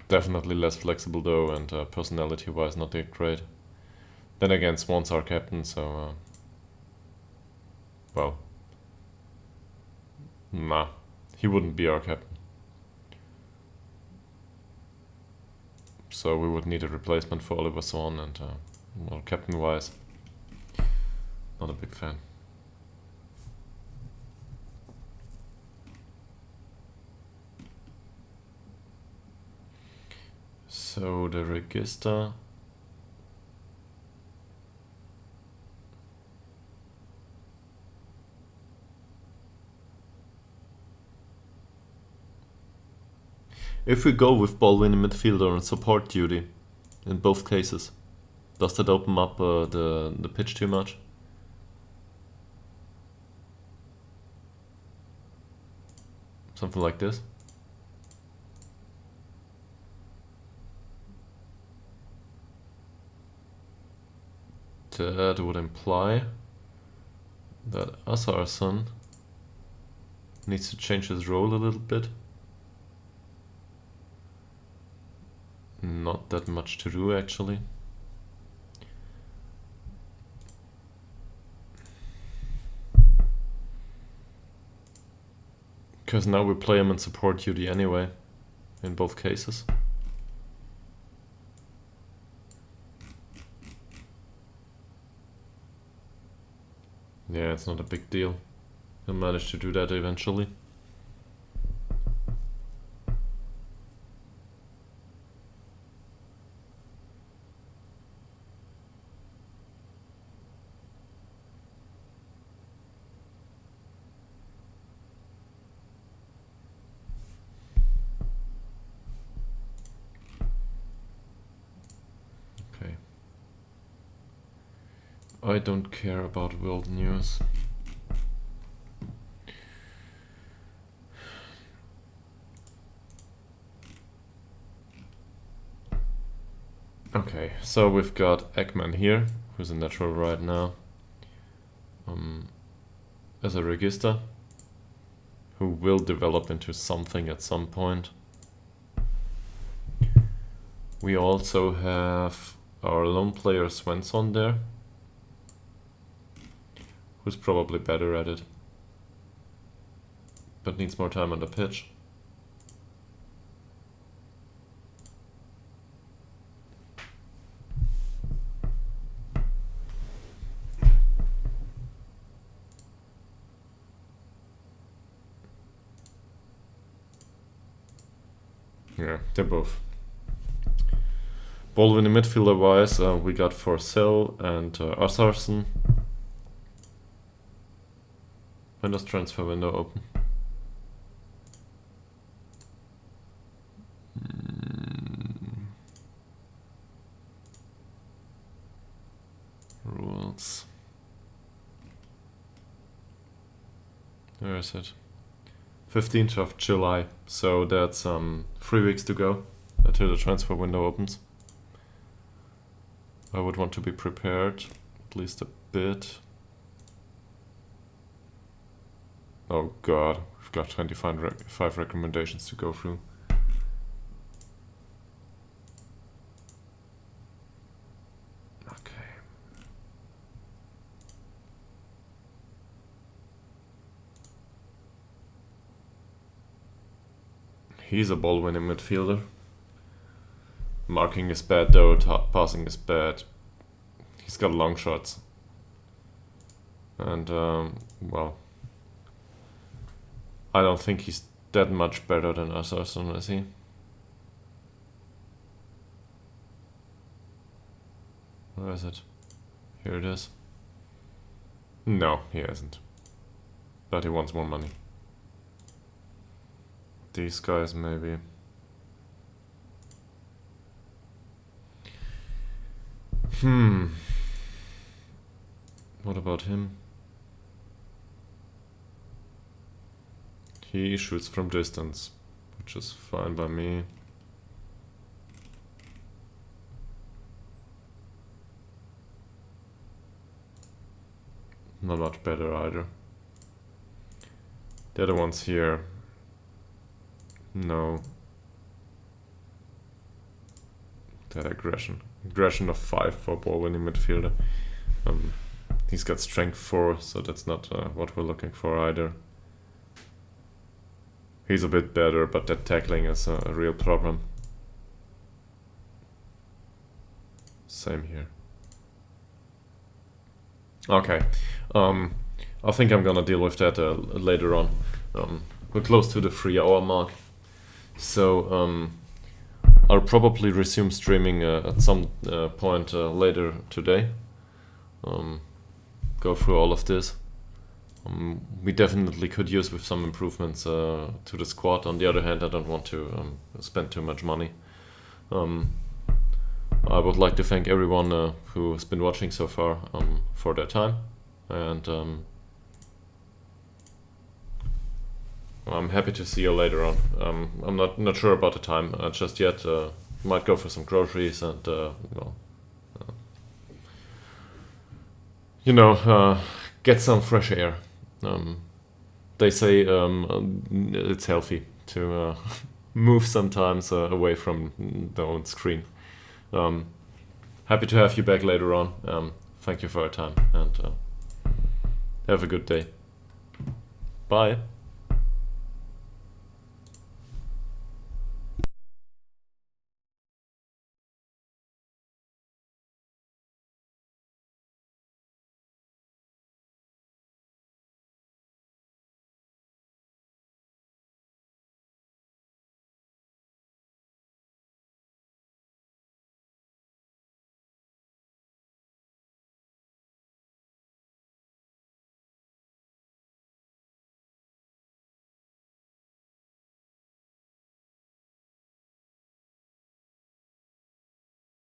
Definitely less flexible though, and personality-wise not that great. Then again, Swan's our captain, so well, nah, he wouldn't be our captain. So we would need a replacement for Oliver Swan, and well, captain-wise, not a big fan. So the register. If we go with ball-winning midfielder and support duty, in both cases, does that open up the pitch too much? Something like this? That would imply that Asarson needs to change his role a little bit. Not that much to do, actually. Because now we play him in support duty anyway, in both cases. Yeah, it's not a big deal. He'll manage to do that eventually. I don't care about world news. Okay, so we've got Ekman here, who's a natural right now, as a register, who will develop into something at some point. We also have our lone player Svensson there, who's probably better at it, but needs more time on the pitch. Yeah, they're both. Ball-winning midfielder wise, we got Forsell and Asarson. When does transfer window open? Rules. Where is it? 15th of July. So that's 3 weeks to go until the transfer window opens. I would want to be prepared, at least a bit. Oh god, we've got 25 recommendations to go through. Okay. He's a ball-winning midfielder. Marking is bad though, passing is bad. He's got long shots. And, well, I don't think he's that much better than Asarson, is he? Where is it? Here it is. No, he hasn't. But he wants more money. These guys, maybe. What about him? He shoots from distance, which is fine by me. Not much better either. The other ones here, no. That aggression of 5 for ball-winning midfielder. He's got strength 4, so that's not what we're looking for either. He's a bit better, but that tackling is a real problem. Same here. Okay, I think I'm gonna deal with that later on. We're close to the 3-hour mark, so I'll probably resume streaming at some point later today. Go through all of this. We definitely could use with some improvements to the squad. On the other hand, I don't want to spend too much money. I would like to thank everyone who has been watching so far for their time, and I'm happy to see you later on. I'm not sure about the time just yet. Might go for some groceries and well, you know, get some fresh air. They say it's healthy to move sometimes away from the own screen. Happy to have you back later on. Thank you for your time, and have a good day. Bye.